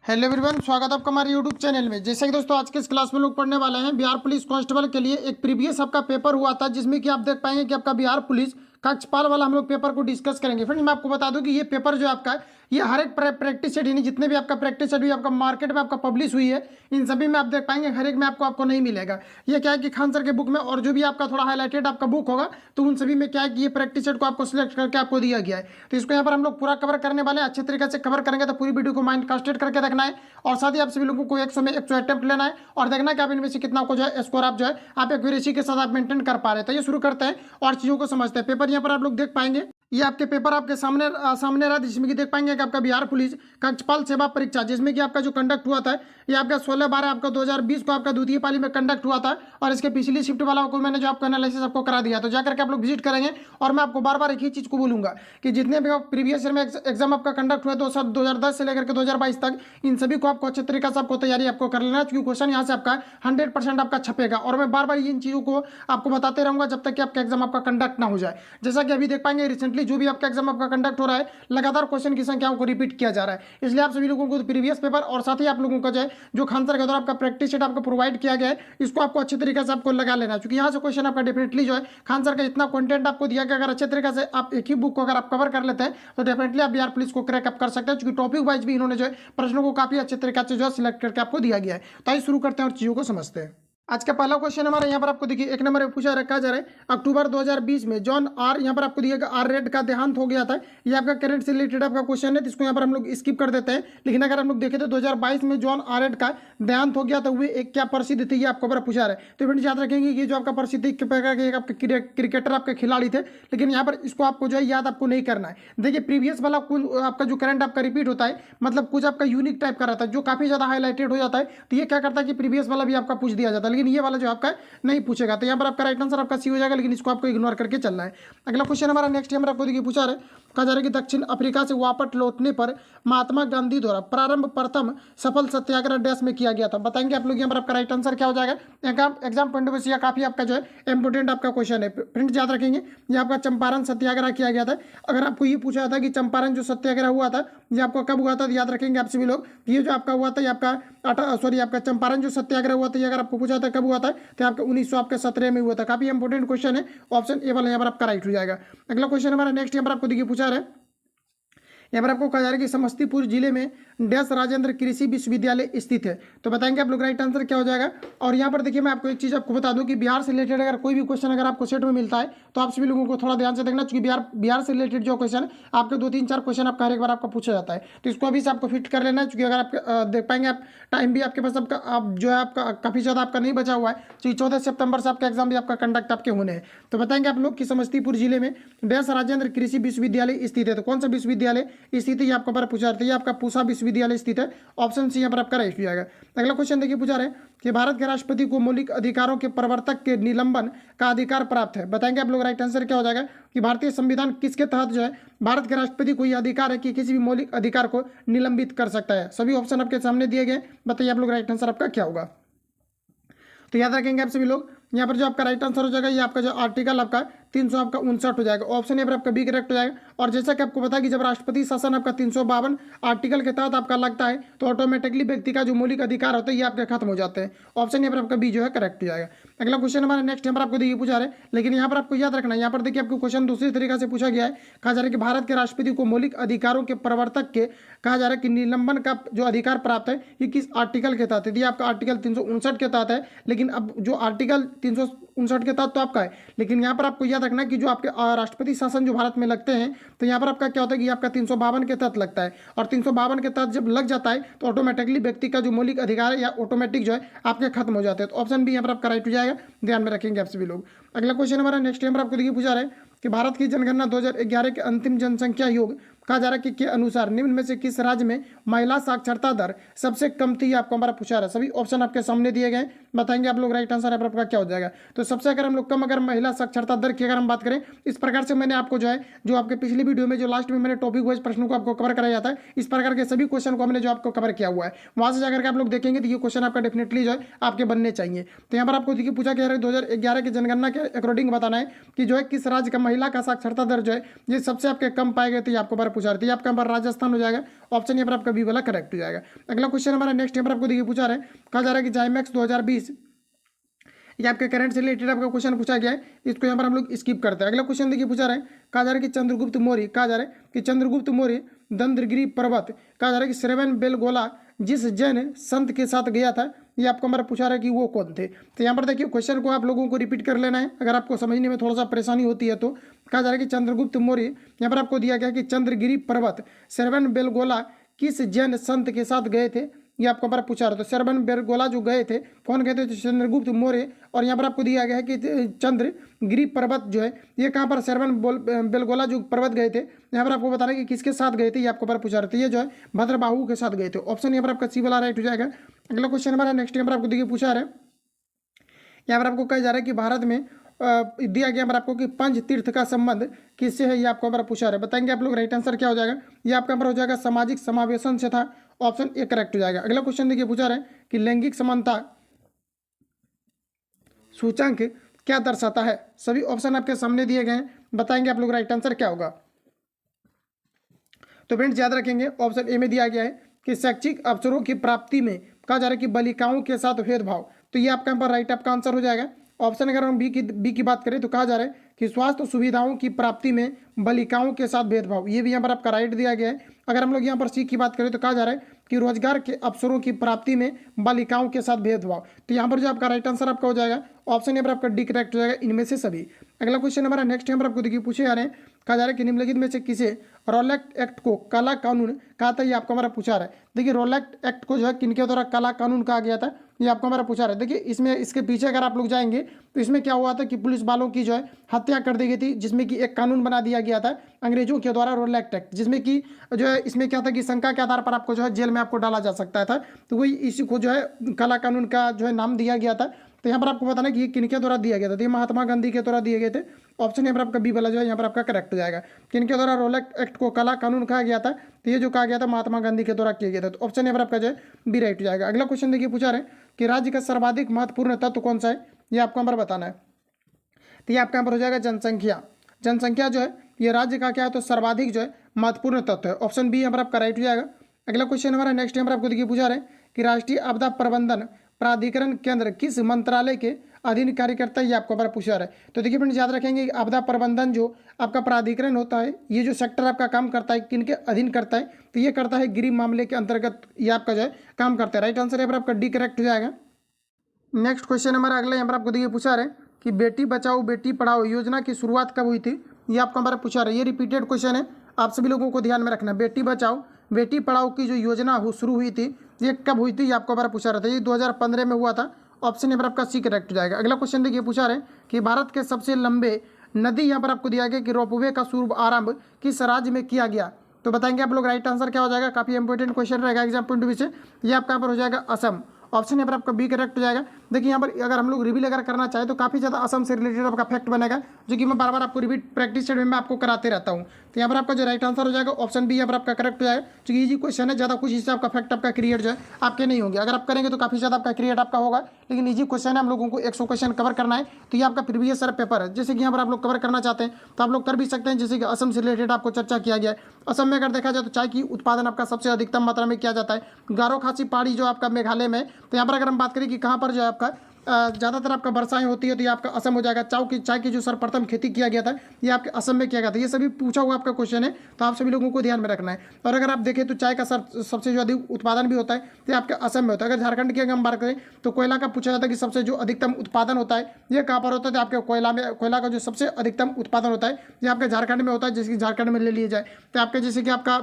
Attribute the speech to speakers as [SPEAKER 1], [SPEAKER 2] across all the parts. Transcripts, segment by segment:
[SPEAKER 1] Hello everyone, स्वागत है आपका हमारे यूट्यूब चैनल में। जैसे कि दोस्तों आज के इस क्लास में लोग पढ़ने वाले हैं बिहार पुलिस कांस्टेबल के लिए एक प्रीवियस आपका पेपर हुआ था, जिसमें कि आप देख पाएंगे कि आपका बिहार पुलिस कक्षपाल वाला हम लोग पेपर को डिस्कस करेंगे। फ्रेंड्स, मैं आपको बता दूं कि ये पेपर जो आपका है ये हर एक प्रैक्टिस सेट यानी जितने भी आपका प्रैक्टिस सेट भी आपका मार्केट में आपका पब्लिश हुई है, इन सभी में आप देख पाएंगे हर एक में आपको नहीं मिलेगा। ये क्या है कि खान सर के बुक में और जो भी आपका थोड़ा हाईलाइटेड आपका बुक होगा तो उन सभी में क्या है कि ये प्रैक्टिस सेट को आपको सिलेक्ट करके आपको दिया गया है। तो इसको यहाँ पर हम लोग पूरा कवर करने वाले हैं, अच्छे तरीके से कवर करेंगे। तो पूरी वीडियो को माइंड कास्टेड करके देखना है और साथ ही आप सभी लोगों को 100 में 100 अटेम्प्ट लेना है और देखना है कि आप इनमें से कितना को जो है स्कोर आप जो है आप एक्यूरेसी के साथ आप मेंटेन कर पा रहे हैं। तो ये शुरू करते हैं और चीज़ों को समझते हैं। पेपर यहाँ पर आप लोग देख पाएंगे, ये आपके पेपर आपके सामने रहा, जिसमें कि देख पाएंगे कि आपका बिहार पुलिस कक्षपाल सेवा परीक्षा, जिसमें कि आपका जो कंडक्ट हुआ था ये आपका 16/12 आपका 2020 को आपका द्वितीय पाली में कंडक्ट हुआ था। और इसके पिछली शिफ्ट वाला को मैंने जो आपका एनालिसिस आपको करा दिया, तो जाकर के आप लोग विजिट करेंगे। और मैं आपको बार बार एक ही चीज़ को बोलूंगा कि जितने भी प्रीवियस ईयर में एग्जाम आपका कंडक्ट हुआ 2010 से लेकर के 2022 तक, इन सभी को आपको अच्छे तरीके से आपको तैयारी आपको कर लेना है, क्योंकि क्वेश्चन यहाँ से आपका 100% आपका छपेगा। और मैं बार बार इन चीज़ों को आपको बताते रहूंगा जब तक कि आपका एग्जाम आपका कंडक्ट ना हो जाए। जैसा कि अभी देख पाएंगे रिसेंटली जो भी आपका एग्जाम आपका कंडक्ट हो रहा है, लगातार क्वेश्चन की संख्याओं को रिपीट किया जा रहा है। इसलिए आप सभी लोगों को प्रीवियस पेपर और साथ ही आप लोगों का जो खान सर के द्वारा आपका प्रैक्टिस सेट आपको प्रोवाइड किया गया है, इसको आपको अच्छे तरीके से आपको लगा लेना है, क्योंकि यहाँ से क्वेश्चन आपका डेफिनेटली जो है खान सर का इतना कंटेंट आपको दिया गया, अगर अच्छे तरीके से आप एक ही बुक को अगर आप कवर कर लेते हैं तो डेफिनेटली आप बिहार पुलिस को क्रैक अप कर सकते हैं, क्योंकि टॉपिक वाइज भी इन्होंने जो है प्रश्नों को काफी अच्छे तरीके से जो है सिलेक्ट करके आपको दिया गया है। तो आइए शुरू करते हैं और चीजों को समझते हैं। आज का पहला क्वेश्चन हमारा यहाँ पर आपको देखिए एक नंबर में पूछा रखा जा रहा है, अक्टूबर 2020 में जॉन आर, यहाँ पर आपको दिएगा आर रेड का देहांत हो गया था। ये आपका करंट से रिलेटेड आपका क्वेश्चन है, जिसको यहाँ पर हम लोग स्किप कर देते हैं। लेकिन अगर हम लोग देखें तो 2022 में जॉन आर रेड का देहांत हो गया था, वे एक क्या प्रसिद्ध थे, ये आपको बड़ा पूछा रहा है। तो फ्रेंड्स याद रखेंगे ये जो आपका प्रसिद्ध आपके क्रिकेटर आपके खिलाड़ी थे, लेकिन यहाँ पर इसको आपको जो है याद आपको नहीं करना है। देखिए प्रीवियस वाला कुल आपका जो करंट आपका रिपीट होता है, मतलब कुछ आपका यूनिक टाइप का रहता है जो काफी ज्यादा हाईलाइटेड हो जाता है, तो ये क्या करता है कि प्रीवियस वाला भी आपका पूछ दिया जाता है, लेकिन ये वाला जो आपका नहीं पूछेगा। तो यहाँ पर आपका राइट आंसर आपका सी हो जाएगा, लेकिन इसको आपको इग्नोर करके चलना है। अगला क्वेश्चन हमारा नेक्स्ट यहाँ पर आपको देखिए पूछा रहा है, कहा जा रहा है कि दक्षिण अफ्रीका से वापस लौटने पर महात्मा गांधी द्वारा प्रारंभ प्रथम सफल सत्याग्रह डैश में किया गया था। बताएंगे आप लोग यहाँ पर आपका राइट आंसर क्या हो जाएगा। एग्जाम पॉइंट ऑफ व्यू काफी आपका जो है इंपोर्टेंट आपका क्वेश्चन है। फ्रेंड्स याद रखेंगे ये आपका चंपारण सत्याग्रह किया गया था। अगर आपको ये पूछा था कि चंपारण जो सत्याग्रह हुआ था ये आपको कब हुआ था, तो याद रखेंगे आप सभी लोग ये जो आपका हुआ था ये आपका आपका चंपारण जो सत्याग्रह हुआ था ये अगर आपको पूछा था कब हुआ था, तो आपका 1917 में हुआ था। काफी इंपोर्टेंट क्वेश्चन है, ऑप्शन ए वाला यहाँ पर आपका राइट हो जाएगा। अगला क्वेश्चन हमारा नेक्स्ट यहाँ पर आपको देखिए पूछा रहा है, यहाँ पर आपको कहा जा रहा है कि समस्तीपुर जिले में डैश राजेंद्र कृषि विश्वविद्यालय स्थित है। तो बताएंगे आप लोग राइट आंसर क्या हो जाएगा। और यहाँ पर देखिए मैं आपको एक चीज़ आपको बता दूं कि बिहार से रिलेटेड अगर कोई भी क्वेश्चन अगर आपको सेट में मिलता है तो आप सभी लोगों को थोड़ा ध्यान से देखना, क्योंकि बिहार से रिलेटेड जो क्वेश्चन आपके 2-3-4 क्वेश्चन आपका हर एक बार आपका पूछा जाता है। तो इसको अभी से आपको फिट कर लेना है, क्योंकि अगर आप देख पाएंगे आप टाइम भी आपके पास आपका आप जो है आपका काफ़ी ज़्यादा आपका नहीं बचा हुआ है, क्योंकि 14 सितंबर से आपका एग्जाम भी आपका कंडक्ट आपके होने हैं। तो बताएंगे आप लोग कि समस्तीपुर जिले में डैश राजेंद्र कृषि विश्वविद्यालय स्थित है। तो कौन सा विश्वविद्यालय स्थित है ये आपको बार पूछा रहा है, ये आपका पूसा विश्वविद्यालय स्थित है। ऑप्शन सी यहाँ पर आपका राइट हो जाएगा। अगला क्वेश्चन देखिए पूछा रहे कि भारत के राष्ट्रपति को मौलिक अधिकारों के प्रवर्तक के निलंबन का अधिकार प्राप्त है। बताएंगे आप लोग राइट आंसर क्या हो जाएगा कि भारतीय संविधान किसके तहत जो है भारत के राष्ट्रपति को यह अधिकार है कि किसी भी मौलिक अधिकार को निलंबित कर सकता है। सभी ऑप्शन आपके सामने दिए गए, बताइए आप लोग राइट आंसर आपका क्या होगा। तो याद रखेंगे आप सभी लोग यहाँ पर जो आपका राइट आंसर हो जाएगा ये आपका जो आर्टिकल आपका 359 हो जाएगा। ऑप्शन यहाँ पर आपका बी करेक्ट हो जाएगा। और जैसा कि आपको पता है कि जब राष्ट्रपति शासन आपका 352 आर्टिकल के तहत आपका लगता है तो ऑटोमेटिकली व्यक्ति का जो मौलिक अधिकार होता है ये आपके खत्म हो जाते हैं। ऑप्शन यहाँ पर आपका बी जो है करेक्ट हो जाएगा। अगला क्वेश्चन हमारा नेक्स्ट यहाँ पर आपको देखिए पूछा रहे, लेकिन यहाँ पर आपको याद रखना है, यहाँ पर देखिए आपको क्वेश्चन दूसरी तरीके से पूछा गया है। कहा जा रहा है कि भारत के राष्ट्रपति को मौलिक अधिकारों के प्रवर्तक के कहा जा रहा है कि निलंबन का जो अधिकार प्राप्त है ये किस आर्टिकल के तहत है। ये आपका आर्टिकल 359 के तहत है, लेकिन अब जो आर्टिकल 359 के तहत तो आपका है, लेकिन यहाँ पर आपको याद रखना है कि जो आपके राष्ट्रपति शासन जो भारत में लगते हैं तो यहाँ पर आपका क्या होता है कि आपका 352 के तहत लगता है। और 352 के तहत जब लग जाता है तो ऑटोमेटिकली व्यक्ति का जो मौलिक अधिकार है या ऑटोमेटिक जो है आपके खत्म हो जाते हैं। तो ऑप्शन बी यहाँ पर आपका राइट हो जाएगा, ध्यान में रखेंगे आप सभी लोग। अगला क्वेश्चन हमारा नेक्स्ट यहाँ पर आपको देखिए पूछा रहा है कि भारत की जनगणना 2011 के अंतिम जनसंख्या योग कहा जा रहा है कि के अनुसार निम्न में से किस राज्य में महिला साक्षरता दर सबसे कम थी, आपको हमारा पूछा रहा है। सभी ऑप्शन आपके सामने दिए गए, बताएंगे आप लोग राइट आंसर आपका क्या हो जाएगा। तो सबसे अगर हम लोग कम अगर महिला साक्षरता दर की अगर हम बात करें, इस प्रकार से मैंने आपको जो है जो आपके पिछली वीडियो में जो लास्ट में मैंने टॉपिक वाइज प्रश्नों को आपको कवर कराया जाता है, इस प्रकार के सभी क्वेश्चन को हमने जो आपको कवर किया हुआ है, वहां से जाकर के आप लोग देखेंगे तो ये क्वेश्चन आपका डेफिनेटली जो है आपके बनने चाहिए। तो यहाँ पर आपको देखिए पूछा गया है 2011 की जनगणना के अकॉर्डिंग बताना है कि जो है किस राज्य का महिला का साक्षरता दर जो है ये सबसे आपके कम पाए गए थे, आपको बार पूछा रहा है, तो ये आपका यहाँ पर राजस्थान हो जाएगा। ऑप्शन यहाँ पर आपका बी वाला करेक्ट हो जाएगा। अगला क्वेश्चन हमारा नेक्स्ट यहाँ पर आपको देखिए पूछा रहा है, कहा जा रहा है कि जाइमैक्स 2020 ये आपके करंट से रिलेटेड आपका क्वेश्चन पूछा गया है, इसको यहाँ पर हम लोग स्किप करते हैं। अगला क्वेश्चन देखिए पूछा रहा है, कहा जा रहा है कि चंद्रगुप्त मौर्य, कहा जा रहा है कि चंद्रगुप्त मौर्य दंद्रगिरी पर्वत, कहा जा रहा है कि श्रवण बेलगोला जिस जैन संत के साथ गया था, ये आपको हमारा पूछा रहा है कि वो कौन थे। तो यहाँ पर देखिए क्वेश्चन को आप लोगों को रिपीट कर लेना है, अगर आपको समझने में थोड़ा सा परेशानी होती है तो। कहा जा रहा है कि चंद्रगुप्त मौर्य, यहाँ पर आपको दिया गया कि चंद्रगिरी पर्वत श्रवण बेलगोला किस जैन संत के साथ गए थे, ये आपको हमारा पूछा रहा है। तो श्रवण बेलगोला जो गए थे, कौन गए थे, तो चंद्रगुप्त मौर्य। और यहाँ पर आपको दिया गया है कि चंद्रगिरी पर्वत जो है ये कहाँ पर श्रवण बेलगोला जो पर्वत गए थे, यहाँ पर आपको बताना कि किसके साथ गए थे, ये आपको पर पूछा रहा था। ये जो है भद्रबाहु के साथ गए थे। ऑप्शन यहाँ पर आपका सी वाला राइट हो जाएगा। अगला क्वेश्चन हमारा नेक्स्ट यहाँ पर आपको देखिए पूछा रहा है, यहाँ पर आपको कहा जा रहा है कि भारत में दिया गया हमारा आपको कि पंच तीर्थ का संबंध किससे है, ये आपको हमारा पूछा रहा है। बताएंगे आप लोग राइट आंसर क्या हो जाएगा, ये आपका हमारा हो जाएगा सामाजिक समावेशन से था। ऑप्शन ए करेक्ट हो जाएगा। अगला क्वेश्चन देखिए पूछा रहा है कि लैंगिक समानता सूचांक क्या दर्शाता है। सभी ऑप्शन आपके सामने दिए गए हैं, बताएंगे आप लोग राइट आंसर क्या होगा। तो फ्रेंड्स याद रखेंगे ऑप्शन ए में दिया गया है कि शैक्षिक अवसरों की प्राप्ति में कहा जा रहा है कि बालिकाओं के साथ भेदभाव, तो ये आपका यहाँ पर राइट आपका आंसर हो जाएगा। ऑप्शन अगर हम बी की बात करें तो कहा जा रहा है कि स्वास्थ्य सुविधाओं की प्राप्ति में बालिकाओं के साथ भेदभाव, ये भी यहाँ पर आपका राइट दिया गया है। अगर हम लोग यहाँ पर सी की बात करें तो कहा जा रहा है कि रोजगार के अवसरों की प्राप्ति में बालिकाओं के साथ भेदभाव, तो यहाँ पर जो आपका राइट आंसर आपका हो जाएगा ऑप्शन यहाँ पर आपका डी करेक्ट हो जाएगा, इनमें से सभी। अगला क्वेश्चन हमारा नेक्स्ट यहाँ पर आपको देखिए पूछे जा रहे हैं, कहा जा रहा है कि निम्नलिखित में से किसे रॉलेट एक्ट को काला कानून कहा था, ये आपको हमारा पूछा रहा है। देखिए रॉलेट एक्ट को जो है किनके द्वारा काला कानून कहा गया था, ये आपको हमारा पूछा रहा है। देखिए इसमें इसके पीछे अगर आप लोग जाएंगे तो इसमें क्या हुआ था कि पुलिस वालों की जो है हत्या कर दी गई थी, जिसमें कि एक कानून बना दिया गया था अंग्रेजों के द्वारा रॉलेट एक्ट, जिसमें कि जो है इसमें क्या था कि शंका के आधार पर आपको जो है जेल में आपको डाला जा सकता था, तो वही इसी को जो है काला कानून का जो है नाम दिया गया था। तो यहाँ पर आपको बताना कि ये किनके द्वारा दिया गया था, तो ये महात्मा गांधी के द्वारा दिए गए थे। ऑप्शन यहाँ पर आपका बी वाला जो है यहाँ पर आपका करेक्ट हो जाएगा। किनके द्वारा रॉलेट एक्ट को काला कानून कहा गया था, तो ये जो कहा गया था महात्मा गांधी के द्वारा किया गया था। तो ऑप्शन यहाँ पर आपका जो है बी राइट हो जाएगा। अगला क्वेश्चन देखिए पूछा रहे हैं कि राज्य का सर्वाधिक महत्वपूर्ण तत्व कौन सा है, ये आपको यहाँ पर बताना है। तो ये आपका यहाँ पर हो जाएगा जनसंख्या। जनसंख्या जो है ये राज्य का क्या है, तो सर्वाधिक जो है महत्वपूर्ण तत्व है। ऑप्शन बी यहाँ पर आपका राइट हो जाएगा। अगला क्वेश्चन हमारा नेक्स्ट यहाँ पर आपको देखिए पूछा रहे हैं कि राष्ट्रीय आपदा प्रबंधन प्राधिकरण केंद्र किस मंत्रालय के अधीन कार्य करता है, ये आपको हमारा पूछा रहा है। तो देखिए फ्रेंड्स याद रखेंगे आपदा प्रबंधन जो आपका प्राधिकरण होता है, ये जो सेक्टर आपका काम करता है किनके अधीन करता है, तो ये करता है गृह मामले के अंतर्गत ये आपका जो है काम करता है। राइट आंसर यहाँ पर आपका डी करेक्ट हो जाएगा। नेक्स्ट क्वेश्चन हमारा अगला यहाँ पर आपको देखिए पूछा रहे हैं कि बेटी बचाओ बेटी पढ़ाओ योजना की शुरुआत कब हुई थी, ये आपको हमारा पूछा रहा है। ये रिपीटेड क्वेश्चन है, आप सभी लोगों को ध्यान में रखना। बेटी बचाओ बेटी पढ़ाओ की जो योजना शुरू हुई थी ये कब हुई थी, ये आपको हमारा पूछा रहा था। ये 2015 में हुआ था। ऑप्शन यहाँ पर आपका सी करेक्ट हो जाएगा। अगला क्वेश्चन देखिए पूछा रहे हैं कि भारत के सबसे लंबे नदी यहाँ पर आपको दिया गया कि रोपवे का शुभ आरंभ किस राज्य में किया गया, तो बताएंगे आप लोग राइट आंसर क्या हो जाएगा। काफी इंपॉर्टेंट क्वेश्चन रहेगा एग्जाम पॉइंट ऑफ व्यू से। ये आपका यहाँ पर हो जाएगा असम। ऑप्शन यहाँ पर आपका बी करेक्ट हो जाएगा। देखिए यहाँ पर अगर हम लोग रिवील अगर करना चाहे तो काफ़ी ज़्यादा असम से रिलेटेड आपका फैक्ट बनेगा, जो कि मैं बार बार आपको रिपीट प्रैक्टिस शेड्यूल में आपको कराते रहता हूँ। तो यहाँ पर आपका जो राइट आंसर हो जाएगा ऑप्शन बी यहाँ पर आपका करेक्ट हो जाएगा, क्योंकि इजी क्वेश्चन है, ज़्यादा कुछ इससे आपका फैक्ट आपका क्रिएट जो है आपके नहीं होंगे। अगर आप करेंगे तो काफ़ी ज़्यादा आपका क्रिएट आपका होगा, लेकिन इजी क्वेश्चन है, हम लोगों को 100 क्वेश्चन कवर करना है। तो ये आपका प्रीवियस ईयर पेपर है, जैसे कि यहाँ पर आप लोग कवर करना चाहते हैं तो आप लोग कर भी सकते हैं। जैसे कि असम से रिलेटेड आपको चर्चा किया गया है। असम में अगर देखा जाए तो चाय की उत्पादन आपका सबसे अधिकतम मात्रा में किया जाता है। गारो खासी पहाड़ी जो आपका मेघालय में, तो यहाँ पर अगर हम बात करें कि कहाँ पर जो है आपका ज़्यादातर आपका वर्षाएं होती है, तो ये आपका असम हो जाएगा। चाय की जो सर्वप्रथम खेती किया गया था ये आपके असम में किया गया था। ये सभी पूछा हुआ आपका क्वेश्चन है, तो आप सभी लोगों को ध्यान में रखना है। और अगर आप देखें तो चाय का सबसे जो अधिक उत्पादन भी होता है तो आपके असम में होता है। अगर झारखंड की अगर हम बात करें तो कोयला का पूछा जाता है कि सबसे जो अधिकतम उत्पादन होता है ये कहाँ पर होता है, तो आपके कोयला का जो सबसे अधिकतम उत्पादन होता है ये आपके झारखंड में होता है। जैसे कि झारखंड में ले लिया जाए तो आपके जैसे कि आपका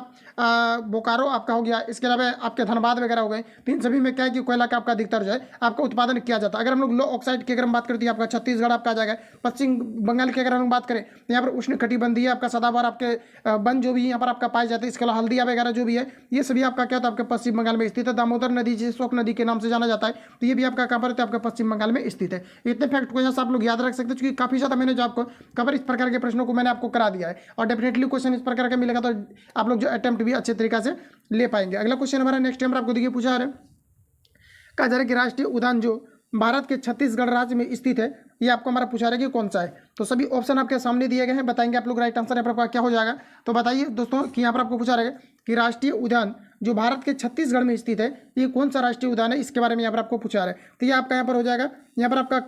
[SPEAKER 1] बोकारो आपका हो गया, इसके अलावा आपके धनबाद वगैरह हो गए, तो इन सभी में क्या है कि कोयला का आपका अधिकतर जो है आपका उत्पादन किया जाता है। अगर हम लोग लो ऑक्साइड की अगर हम बात करें तो आपका छत्तीसगढ़ आपका आ जाएगा। पश्चिम बंगाल की अगर हम बात करें तो यहाँ पर उष्ण कटिबंधीय आपका सदाबहार आपके वन जो भी यहाँ पर आपका पाए जाते हैं। इसके अलावा हल्दिया वगैरह जो भी है ये सभी आपका क्या होता है आपके पश्चिम बंगाल में स्थित है। दामोदर नदी जिसे शोक नदी के नाम से जाना जाता है, तो ये भी आपका कहाँ पर है, आपका पश्चिम बंगाल में स्थित है। इतने फैक्ट को आप लोग याद रख सकते हैं, क्योंकि काफी ज्यादा मैंने जो आपको कवर इस प्रकार के प्रश्नों को मैंने आपको करा दिया है, और डेफिनेटली क्वेश्चन इस प्रकार का मिलेगा तो आप लोग जो अटेम्प्ट भी अच्छे तरीके से ले पाएंगे। अगला क्वेश्चन हमारा नेक्स्ट टाइम आपको देखिए पूछा है, कहा जा रहा है कि राष्ट्रीय उद्यान जो भारत के छत्तीसगढ़ राज्य में स्थित है ये आपको हमारा पूछा रहा है कि कौन सा है। तो सभी ऑप्शन आपके सामने दिए गए हैं, बताएंगे आप लोग राइट आंसर यहाँ पर आपका क्या हो जाएगा। तो बताइए दोस्तों कि यहाँ पर आपको पूछा रहेगा कि राष्ट्रीय उद्यान जो भारत के छत्तीसगढ़ में स्थित है ये कौन सा राष्ट्रीय उद्यान है, इसके बारे में यहाँ पर आपको पूछा रहा है। तो ये आपका यहाँ पर हो जाएगा, यहाँ पर आपका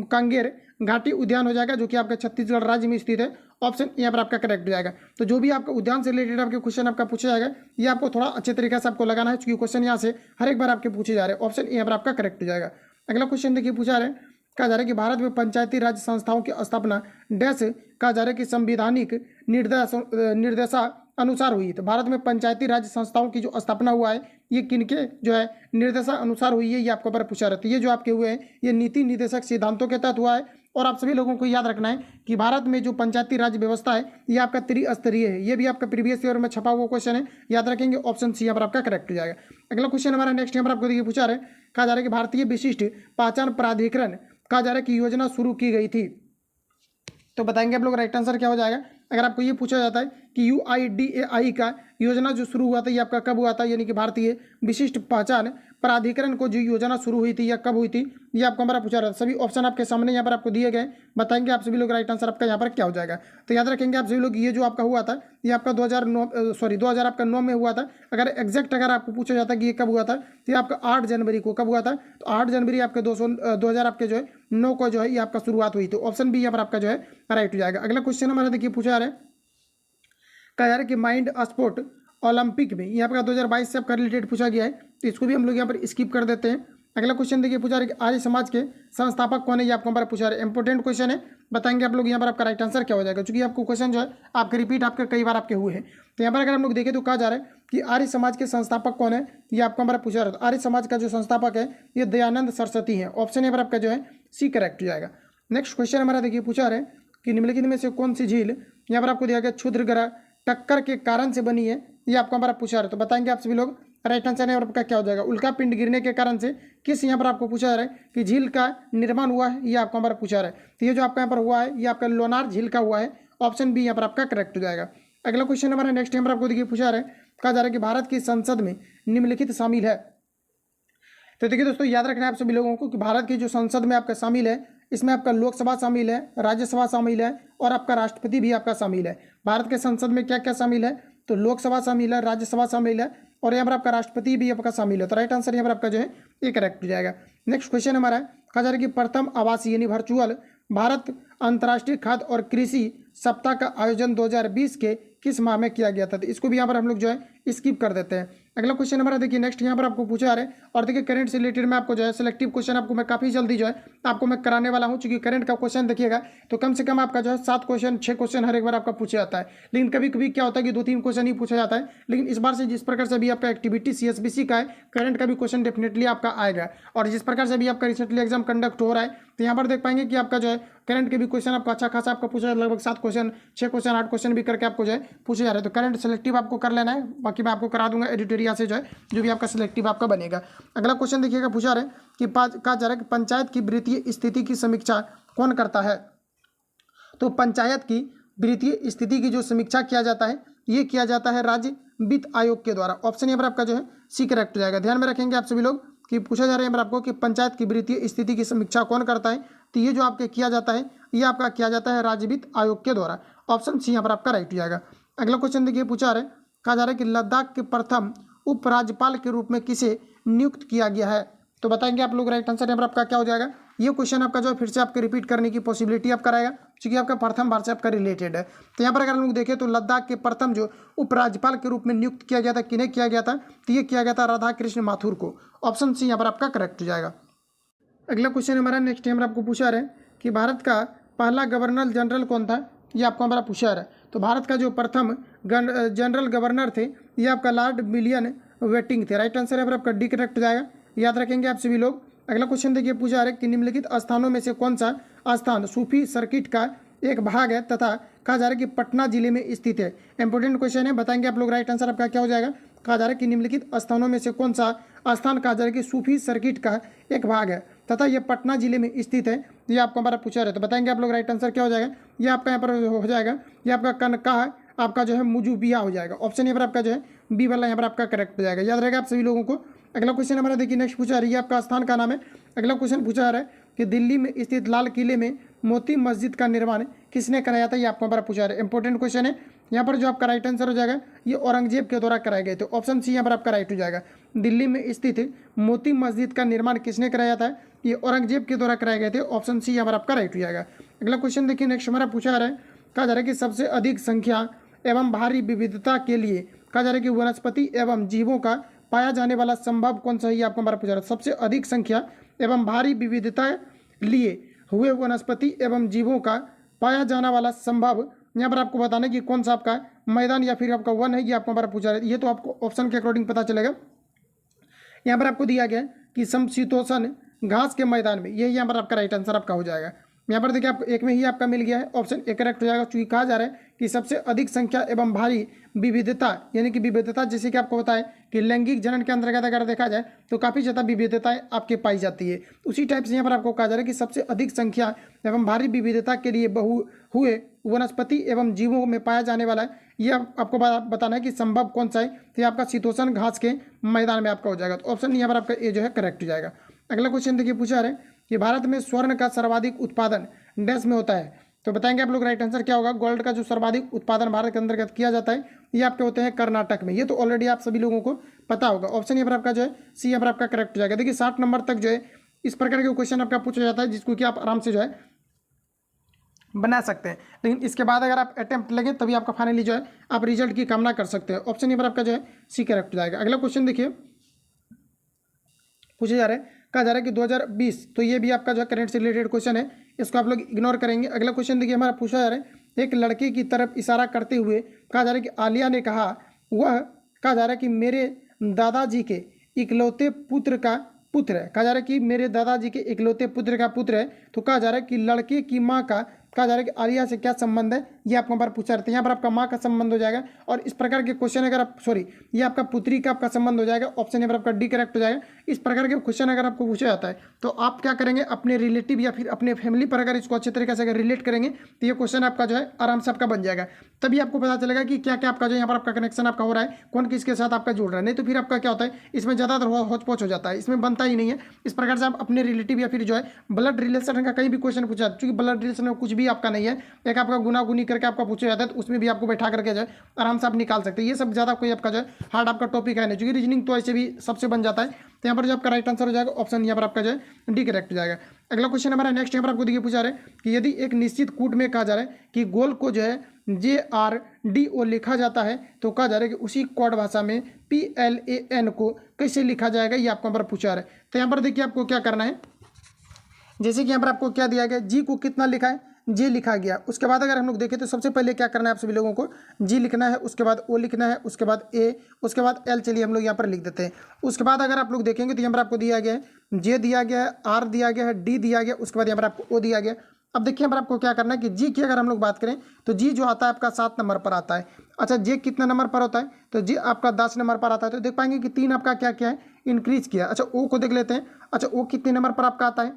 [SPEAKER 1] कांगेर घाटी उद्यान हो जाएगा, जो कि आपका छत्तीसगढ़ राज्य में स्थित है। ऑप्शन यहाँ पर आपका करेक्ट हो जाएगा। तो जो भी आपका उद्यान से रिलेटेड आपके क्वेश्चन आपका पूछा जाएगा, ये आपको थोड़ा अच्छे तरीके से आपको लगाना है, क्योंकि क्वेश्चन यहाँ से हर एक बार आपके पूछे जा रहे हैं। ऑप्शन यहाँ पर आपका करेक्ट हो जाएगा। अगला क्वेश्चन देखिए, पूछा रहे कहा जा रहा है कि भारत में पंचायती राज संस्थाओं की स्थापना डैश कहा जा रहा है कि संवैधानिक निर्देशा अनुसार हुई। तो भारत में पंचायती राज संस्थाओं की जो स्थापना हुआ है ये किनके जो है निर्देशा अनुसार हुई है, ये आपको पर पूछा रहता है। ये जो आपके हुए हैं ये नीति निर्देशक सिद्धांतों के तहत हुआ है। और आप सभी लोगों को याद रखना है कि भारत में जो पंचायती राज व्यवस्था है ये आपका त्रिस्तरीय है। ये भी आपका प्रीवियस ईयर में छपा हुआ क्वेश्चन है, याद रखेंगे। ऑप्शन सी यहाँ पर आपका करेक्ट हो जाएगा। अगला क्वेश्चन हमारा नेक्स्ट यहाँ पर आपको देखिए पूछा रहे कहा जा रहा है कि भारतीय विशिष्ट पहचान प्राधिकरण कहा जा रहा है कि योजना शुरू की गई थी। तो बताएंगे आप लोग राइट आंसर क्या हो जाएगा। अगर आपको ये पूछा जाता है कि UIDAI का योजना जो शुरू हुआ था ये आपका कब हुआ था, यानी कि भारतीय विशिष्ट पहचान प्राधिकरण को जो योजना शुरू हुई थी या कब हुई थी, ये आपको हमारा पूछा रहा था। सभी ऑप्शन आपके सामने यहाँ पर आपको दिए गए, बताएंगे आप सभी लोग राइट आंसर आपका यहाँ पर क्या हो जाएगा। तो याद रखेंगे आप सभी लोग, ये जो आपका हुआ था ये आपका 2009 में हुआ था। अगर एग्जैक्ट अगर आपको पूछा जाता है कि ये कब हुआ था तो ये आपका 8 जनवरी को कब हुआ था, तो 8 जनवरी आपके 2000 आपके जो है 9 को जो है ये आपका शुरुआत हुई। तो ऑप्शन बी यहाँ पर आपका जो है राइट हो जाएगा। अगला क्वेश्चन हमारा देखिए पूछा जा रहा है कहा जा रहा है कि माइंड स्पोर्ट ओलंपिक में यहाँ पर 2022 से आपका रिलेटेड पूछा गया है, तो इसको भी हम लोग यहाँ पर स्किप कर देते हैं। अगला क्वेश्चन देखिए पूछा रहा है कि आर्य समाज के संस्थापक कौन है, ये आपको हमारा पूछा रहा है। इंपॉर्टेंट क्वेश्चन है, बताएंगे आप लोग यहाँ पर आपका राइट आंसर क्या हो जाएगा, क्योंकि आपको क्वेश्चन जो है आपके रिपीट आपके कई बार आपके हुए हैं। तो यहाँ पर अगर हम लोग देखें तो कहा जा रहा है कि आर्य समाज के संस्थापक कौन है, ये आपको हमारा पूछा रहा है। आर्य समाज का जो संस्थापक है ये दयानंद सरस्वती है। ऑप्शन यहाँ पर आपका जो है सी करेक्ट हो जाएगा। नेक्स्ट क्वेश्चन हमारा देखिए पूछा रहा है कि निम्नलिखित में से कौन सी झील यहाँ पर आपको दिया गया क्षुद्रग्रह टक्कर के कारण से बनी है, ये आपको हमारा पूछा रहा है। तो बताएंगे आप सभी लोग राइट आंसर यहाँ पर आपका क्या हो जाएगा। उल्का पिंड गिरने के कारण से किस यहाँ पर आपको पूछा जा रहा है कि झील का निर्माण हुआ है, ये आपको हमारा पूछा रहा है। तो ये जो आपका यहाँ पर हुआ है ये आपका लोनार झील का हुआ है। ऑप्शन बी यहाँ पर आपका करेक्ट हो जाएगा। अगला क्वेश्चन हमारा नेक्स्ट यहाँ पर आपको देखिए पूछा रहा है कहा जा रहा है कि भारत की संसद में निम्नलिखित शामिल है। तो देखिए दोस्तों याद रखना है आप सभी लोगों को कि भारत की जो संसद में आपका शामिल है इसमें आपका लोकसभा शामिल है, राज्यसभा शामिल है और आपका राष्ट्रपति भी आपका शामिल है। भारत के संसद में क्या क्या शामिल है, तो लोकसभा शामिल है, राज्यसभा शामिल है और यहाँ पर आपका राष्ट्रपति भी आपका शामिल है। तो राइट आंसर यहाँ पर आपका जो है ये करेक्ट हो जाएगा। नेक्स्ट क्वेश्चन हमारा कहा जा रहा है कि प्रथम आवासीय यानी वर्चुअल भारत अंतर्राष्ट्रीय खाद्य और कृषि सप्ताह का आयोजन 2020 के किस माह में किया गया था। तो इसको भी यहाँ पर हम लोग जो है स्किप कर देते हैं। अगला क्वेश्चन हमारा देखिए नेक्स्ट यहाँ पर आपको पूछा आ रहा है और देखिए करंट से रिलेटेड में आपको जो है सिलेक्टिव क्वेश्चन आपको मैं काफ़ी जल्दी जो है आपको मैं कराने वाला हूँ, क्योंकि करंट का क्वेश्चन देखिएगा तो कम से कम आपका जो है 7 क्वेश्चन 6 क्वेश्चन हर एक बार आपका पूछा जाता है। लेकिन कभी कभी क्या होता है कि 2-3 क्वेश्चन ही पूछा जाता है। लेकिन इस बार से जिस प्रकार से भी आपका एक्टिविटी CSBC का है, करंट का भी क्वेश्चन डेफिनेटली आपका आएगा। और जिस प्रकार से भी आपका रिसेंटली एग्जाम कंडक्ट हो रहा है तो यहाँ पर देख पाएंगे कि आपका जो है करंट के भी क्वेश्चन आपका अच्छा खासा आपका पूछा है, लगभग 7 क्वेश्चन 6 क्वेश्चन 8 क्वेश्चन भी करके आपको जो है पूछे जा रहे हैं। तो करंट सेलेक्टिव आपको कर लेना है, बाकी मैं आपको करा दूंगा एडिटोरियल से जो भी आपका सिलेक्टिव आपका बनेगा। अगला क्वेश्चन देखिएगा पूछा रहे कि कहा जा रहा है कि पंचायत की वित्तीय स्थिति की समीक्षा कौन करता है। तो पंचायत की वित्तीय स्थिति की जो समीक्षा किया जाता है ये किया जाता है राज्य वित्त आयोग के द्वारा। ऑप्शन यहाँ पर आपका जो है सी करेक्ट हो जाएगा। ध्यान में रखेंगे आप सभी लोग कि पूछा जा रहा है यहाँ पर आपको कि पंचायत की वित्तीय स्थिति की समीक्षा कौन करता है, तो ये जो आपके किया जाता है ये आपका किया जाता है राज्य वित्त आयोग के द्वारा। ऑप्शन सी यहाँ पर आपका राइट हो जाएगा। अगला क्वेश्चन देखिए पूछा रहे कहा जा रहा है कि लद्दाख के प्रथम उपराज्यपाल के रूप में किसे नियुक्त किया गया है। तो बताएंगे आप लोग राइट आंसर यहाँ पर आपका क्या हो जाएगा। ये क्वेश्चन आपका जो है फिर से आपके रिपीट करने की पॉसिबिलिटी आप कराएगा, क्योंकि आपका प्रथम बार से आपका रिलेटेड है। तो यहाँ पर अगर हम लोग देखें तो लद्दाख के प्रथम जो उपराज्यपाल के रूप में नियुक्त किया गया था, किन्हें किया गया था, तो ये किया गया था राधा कृष्ण माथुर को। ऑप्शन सी यहाँ पर आपका करेक्ट हो जाएगा। अगला क्वेश्चन हमारा नेक्स्ट यहाँ पर आपको पूछा रहे कि भारत का पहला गवर्नर जनरल कौन था, ये आपको हमारा पूछा रहा है। तो भारत का जो प्रथम जनरल गवर्नर थे ये आपका लॉर्ड विलियम वेटिंग थे। राइट आंसर यहाँ पर आपका डी करेक्ट हो जाएगा, याद रखेंगे आप सभी लोग। अगला क्वेश्चन देखिए पूछा रहा है कि निम्नलिखित स्थानों में से कौन सा स्थान सूफी सर्किट का एक भाग है तथा कहा जा रहा है कि पटना जिले में स्थित है। इंपॉर्टेंट क्वेश्चन है, बताएंगे आप लोग राइट आंसर आपका क्या हो जाएगा। कहा जा रहा है कि निम्नलिखित स्थानों में से कौन सा स्थान कहा जा रहा है कि सूफी सर्किट का एक भाग है तथा ये पटना जिले में स्थित है, ये आपको हमारा पूछा रहा है। तो बताएंगे आप लोग राइट आंसर क्या हो जाएगा। ये आपका यहाँ पर हो जाएगा, ये आपका कनकाह आपका जो है मुजुबिया हो जाएगा। ऑप्शन यहाँ पर आपका जो है बी वाला यहाँ पर आपका करेक्ट हो जाएगा, याद रहेगा आप सभी लोगों को। अगला क्वेश्चन हमारा देखिए नेक्स्ट पूछा रही है आपका स्थान का नाम है। अगला क्वेश्चन पूछा रहा है कि दिल्ली में स्थित लाल किले में मोती मस्जिद का निर्माण किसने कराया था, ये आपको हमारा पूछा है। इंपॉर्टेंट क्वेश्चन है। यहाँ पर जो आपका राइट आंसर हो जाएगा ये औरंगजेब के द्वारा कराए गए थे। ऑप्शन सी यहाँ पर आपका राइट हो जाएगा। दिल्ली में स्थित मोती मस्जिद का निर्माण किसने कराया था, ये औरंगजेब के द्वारा कराए गए थे। ऑप्शन सी यहाँ पर आपका राइट हो जाएगा। अगला क्वेश्चन देखिए, नेक्स्ट हमारा पूछा जा रहा है, कहा जा रहा है कि सबसे अधिक संख्या एवं भारी विविधता के लिए कहा जा रहा है कि वनस्पति एवं जीवों का पाया जाने वाला संभव कौन सा है, ये आपको हमारा पूछा रहा है। सबसे अधिक संख्या एवं भारी विविधता लिए हुए वनस्पति एवं जीवों का पाया जाने वाला संभव, यहाँ पर आपको बताना है कि कौन सा आपका मैदान या फिर आपका वन है, ये आपको हमारा पूछा रहा है। ये तो आपको ऑप्शन के अकॉर्डिंग पता चलेगा। यहाँ पर आपको दिया गया है कि समशीतोष्ण घास के मैदान में, ये यहाँ पर आपका राइट आंसर आपका हो जाएगा। यहाँ पर देखिए आपको एक में ही आपका मिल गया है, ऑप्शन ए करेक्ट हो जाएगा। चूंकि कहा जा रहा है कि सबसे अधिक संख्या एवं भारी विविधता, यानी कि विविधता जैसे कि आपको बताया कि लैंगिक जनन के अंतर्गत अगर देखा जाए तो काफ़ी ज़्यादा विविधताएं आपके पाई जाती है। उसी टाइप से यहाँ पर आपको कहा जा रहा है कि सबसे अधिक संख्या एवं भारी विविधता के लिए बहु हुए वनस्पति एवं जीवों में पाया जाने वाला है, ये आपको बताना है कि संभव कौन सा है। तो ये आपका शीतोष्ण घास के मैदान में आपका हो जाएगा। तो ऑप्शन यहाँ पर आपका ए जो है करेक्ट हो जाएगा। अगला क्वेश्चन देखिए, पूछा रहे कि भारत में स्वर्ण का सर्वाधिक उत्पादन डैश में होता है, तो बताएंगे आप लोग राइट आंसर क्या होगा। गोल्ड का जो सर्वाधिक उत्पादन भारत के अंतर्गत किया जाता है ये आपके होते हैं कर्नाटक में। ये तो ऑलरेडी आप सभी लोगों को पता होगा। ऑप्शन यहाँ पर आपका जो है सी यहाँ पर आपका करेक्ट हो जाएगा। देखिए 60 नंबर तक जो है इस प्रकार के क्वेश्चन आपका पूछा जाता है, जिसको कि आप आराम से जो है बना सकते हैं। लेकिन इसके बाद अगर आप अटेम्प्ट लगे तभी आपका फाइनली जो है आप रिजल्ट की कामना कर सकते हैं। ऑप्शन यहाँ पर आपका जो है सी करेक्ट हो जाएगा। अगला क्वेश्चन देखिए, पूछे जा रहे हैं, कहा जा रहा है कि 2020, तो ये भी आपका जो है करंट से रिलेटेड क्वेश्चन है, इसको आप लोग इग्नोर करेंगे। अगला क्वेश्चन देखिए, हमारा पूछा जा रहा है, एक लड़के की तरफ इशारा करते हुए कहा जा रहा है कि आलिया ने कहा, वह कहा जा रहा है कि मेरे दादाजी के इकलौते पुत्र का पुत्र है। कहा जा रहा है कि मेरे दादाजी के इकलौते पुत्र का पुत्र है। तो कहा जा रहा है कि लड़के की माँ का कहा जा रहा है कि आलिया से क्या संबंध है, ये आपको बार पूछा रहता है। यहाँ पर आपका माँ का संबंध हो जाएगा। और इस प्रकार के क्वेश्चन अगर आप ये आपका पुत्री का आपका संबंध हो जाएगा। ऑप्शन यहाँ पर आपका डी करेक्ट हो जाएगा। इस प्रकार के क्वेश्चन अगर आपको पूछा जाता है तो आप क्या करेंगे, अपने रिलेटिव या फिर अपने फैमिली पर अगर इसको अच्छे तरीके से अगर रिलेट करेंगे तो ये क्वेश्चन आपका जो है आराम से आपका बन जाएगा। तभी आपको पता चलेगा कि क्या क्या आपका जो यहाँ पर आपका कनेक्शन आपका हो रहा है, कौन किसके साथ आपका जुड़ रहा है। नहीं तो फिर आपका क्या होता है, इसमें ज़्यादातर होच-पोच हो जाता है, इसमें बनता ही नहीं है। इस प्रकार से आप अपने रिलेटिव या फिर जो है ब्लड रिलेशन का कहीं भी क्वेश्चन पूछा, क्योंकि ब्लड रिलेशन में कुछ भी आपका नहीं है, एक आपका गुना गुनी करके आपका पूछा जाता है, तो उसमें भी आपको बैठा करके जो है आराम से आप निकाल सकते हैं। ये सब ज़्यादा कोई आपका जो है हार्ड आपका टॉपिक है नहीं, क्योंकि रीजनिंग तो ऐसे भी सबसे बन जाता है। तो यहाँ पर जो आपका राइट आंसर हो जाएगा ऑप्शन यहाँ पर आपका जो है डी करेक्ट हो जाएगा। अगला क्वेश्चन हमारा नेक्स्ट यहाँ पर आपको देखिए पूछा रहा है कि यदि एक निश्चित कूट में कहा जा रहा है कि गोल को जो है JRDO लिखा जाता है, तो कहा जा रहा है कि उसी कोड भाषा में PLAN को कैसे लिखा जाएगा, ये आपको यहाँ पर पूछा रहा है। तो यहाँ पर देखिए आपको क्या करना है, जैसे कि यहाँ पर आपको क्या दिया गया, जी को कितना लिखा है, जे लिखा गया। उसके बाद अगर हम लोग देखें तो सबसे पहले क्या करना है आप सभी लोगों को, जी लिखना है, उसके बाद ओ लिखना है, उसके बाद ए, उसके बाद एल। चलिए हम लोग यहाँ पर लिख देते हैं। उसके बाद अगर आप लोग देखेंगे तो यहाँ पर आपको दिया गया है जे दिया गया है, आर दिया गया है, डी दिया गया, उसके बाद यहाँ पर आपको ओ दिया गया। अब देखिए यहाँ पर आपको क्या करना है कि जी की अगर हम लोग बात करें तो जी जो आता है आपका 7 नंबर पर आता है। अच्छा, जे कितना नंबर पर होता है, तो जी आपका 10 नंबर पर आता है। तो देख पाएंगे कि 3 आपका क्या क्या है, इंक्रीज किया। अच्छा, ओ को देख लेते हैं। अच्छा, ओ कितने नंबर पर आपका आता है,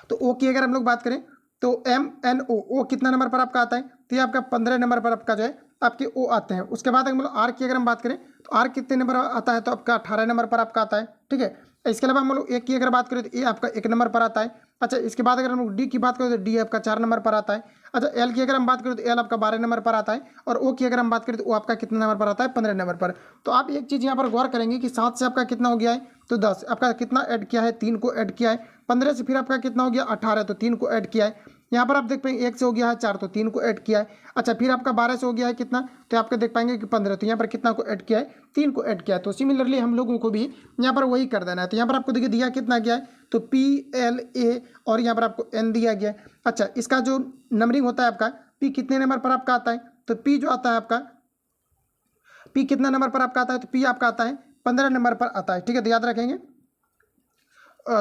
[SPEAKER 1] तो ओ की अगर हम लोग बात करें तो MNO, ओ कितना नंबर पर आपका आता है, तो ये आपका 15 नंबर पर आपका जो है आपके ओ आते हैं। उसके बाद हम लोग आर की अगर हम बात करें तो आर कितने नंबर आता है, तो आपका 18 नंबर पर आपका आता है। ठीक है, इसके अलावा हम लोग ए की अगर बात करें तो ए आपका 1 नंबर पर आता है। अच्छा, इसके बाद अगर हम लोग डी की बात करें तो डी आपका 4 नंबर पर आता है। अच्छा, एल की अगर हम बात करें तो एल आपका 12 नंबर पर आता है। और ओ की अगर हम बात करें तो ओ आपका कितना नंबर पर आता है, 15 नंबर पर। तो आप एक चीज़ यहाँ पर गौर करेंगे कि 7 से आपका कितना हो गया है, तो 10 आपका कितना ऐड किया है, 3 को ऐड किया है। 15 से फिर आपका कितना हो गया, 18, तो 3 को ऐड किया है। यहाँ पर आप देख पाएंगे 1 से हो गया है 4, तो 3 को ऐड किया है। अच्छा, फिर आपका 12 से हो गया है कितना, तो आपके देख पाएंगे कि 15, तो यहाँ पर कितना को ऐड किया है, 3 को ऐड किया है। तो सिमिलरली हम लोगों को भी यहाँ पर वही कर देना है। तो यहाँ पर आपको देखिए दिया कितना गया है, तो PLA और यहाँ पर आपको N दिया गया है। अच्छा, इसका जो नंबरिंग होता है आपका P कितने नंबर पर आपका आता है, तो P जो आता है आपका P कितना नंबर पर आपका आता है, तो P आपका आता है 15 नंबर पर आता है। ठीक है, तो याद रखेंगे।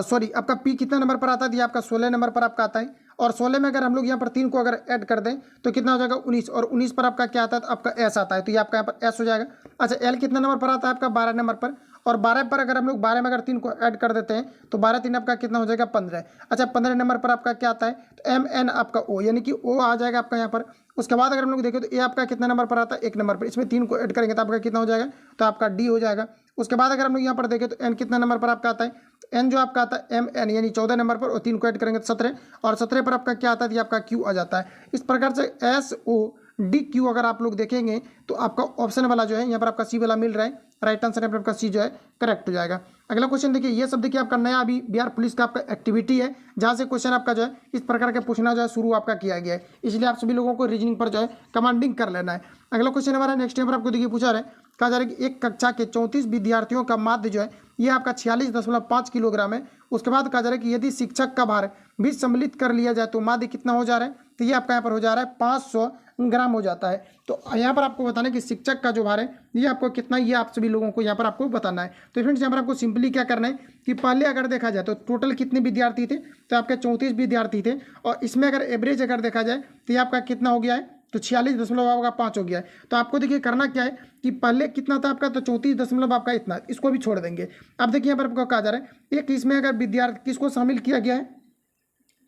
[SPEAKER 1] सॉरी, आपका P कितना नंबर पर आता है, आपका 16 नंबर पर आपका आता है। और 16 में अगर हम लोग यहाँ पर 3 को अगर ऐड कर दें तो कितना हो जाएगा, 19। और 19 पर आपका क्या आता है, तो आपका S आता है, तो ये आपका यहाँ पर S हो जाएगा। अच्छा, L कितना नंबर पर आता है आपका 12 नंबर पर। और 12 पर अगर हम लोग 12 में अगर 3 को ऐड कर देते हैं तो 12 3 आपका कितना हो जाएगा, 15। अच्छा, 15 नंबर पर आपका क्या आता है, तो MN आपका O, यानी कि O आ जाएगा आपका यहाँ पर। उसके बाद अगर हम लोग देखें तो A आपका कितना नंबर पर आता है, 1 नंबर पर। इसमें 3 को ऐड करेंगे तो आपका कितना हो जाएगा, तो आपका D हो जाएगा। उसके बाद अगर हम लोग यहाँ पर देखें तो N कितना नंबर पर आपका आता है, एन जो आपका आता है MN यानी 14 नंबर पर, और 3 को ऐड करेंगे तो 17, और 17 पर आपका क्या आता है, ये आपका क्यू आ जाता है। इस प्रकार से SODQ अगर आप लोग देखेंगे तो आपका ऑप्शन वाला जो है यहाँ पर आपका सी वाला मिल रहा है, राइट आंसर यहाँ पर आपका सी जो है करेक्ट हो जाएगा। अगला क्वेश्चन देखिए, ये सब देखिए आपका नया अभी बिहार पुलिस का आपका एक्टिविटी है, जहाँ से क्वेश्चन आपका जो है इस प्रकार के पूछना जो है शुरू आपका किया गया है, इसलिए आप सभी लोगों को रीजनिंग पर जो है कमांडिंग कर लेना है। अगला क्वेश्चन हमारा नेक्स्ट यहाँ पर आपको देखिए पूछा रहा है, कहा जा रहा है कि एक कक्षा के 34 विद्यार्थियों का माध्य जो है ये आपका 46.5 किलोग्राम है। उसके बाद कहा जा रहा है कि यदि शिक्षक का भार भी सम्मिलित कर लिया जाए तो माध्य कितना हो जा रहा है, तो ये आपका यहाँ पर हो जा रहा है 500 ग्राम हो जाता है। तो यहाँ पर आपको बताना है कि शिक्षक का जो भार है ये आपको कितना, ये आप सभी लोगों को यहाँ पर आपको बताना है। तो फ्रेंड्स यहाँ पर आपको सिंपली क्या करना है कि पहले अगर देखा जाए तो टोटल कितने विद्यार्थी थे, तो आपके 34 विद्यार्थी थे, और इसमें अगर एवरेज अगर देखा जाए तो ये आपका कितना हो गया है, तो 46.5 हो गया है। तो आपको देखिए करना क्या है कि पहले कितना था आपका, तो 34 आपका इतना, इसको भी छोड़ देंगे। अब देखिए यहाँ पर आपको कहा जा रहा है एक इसमें अगर विद्यार्थी किसको शामिल किया गया है,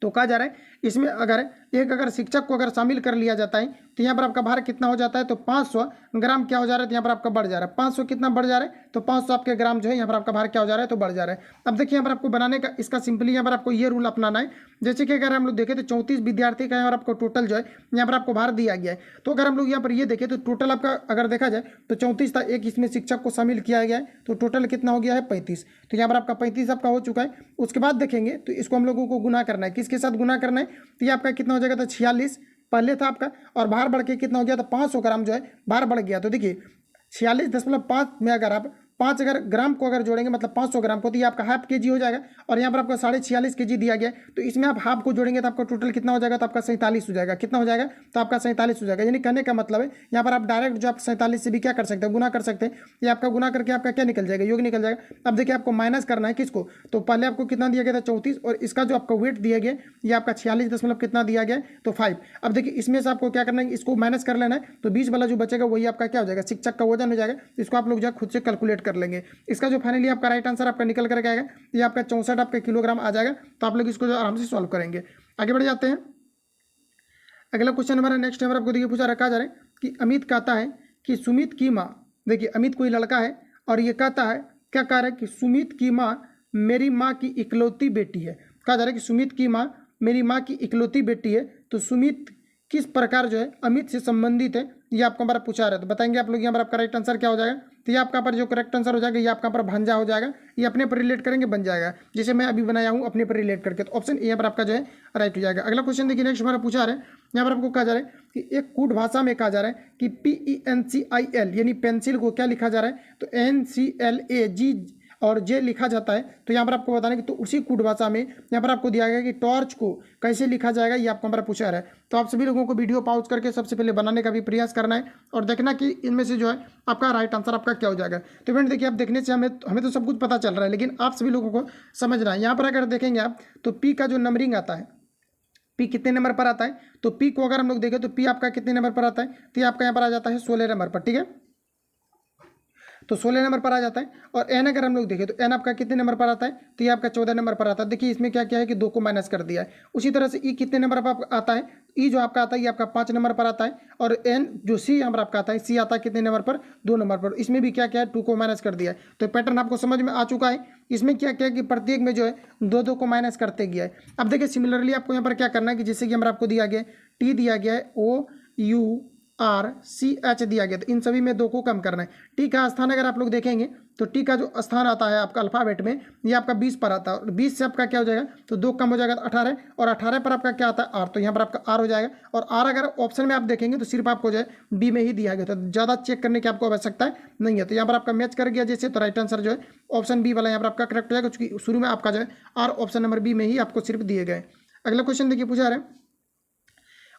[SPEAKER 1] तो कहा जा रहा है इसमें अगर शिक्षक को अगर शामिल कर लिया जाता है तो यहाँ पर आपका भार कितना हो जाता है, तो 500 ग्राम क्या हो जा रहा है, तो यहाँ पर आपका बढ़ जा रहा है 500 कितना बढ़ जा रहा है, तो 500 आपके ग्राम जो है यहाँ पर आपका भार क्या हो जा रहा है, तो बढ़ जा रहा है। अब देखिए यहाँ पर आपको बनाने का इसका सिंपली यहाँ पर आपको ये रूल अपनाना है, जैसे कि अगर हम लोग देखें तो 34 विद्यार्थी का यहाँ पर आपको टोटल जो है यहाँ पर आपको भार दिया गया है। तो अगर हम लोग यहाँ पर ये देखें तो टोटल आपका अगर देखा जाए तो 34 था, एक इसमें शिक्षक को शामिल किया गया है, तो टोटल कितना हो गया है 35। तो यहाँ पर आपका 35 आपका हो चुका है। उसके बाद देखेंगे तो इसको हम लोगों को गुना करना है, किसके साथ गुना करना है, तो ये आपका कितना हो जाएगा, तो 46 पहले था आपका, और भार बढ़ के कितना हो गया, तो 500 ग्राम जो है भार बढ़ गया। तो देखिए 46.5 में अगर आप 5 अगर ग्राम को अगर जोड़ेंगे मतलब 500 ग्राम को, तो ये आपका हाफ केजी हो जाएगा, और यहाँ पर आपका 46.5 केजी दिया गया है, तो इसमें आप हाफ को जोड़ेंगे तो आपका टोटल कितना हो जाएगा, तो आपका 47 हो जाएगा। कितना हो जाएगा, तो आपका 47 हो जाएगा। यानी कहने का मतलब है यहाँ पर आप डायरेक्ट जो आप 47 से भी क्या कर सकते हैं, गुना कर सकते हैं। ये आपका गुना करके आपका क्या निकल जाएगा, योग निकल जाएगा। अब देखिए आपको माइनस करना है किसको, तो पहले आपको कितना दिया गया था 34, और इसका जो आपका वेट दिया गया ये आपका 46 कितना दिया गया, तो 5। अब देखिए इसमें से आपको क्या करना है, इसको माइनस कर लेना है, तो 20 वाला जो बचेगा वही आपका क्या हो जाएगा, शिक्षक का वजन हो जाएगा। इसको आप लोग जो खुद से कैलकुलेट कर लेंगे। इसका जो फाइनली आपका राइट आंसर आपका निकल करके आएगा, ये आपका 64 आपका किलोग्राम आ जाएगा। तो आप लोग इसको जो आराम से सॉल्व करेंगे। आगे बढ़ जाते हैं। अगला क्वेश्चन हमारा नेक्स्ट नंबर आपको देखिए पूछा रखा जा रहा है कि अमित कहता है कि सुमित की माँ, देखिए अमित कोई लड़का है और ये कहता है, क्या कह रहा है कि सुमित की माँ मेरी माँ की इकलौती बेटी है। कहा जा रहा है कि सुमित की माँ मेरी माँ की इकलौती बेटी है, तो सुमित किस प्रकार जो है अमित से संबंधित है, ये आपको हमारा पूछा रहा है। तो बताएंगे आप लोग यहाँ पर आपका राइट आंसर क्या हो जाएगा, तो ये आपका पर जो करेक्ट आंसर हो जाएगा ये आपका पर भांजा हो जाएगा। ये अपने पर रिलेट करेंगे बन जाएगा, जैसे मैं अभी बनाया हूँ अपने पर रिलेट करके। तो ऑप्शन यहाँ पर आपका जो है राइट हो जाएगा। अगला क्वेश्चन देखिए नेक्स्ट हमारा पूछा रहा है, यहाँ पर आपको कहा जा रहा है कि एक कूट भाषा में कहा जा रहा है कि PENCIL यानी पेंसिल को क्या लिखा जा रहा है, तो NCLAG और जे लिखा जाता है। तो यहाँ पर आपको बताना है कि तो उसी कूट भाषा में यहाँ पर आपको दिया गया कि टॉर्च को कैसे लिखा जाएगा, ये आपको हमारा पूछा रहा है। तो आप सभी लोगों को वीडियो पॉज करके सबसे पहले बनाने का भी प्रयास करना है और देखना कि इनमें से जो है आपका राइट आंसर आपका क्या हो जाएगा। तो फ्रेंड देखिए, आप देखने से हमें तो सब कुछ पता चल रहा है, लेकिन आप सभी लोगों को समझना है। यहाँ पर अगर देखेंगे आप तो पी का जो नंबरिंग आता है, पी कितने नंबर पर आता है, तो पी को अगर हम लोग देखें तो पी आपका कितने नंबर पर आता है, तो ये आपका यहाँ पर आ जाता है 16 नंबर पर, ठीक है। तो 16 नंबर पर आ जाता है। और एन अगर हम लोग देखें तो एन आपका कितने नंबर पर आता है, तो ये आपका 14 नंबर पर आता है। देखिए इसमें क्या क्या है कि 2 को माइनस कर दिया है। उसी तरह से ई कितने नंबर पर आता है, ई जो आपका आता है ये आपका 5 नंबर पर आता है। और एन जो सी यहाँ पर आपका आता है, सी आता है कितने नंबर पर, 2 नंबर पर। इसमें भी क्या क्या है, 2 को माइनस कर दिया है। तो पैटर्न आपको समझ में आ चुका है। इसमें क्या क्या है कि प्रत्येक में जो है 2 को माइनस करते गया है। अब देखिए सिमिलरली आपको यहाँ पर क्या करना है कि जैसे कि हमारा आपको दिया गया है टी दिया गया है, OURCH दिया गया, तो इन सभी में 2 को कम करना है। टी का स्थान अगर आप लोग देखेंगे तो टी का जो स्थान आता है आपका अल्फाबेट में ये आपका 20 पर आता है। और 20 से आपका क्या हो जाएगा, तो 2 कम हो जाएगा तो 18, और 18 पर आपका क्या आता है आर, तो यहाँ पर आपका आर हो जाएगा। और आर अगर ऑप्शन में आप देखेंगे तो सिर्फ आपको जो है बी में ही दिया गया, तो ज़्यादा चेक करने की आपको आवश्यकता नहीं है। तो यहाँ पर आपका मैच कर गया जैसे, तो राइट आंसर जो है ऑप्शन बी वाला यहाँ पर आपका करेक्ट हो जाएगा, क्योंकि शुरू में आपका जो है आर ऑप्शन नंबर बी में ही आपको सिर्फ दिए गए। अगला क्वेश्चन देखिए पूछा रहे,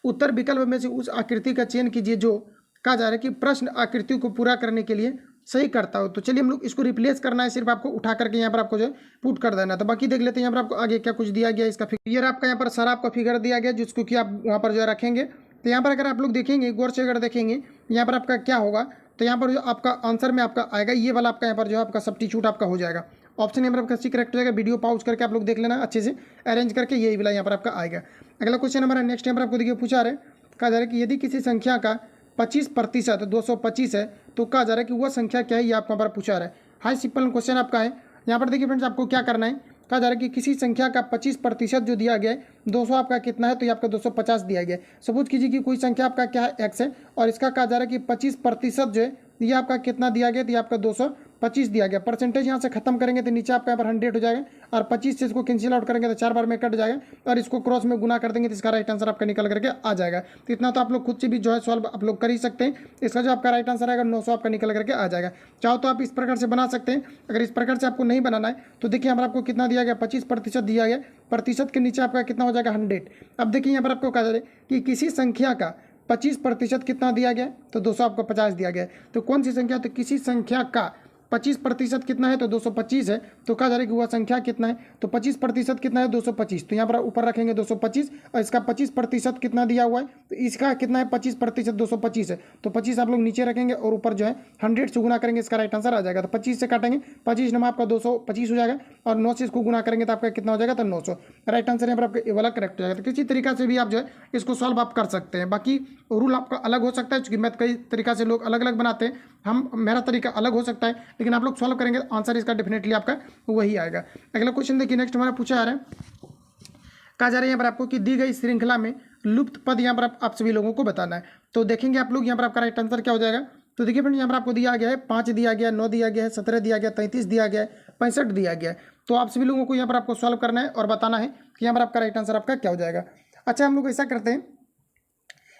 [SPEAKER 1] उत्तर विकल्प में से उस आकृति का चयन कीजिए जो कहा जा रहा है कि प्रश्न आकृति को पूरा करने के लिए सही करता हो। तो चलिए हम लोग इसको रिप्लेस करना है, सिर्फ आपको उठा करके यहाँ पर आपको जो है पुट कर देना है। तो बाकी देख लेते हैं यहाँ पर आपको आगे क्या कुछ दिया गया इसका फिगर। आपका यहाँ पर सारा आपका फिगर दिया गया जिसको कि आप वहाँ पर जो है रखेंगे। तो यहाँ पर अगर आप लोग देखेंगे गौर से अगर देखेंगे यहाँ पर आपका क्या होगा, तो यहाँ पर जो आपका आंसर में आपका आएगा ये वाला आपका यहाँ पर जो है आपका सब्स्टिट्यूट आपका हो जाएगा। ऑप्शन यहाँ पर आपका सी करेक्ट हो जाएगा। वीडियो पॉज करके आप लोग देख लेना अच्छे से अरेंज करके, यही वाला यहाँ पर आपका आएगा। अगला क्वेश्चन हमारा नेक्स्ट यहाँ पर आपको देखिए पूछा रहे, कहा जा रहा है कि यदि किसी संख्या का 25% 225 है तो कहा जा रहा है कि वह संख्या क्या है, ये आपको यहाँ पर पूछा रहा है। हाई सिंपल क्वेश्चन आपका है। यहाँ पर देखिए फ्रेंड्स आपको क्या करना है कहा जा रहा है कि किसी संख्या का 25% जो दिया गया है 200 आपका कितना है, तो ये आपका 250 दिया गया है। सपोज कीजिए कि कोई संख्या आपका क्या है x है और इसका कहा जा रहा है कि 25% जो है ये आपका कितना दिया गया, तो ये आपका 225 दिया गया। परसेंटेज यहाँ से खत्म करेंगे तो नीचे आपका यहाँ पर 100 हो जाएगा और 25 से इसको कैंसिल आउट करेंगे तो 4 बार में कट जाएगा और इसको क्रॉस में गुना कर देंगे तो इसका राइट आंसर आपका निकल करके आ जाएगा। तो इतना तो आप लोग खुद से भी जो है सॉल्व आप लोग कर ही सकते हैं। इसका जो आपका राइट आंसर आएगा 900 आपका निकल करके आ जाएगा। चाहो तो आप इस प्रकार से बना सकते हैं। अगर इस प्रकार से आपको नहीं बनाना है तो देखिए यहाँ पर आपको कितना दिया गया, 25% दिया गया, प्रतिशत के नीचे आपका कितना हो जाएगा 100। अब देखिए यहाँ पर आपको कहा जा रहा है कि किसी संख्या का 25% कितना दिया गया, तो 200 आपको 50 दिया गया। तो कौन सी संख्या, तो किसी संख्या का 25% कितना है, तो 225 है। तो कहा जा रहा है कि वह संख्या कितना है, तो 25% कितना है 225। तो यहाँ पर ऊपर रखेंगे 225 और इसका 25% कितना दिया हुआ है, तो इसका कितना है 25% 225 है। तो 25 आप लोग नीचे रखेंगे और ऊपर जो है 100 से गुना करेंगे, इसका राइट आंसर आ जाएगा। तो 25 से काटेंगे, 25 नंबर आपका 225 हो जाएगा और 9 से इसको गुना करेंगे तो आपका कितना हो जाएगा, तो 900। राइट आंसर यहाँ पर आपका ये वाला करेक्ट हो जाएगा। तो किसी तरीका से भी आप जो है इसको सॉल्व आप कर सकते हैं। बाकी रूल आपका अलग हो सकता है, क्योंकि मैथ कई तरीका से लोग अलग अलग बनाते हैं, मेरा तरीका अलग हो सकता है, लेकिन आप लोग सॉल्व करेंगे आंसर इसका डेफिनेटली आपका वही आएगा। अगला क्वेश्चन देखिए, नेक्स्ट हमारा पूछा जा रहा है, कहा जा रहा है यहाँ पर आपको कि दी गई श्रृंखला में लुप्त पद यहाँ पर आप सभी लोगों को बताना है। तो देखेंगे आप लोग यहाँ पर आपका राइट आंसर क्या हो जाएगा। तो देखिए फ्रेंड, यहाँ पर आपको दिया गया है 5 दिया गया, 9 दिया गया है, 17 दिया गया, 33 दिया गया है, 65 दिया गया है। तो आप सभी लोगों को यहाँ पर आपको सॉल्व करना है और बताना है कि यहाँ पर आपका राइट आंसर आपका क्या हो जाएगा। अच्छा, हम लोग ऐसा करते हैं,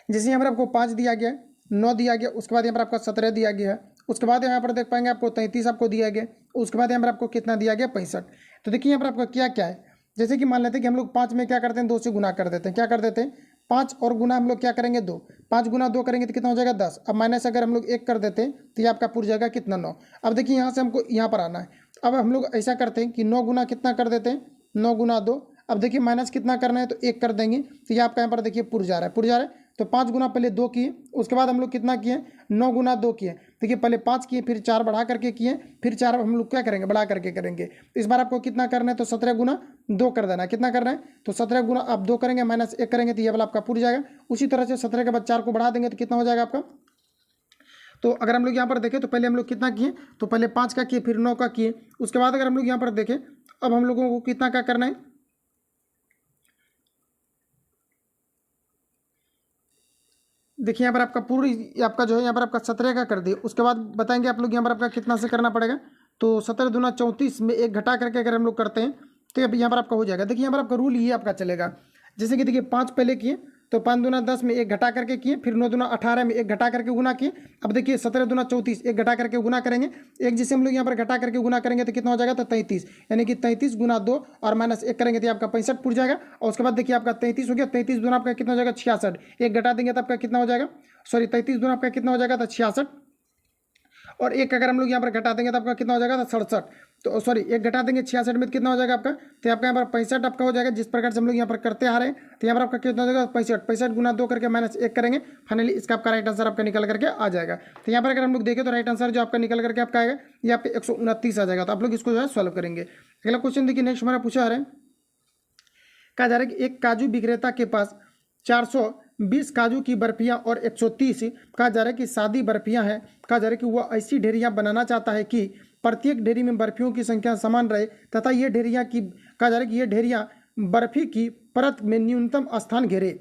[SPEAKER 1] जैसे यहाँ पर आपको 5 दिया गया, 9 दिया गया, उसके बाद यहाँ पर आपका 17 दिया गया है, उसके बाद यहाँ पर देख पाएंगे आपको 33 आपको दिया गया, उसके बाद यहाँ पर आपको कितना दिया गया 65। तो देखिए यहाँ पर आपका क्या क्या है, जैसे कि मान लेते हैं कि हम लोग 5 में क्या करते हैं 2 से गुना कर देते हैं, क्या कर देते हैं 5 और गुना हम लोग क्या करेंगे 2, 5 गुना 2 करेंगे तो कितना हो जाएगा 10। अब माइनस अगर हम लोग 1 कर देते हैं तो ये आपका पूर जाएगा कितना 9। अब देखिए यहाँ से हमको यहाँ पर आना है। अब हम लोग ऐसा करते हैं कि 9 गुना कितना कर देते हैं, 9 गुना 2। अब देखिए माइनस कितना करना है, तो 1 कर देंगे तो ये आपका यहाँ पर देखिए पुर जा रहा है, पुर जा रहा है। तो 5 गुना पहले 2 किए, उसके बाद हम लोग कितना किए 9 गुना 2 किए। देखिए पहले 5 किए, फिर 4 बढ़ा करके किए, फिर 4 हम लोग क्या करेंगे बढ़ा करके करेंगे। इस बार आपको कितना करना है, तो 17 गुना 2 कर देना है। कितना करना है, तो 17 गुना आप 2 करेंगे माइनस 1 करेंगे तो ये वाला आपका पुर जाएगा। उसी तरह से 17 के बाद 4 को बढ़ा देंगे तो कितना हो जाएगा आपका। तो अगर हम लोग यहाँ पर देखें तो पहले हम लोग कितना किए, तो पहले 5 का किए, फिर 9 का किए, उसके बाद अगर हम लोग यहाँ पर देखें अब हम लोगों को कितना का करना है, देखिए यहाँ पर आपका पूरी आपका जो है यहाँ पर आपका 17 का कर दिए। उसके बाद बताएंगे आप लोग यहाँ पर आपका कितना से करना पड़ेगा, तो 17 दूना 34 में 1 घटा करके अगर हम लोग करते हैं तो अब यहाँ पर आपका हो जाएगा। देखिए यहाँ पर आपका रूल ये आपका चलेगा, जैसे कि देखिए 5 पहले किए तो 5 दूना 10 में 1 घटा करके किए, फिर 9 दूना 18 में 1 घटा करके गुना किए। अब देखिए 17 दूना 34 1 घटा करके गुना करेंगे, एक जिसे हम लोग यहाँ पर घटा करके गुना करेंगे तो कितना हो जाएगा, तो 33, यानी कि 33 गुना 2 और माइनस 1 करेंगे तो आपका 65 पुर जाएगा। और उसके बाद देखिए आपका 33 हो गया, 33 दूना आपका कितना हो जाएगा 66, 1 घटा देंगे तो आपका कितना हो जाएगा, सॉरी 33 दूना आपका कितना हो जाएगा, तो 66, और 1 अगर हम लोग यहाँ पर घटा देंगे तो आपका कितना हो जाएगा, तो 67। तो सॉरी 1 घटा देंगे 66 में कितना हो जाएगा आपका, तो आपका यहाँ पर 65 आपका हो जाएगा। जिस प्रकार से हम लोग यहाँ पर करते आ रहे हैं तो यहाँ पर आपका कितना हो जाएगा 65, 65 गुना 2 करके माइनस 1 करेंगे, फाइनली इसका आपका राइट आंसर आपका निकल करके आ जाएगा। तो यहाँ पर अगर हम लोग देखें तो राइट आंसर जो आपका निकल करके आपका आएगा ये आपका 129 आ जाएगा। तो आप लोग इसको जो है सॉल्व करेंगे। अगला क्वेश्चन देखिए, नेक्स्ट हमारा पूछा जा रहा है, कहा जा रहा है कि एक काजू विक्रेता के पास 420 काजू की बर्फियां और 130 कहा जा रहा है कि सादी बर्फियां हैं। कहा जा रहा है कि वह ऐसी ढेरियां बनाना चाहता है कि प्रत्येक ढेरी में बर्फियों की संख्या समान रहे तथा ये ढेरियां की कहा जा रहा है कि ये ढेरियां बर्फी की परत में न्यूनतम स्थान घेरे।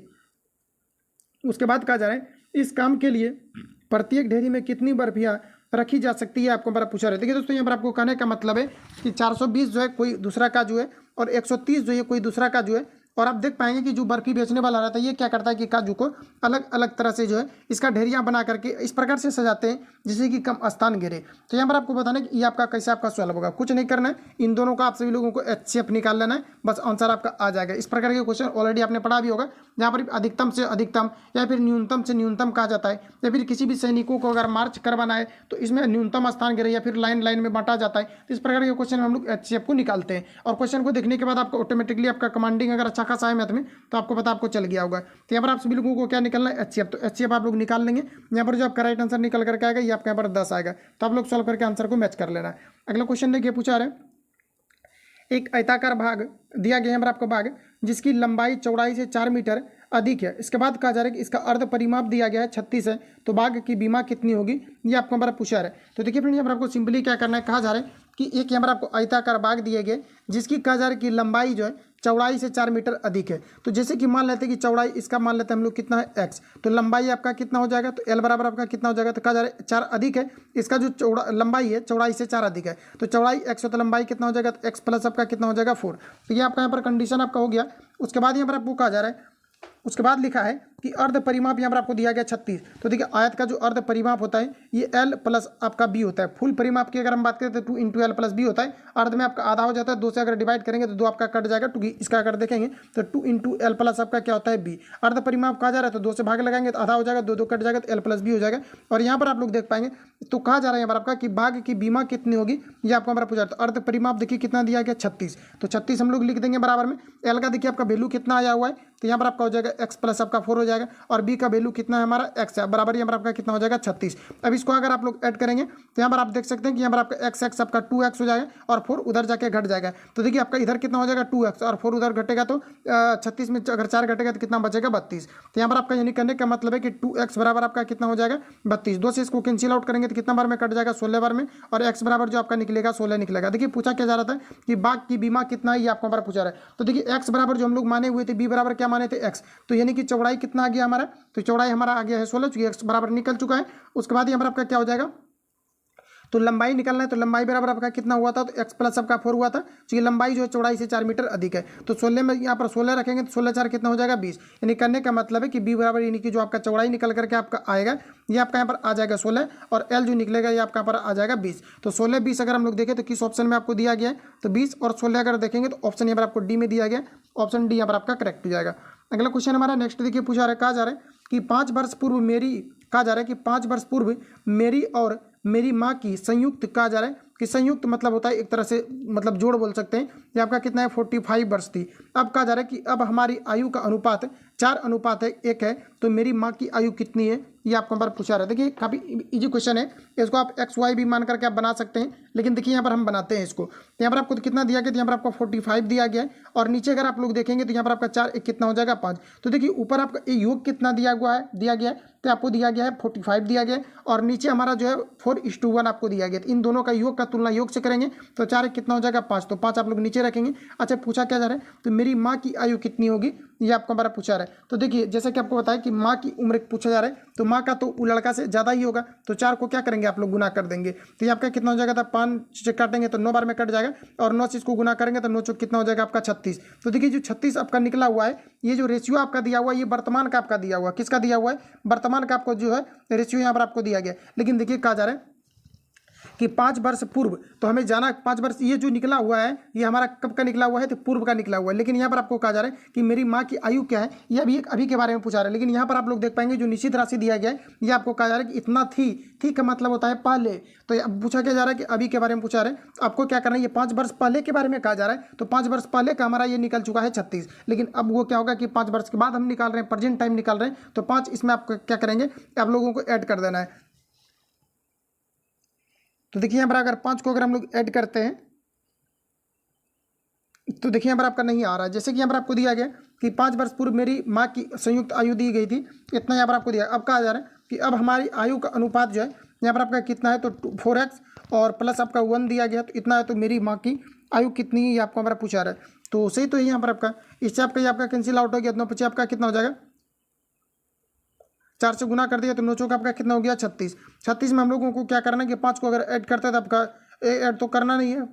[SPEAKER 1] उसके बाद कहा जा रहा है इस काम के लिए प्रत्येक ढेरी में कितनी बर्फियां रखी जा सकती है, आपको हमारा पूछा रहे। देखिए दोस्तों, यहाँ पर आपको कहने का मतलब है कि 420 जो है कोई दूसरा काजू है और 130 जो है कोई दूसरा काजू है। और आप देख पाएंगे कि जो बर्फी बेचने वाला रहता है ये क्या करता है कि काजू को अलग अलग तरह से जो है इसका ढेरियां बना करके इस प्रकार से सजाते हैं जिससे कि कम स्थान गिरे। तो यहाँ पर आपको बताना है कि ये आपका कैसे आपका सॉल्व होगा, कुछ नहीं करना है, इन दोनों का आप सभी लोगों को HCF निकाल लेना है, बस आंसर आपका आ जाएगा। इस प्रकार के क्वेश्चन ऑलरेडी आपने पढ़ा भी होगा, जहाँ पर अधिकतम से अधिकतम या फिर न्यूनतम से न्यूनतम कहा जाता है, या फिर किसी भी सैनिकों को अगर मार्च करवाना है तो इसमें न्यूनतम स्थान गिरे या फिर लाइन लाइन में बांटा जाता है। तो इस प्रकार के क्वेश्चन हम लोग HCF को निकालते हैं और क्वेश्चन को देखने के बाद आपको ऑटोमेटिकली आपका कमांडिंग अगर अच्छा खासा है मैथ में तो आपको पता आपको चल गया होगा। तो यहाँ पर आप सभी लोगों को क्या निकलना है HCF, तो HCF आप लोग निकाल लेंगे। यहाँ पर जो आपका राइट आंसर निकल करके आएगा ये आपका यहाँ पर 10 आएगा। तो आप लोग सॉल्व करके आंसर को मैच कर लेना है। अगला क्वेश्चन देखिए, पूछा रहे एक आयताकार भाग दिया गया है पर आपको भाग जिसकी लंबाई चौड़ाई से 4 मीटर अधिक है। इसके बाद कहा जा रहा है कि इसका अर्ध परिमाप दिया गया है 36 है, तो भाग की बीमा कितनी होगी, ये आपको हमारा पूछा है। तो देखिए फ्रेंड, यहाँ पर आपको सिंपली क्या करना है, कहा जा रहा है कि एक यहाँ पर आपको आयताकार भाग दिए गए जिसकी कहा जा रहा है कि लंबाई जो है चौड़ाई से 4 मीटर अधिक है। तो जैसे कि मान लेते हैं कि चौड़ाई इसका मान लेते हैं हम लोग कितना है x, तो लंबाई आपका कितना हो जाएगा, तो l बराबर आपका कितना हो जाएगा, तो कहा जा रहा है 4 अधिक है, इसका जो लंबाई है चौड़ाई से 4 अधिक है, तो चौड़ाई x हो तो लंबाई कितना हो जाएगा, तो x प्लस आपका कितना हो जाएगा 4। तो ये आपका यहाँ पर कंडीशन आपका हो गया। उसके बाद यहाँ पर आपको कहा जा रहा है, उसके बाद लिखा है कि अर्ध परिमाप यहाँ पर आपको दिया गया 36। तो देखिए आयत का जो अर्ध परिमाप होता है ये l प्लस आपका b होता है। फुल परिमाप की अगर हम बात करें तो 2 इंटू एल प्लस बी होता है। अर्ध में आपका आधा हो जाता है, 2 से अगर डिवाइड करेंगे तो 2 आपका कट जाएगा, टू इसका अगर देखेंगे तो 2 इंटू एल प्लस आपका क्या होता है b। अर्ध परिमाप कहा जा रहा है तो 2 से भाग लगाएंगे तो आधा हो जाएगा, 2 कट जाएगा तो एल प्लस बी हो जाएगा। और यहाँ पर आप लोग देख पाएंगे तो कहा जा रहा है यहाँ पर आपका कि भाग की बीमा कितनी होगी, ये आपको हमारा पूछा। तो अर्ध परिमाप देखिए कितना दिया गया 36, तो 36 हम लोग लिख देंगे बराबर में। एल का देखिए आपका वैल्यू कितना आया हुआ है, तो यहाँ पर आपका हो जाएगा x प्लस आपका 4 हो जाएगा, और b का वैल्यू कितना है हमारा x है, बराबर यहाँ पर आपका कितना हो जाएगा 36। अब इसको अगर आप लोग ऐड करेंगे तो यहाँ पर आप देख सकते हैं कि यहाँ पर आपका x आपका 2x हो जाएगा और 4 उधर जाके घट जाएगा। तो देखिए आपका इधर कितना हो जाएगा 2x और 4 उधर घटेगा, तो 36 में अगर 4 घटेगा तो कितना बचेगा 32। तो यहाँ पर आपका यानी करने का मतलब है कि 2x बराबर आपका कितना हो जाएगा 32। 2 से इसको कैंसिल आउट करेंगे तो कितना बार में कट जाएगा 16 बार में, और x बराबर जो आपका निकलेगा 16 निकलेगा। देखिए पूछा क्या जा रहा था कि भाग की बीमा कितना है, ये आपको हमारा पूछा रहा है। तो देखिए x बराबर जो हम लोग माने हुए थे, b बराबर क्या माने थे x, तो यानी कि चौड़ाई कितना आ गया हमारा, तो चौड़ाई हमारा आ गया है 16, चूंकि x बराबर निकल चुका है। उसके बाद यहाँ पर आपका क्या हो जाएगा, तो लंबाई निकलना है, तो लंबाई बराबर आपका कितना हुआ था, तो x प्लस आपका 4 हुआ था, क्योंकि लंबाई जो है चौड़ाई से 4 मीटर अधिक है। तो 16 में यहाँ पर 16 रखेंगे तो 16 4 कितना हो जाएगा 20। यानी करने का मतलब है कि b बराबर यानी कि जो आपका चौड़ाई निकल करके आपका आएगा ये आपका यहाँ पर आ जाएगा 16, और l जो निकलेगा ये आपका यहाँ पर आ जाएगा 20। तो 16 20 अगर हम लोग देखें तो किस ऑप्शन में आपको दिया गया है, तो 20 और 16 अगर देखेंगे तो ऑप्शन यहाँ पर आपको डी में दिया गया, ऑप्शन डी यहाँ पर आपका करेक्ट हो जाएगा। अगला क्वेश्चन हमारा नेक्स्ट देखिए पूछा रहा है, कहा जा रहा है कि 5 वर्ष पूर्व मेरी, कहा जा रहा है कि 5 वर्ष पूर्व मेरी और मेरी माँ की संयुक्त, कहा जा रहा है कि संयुक्त मतलब होता है एक तरह से मतलब जोड़ बोल सकते हैं, ये आपका कितना है 45 वर्ष थी। अब कहा जा रहा है कि अब हमारी आयु का अनुपात 4:1 है, तो मेरी माँ की आयु कितनी है, ये आपको हमारा पूछा रहा है। देखिए काफ़ी इजी क्वेश्चन है, इसको आप XY भी मान करके आप बना सकते हैं, लेकिन देखिए यहाँ पर हम बनाते हैं इसको। तो यहाँ पर आपको कितना दिया गया, तो यहाँ पर आपको 45 दिया गया है, और नीचे अगर आप लोग देखेंगे तो यहाँ पर आपका 4 1 कितना हो जाएगा 5। तो देखिए ऊपर आपका योग कितना दिया गया है, तो आपको दिया गया है 45 दिया गया है, और नीचे हमारा जो है 4:1 आपको दिया गया है। इन दोनों का योग का तुलना योग से करेंगे तो 4 1 कितना हो जाएगा 5, तो 5 आप लोग नीचे रखेंगे। अच्छा पूछा क्या जा रहा है, तो मेरी माँ की आयु कितनी होगी, ये आपको हमारा पूछा रहा है। तो देखिए जैसा कि आपको बताया कि माँ की उम्र पूछा जा रहा है, तो माँ का तो लड़का से ज़्यादा ही होगा, तो 4 को क्या करेंगे आप लोग गुना कर देंगे, तो ये आपका कितना हो जाएगा, 5 से काटेंगे तो 9 बार में कट जाएगा, और 9 से इसको गुना करेंगे तो 9 चौक कितना हो जाएगा आपका 36। तो देखिए जो 36 आपका निकला हुआ है, ये जो रेशियो आपका दिया हुआ है ये वर्तमान का आपका दिया हुआ है, किसका दिया हुआ है, वर्तमान का आपको जो है रेशियो यहाँ पर आपको दिया गया। लेकिन देखिए कहा जा रहा है कि 5 वर्ष पूर्व, तो हमें जाना 5 वर्ष, ये जो निकला हुआ है ये हमारा कब का निकला हुआ है, तो पूर्व का निकला हुआ है। लेकिन यहाँ पर आपको कहा जा रहा है कि मेरी माँ की आयु क्या है, ये अभी के बारे में पूछा रहा है। लेकिन यहाँ पर आप लोग देख पाएंगे जो निश्चित राशि दिया गया है ये आपको कहा जा रहा है कि इतना थी का मतलब होता है पहले। तो अब पूछा क्या जा रहा है कि अभी के बारे में पूछा रहा है, तो आपको क्या करना है, ये 5 वर्ष पहले के बारे में कहा जा रहा है, तो 5 वर्ष पहले का हमारा ये निकल चुका है 36। लेकिन अब वो क्या होगा कि 5 वर्ष के बाद हम निकाल रहे हैं, प्रेजेंट टाइम निकाल रहे हैं, तो 5 इसमें आप क्या करेंगे, आप लोगों को ऐड कर देना है। तो देखिए यहाँ पर अगर 5 को अगर हम लोग ऐड करते हैं तो देखिए यहाँ पर आपका नहीं आ रहा है। जैसे कि यहाँ पर आपको दिया गया कि 5 वर्ष पूर्व मेरी माँ की संयुक्त आयु दी गई थी, इतना यहाँ पर आपको दिया। अब कहा जा रहा है कि अब हमारी आयु का अनुपात जो है यहाँ पर आपका कितना है, तो 4x और प्लस आपका 1 दिया गया, तो इतना है, तो मेरी माँ की आयु कितनी है ये आपको हमारा पूछा रहा है। तो सही तो यहाँ पर आपका इससे आपका ये आपका कैंसिल आउट हो गया, तो आपका कितना हो जाएगा, 4 से गुना कर दिया तो 9 चौक आपका कितना हो गया 36 में हम लोगों को क्या करना है कि 5 को अगर ऐड करते हैं तो आपका ऐड तो करना नहीं है,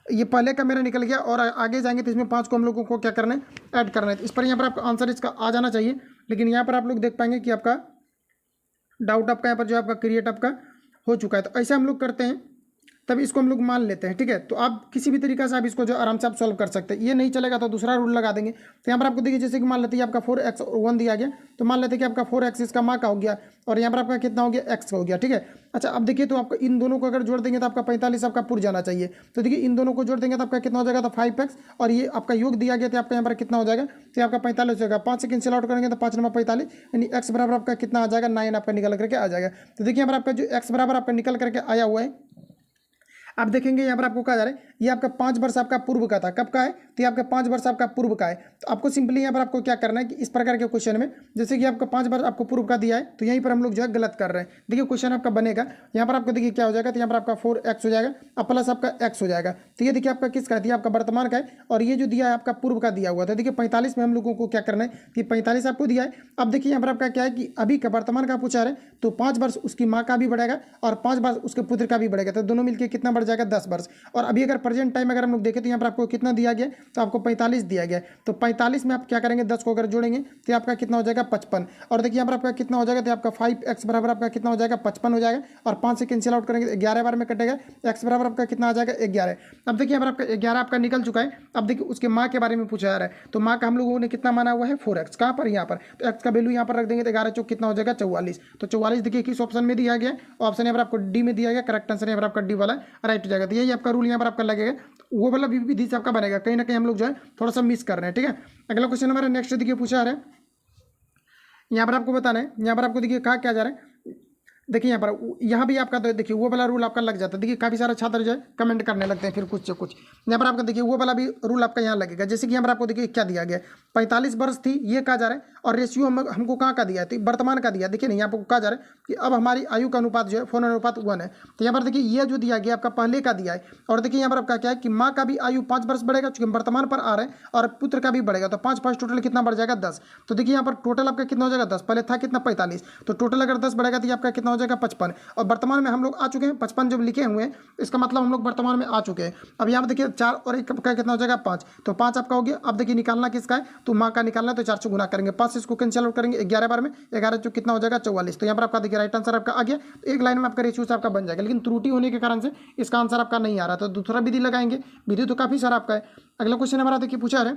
[SPEAKER 1] ये पहले का मेरा निकल गया, और आगे जाएंगे तो इसमें 5 को हम लोगों को क्या करना है ऐड करना है। तो इस पर यहाँ पर आपका आंसर इसका आ जाना चाहिए। लेकिन यहाँ पर आप लोग देख पाएंगे कि आपका डाउट आपका यहाँ पर जो आपका क्रिएट आपका हो चुका है। तो ऐसे हम लोग करते हैं, तब इसको हम लोग मान लेते हैं, ठीक है। तो आप किसी भी तरीका से आप इसको जो आराम से आप सॉल्व कर सकते हैं, ये नहीं चलेगा तो दूसरा रूल लगा देंगे। तो यहाँ पर आपको देखिए जैसे कि मान लेते हैं आपका 4x और 1 दिया गया, तो मान लेते हैं कि आपका 4x इसका माँ का हो गया, और यहाँ पर आपका कितना हो गया x का हो गया, ठीक है। अच्छा अब देखिए तो आपको इन दोनों को अगर जोड़ देंगे तो आपका 45 आपका पुर जाना चाहिए। तो देखिए इन दोनों को जोड़ देंगे तो आपका कितना हो जाएगा, तो 5x, और ये आपका योग दिया गया तो आपका यहाँ पर कितना हो जाएगा, तो आपका 45 हो जाएगा। 5 से कैंसिल आउट करेंगे तो 5 नंबर 45, यानी x बराबर आपका कितना आ जाएगा 9 आपका निकल करके आ जाएगा। तो देखिए यहाँ पर आपका जो x बराबर आपका निकल करके आया हुआ है, आप देखेंगे यहाँ पर आपको कहा जा रहा है ये आपका 5 वर्ष आपका पूर्व का था। कब का है? तो ये आपका 5 वर्ष आपका पूर्व का है। तो आपको सिंपली यहाँ पर आपको क्या करना है कि इस प्रकार के क्वेश्चन में जैसे कि आपका 5 वर्ष आपको पूर्व का दिया है तो यहीं पर हम लोग जो है गलत कर रहे हैं। देखिए क्वेश्चन आपका बनेगा यहाँ पर आपको देखिए क्या हो जाएगा, तो यहाँ पर आपका 4x हो जाएगा और प्लस आपका x हो जाएगा। तो ये देखिए आपका किसका है? आपका वर्तमान का है और ये जो दिया है आपका पूर्व का दिया हुआ था। देखिए 45 में हम लोगों को क्या करना है कि 45 आपको दिया है। अब देखिए यहाँ पर आपका क्या है कि अभी का वर्तमान का पूछा है तो 5 वर्ष उसकी माँ का भी बढ़ेगा और 5 वर्ष उसके पुत्र का भी बढ़ेगा, तो दोनों मिलकर कितना बढ़ जाएगा? 10 वर्ष। और अभी अगर प्रेजेंट टाइम अगर हम लोग देखें तो यहाँ पर आपको कितना दिया गया? तो आपको 45 दिया गया। तो 45 में आप क्या करेंगे? 10 को अगर जोड़ेंगे तो आपका कितना हो जाएगा? 55। और देखिए यहाँ पर आपका कितना हो जाएगा? तो आपका 5x बराबर आपका कितना हो जाएगा? 55 हो जाएगा और 5 से कैंसिल आउट करेंगे 11 बार में कटेगा, x बराबर आपका कितना आ जाएगा? 11। अब देखिए यहाँ पर आपका 11 आपका निकल चुका है। अब देखिए उसके माँ के बारे में पूछा जा रहा है तो माँ का हम लोगों ने कितना माना हुआ है? 4x। कहाँ पर? यहाँ पर। तो x का वैल्यू यहाँ पर रख देंगे तो 11 चौक कितना हो जाएगा? 44। तो 44 देखिए किस ऑप्शन में दिया गया? ऑप्शन यहाँ पर आपको डी में दिया गया। करेक्ट आंसर यहाँ पर आपका डी वाला राइट हो जाएगा। तो यही आपका रूल यहाँ पर आपका लगेगा, वो वाला विधि से आपका बनेगा। कहीं ना कहीं हम लोग जो है थोड़ा सा मिस कर रहे हैं। ठीक है, अगला क्वेश्चन हमारा नेक्स्ट देखिए पूछा है, यहाँ पर आपको बताना है। यहाँ पर आपको देखिए कहा क्या जा रहा है, देखिए यहाँ भी आपका देखिए वो वाला रूल आपका लग जाता है। देखिए काफ़ी सारे छात्र जो है कमेंट करने लगते हैं फिर कुछ से कुछ। यहाँ पर आपका देखिए वो वाला भी रूल आपका यहाँ लगेगा। जैसे कि यहाँ पर आपको देखिए क्या दिया गया है, 45 वर्ष थी ये कहा जा रहा है और रेशियो हमको कहाँ का दिया है? तो वर्तमान का दिया। देखिए नहीं यहाँ पर कहा जा रहा है कि अब हमारी आयु का अनुपात जो है 4:1 है। तो यहाँ पर देखिए ये जो दिया गया आपका पहले का दिया है और देखिए यहाँ पर आपका क्या है कि माँ का भी आयु 5 वर्ष बढ़ेगा चूंकि वर्तमान पर आ रहे हैं और पुत्र का भी बढ़ेगा तो 5 टोटल कितना बढ़ जाएगा? 10। तो देखिए यहाँ पर टोटल आपका कितना हो जाएगा? 10। पहले था कितना? 45। तो टोटल अगर 10 बढ़ेगा तो आपका कितना हो जाएगा? 55। और वर्तमान में हम लोग आ चुके हैं 55 जो लिखे हुए हैं, इसका मतलब हम लोग वर्तमान में आ चुके हैं। अब यहाँ पर देखिए 4 और 1 का कितना हो जाएगा? 5। तो 5 आपका हो गया। अब देखिए निकालना किसका है? तो माँ का निकालना है तो 4 से गुना करेंगे, 5 से इसको कैंसिल आउट करेंगे 11 बार में, 11 जो कितना हो जाएगा? 44। तो यहाँ पर आपका देखिए राइट आंसर आपका आ गया। तो एक लाइन में आपका रेशियो से आपका बन जाएगा, लेकिन त्रुटि होने के कारण से इसका आंसर आपका नहीं आ रहा। तो दूसरा विधि लगाएंगे, विधि तो काफी सारा आपका है। अगला क्वेश्चन हमारा देखिए पूछा है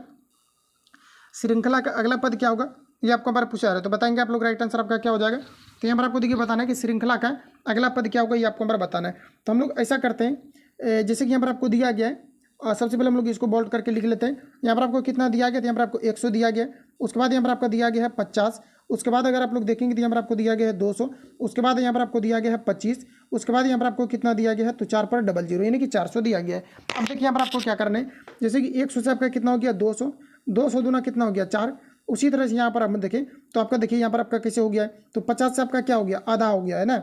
[SPEAKER 1] श्रृंखला का अगला पद क्या होगा, ये आपको हमारा पूछा है तो बताएंगे आप लोग राइट आंसर आपका क्या हो जाएगा। तो यहाँ पर आपको देखिए बताना है कि श्रृंखला का अगला पद क्या होगा, ये आपको हमारा बताना है। तो हम लोग ऐसा करते हैं जैसे कि यहाँ पर आपको दिया गया है और सबसे पहले हम लोग इसको बोल्ड करके लिख लेते हैं। यहाँ पर आपको कितना दिया गया? तो यहाँ पर आपको 100 दिया गया। उसके बाद यहाँ पर आपका दिया गया है 50। उसके बाद अगर आप लोग देखेंगे तो यहाँ पर आपको दिया गया है 200। उसके बाद यहाँ पर आपको दिया गया है 25। उसके बाद यहाँ पर आपको कितना दिया गया है? तो 4 पर 00 यानी कि 400 दिया गया है। अब देखिए यहाँ पर आपको क्या करना है, जैसे कि 100 से आपका कितना हो गया? 200। 200 दूना कितना हो गया? 4। उसी तरह से यहाँ पर आप देखें तो आपका देखिए यहाँ पर आपका कैसे हो गया है? तो 50 से आपका क्या हो गया? आधा हो गया है ना।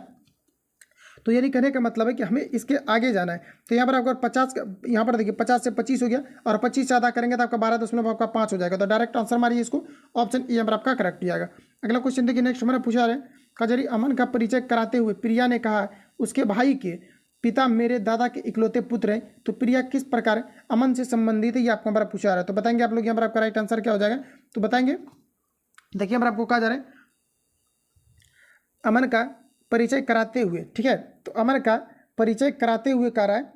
[SPEAKER 1] तो यानी कहने का मतलब है कि हमें इसके आगे जाना है। तो यहाँ पर आपका 50 यहाँ पर देखिए 50 से 25 हो गया और 25 से आधा करेंगे तो आपका 12.5 हो जाएगा। तो डायरेक्ट आंसर मारिए इसको, ऑप्शन ए यहाँ पर आपका करेक्ट हो जाएगा। अगला क्वेश्चन देखिए नेक्स्ट हमारा पूछा है खजरी अमन का परिचय कराते हुए प्रिया ने कहा उसके भाई के पिता मेरे दादा के इकलौते पुत्र हैं, तो प्रिया किस प्रकार अमन से संबंधित है, ये आपको हमारा पूछा रहा है। तो बताएंगे आप लोग यहाँ पर आपका राइट आंसर क्या हो जाएगा, तो बताएंगे। देखिए हमारा आपको कहा जा रहा है अमन का परिचय कराते हुए, ठीक है। तो अमन का परिचय कराते हुए कह रहा है,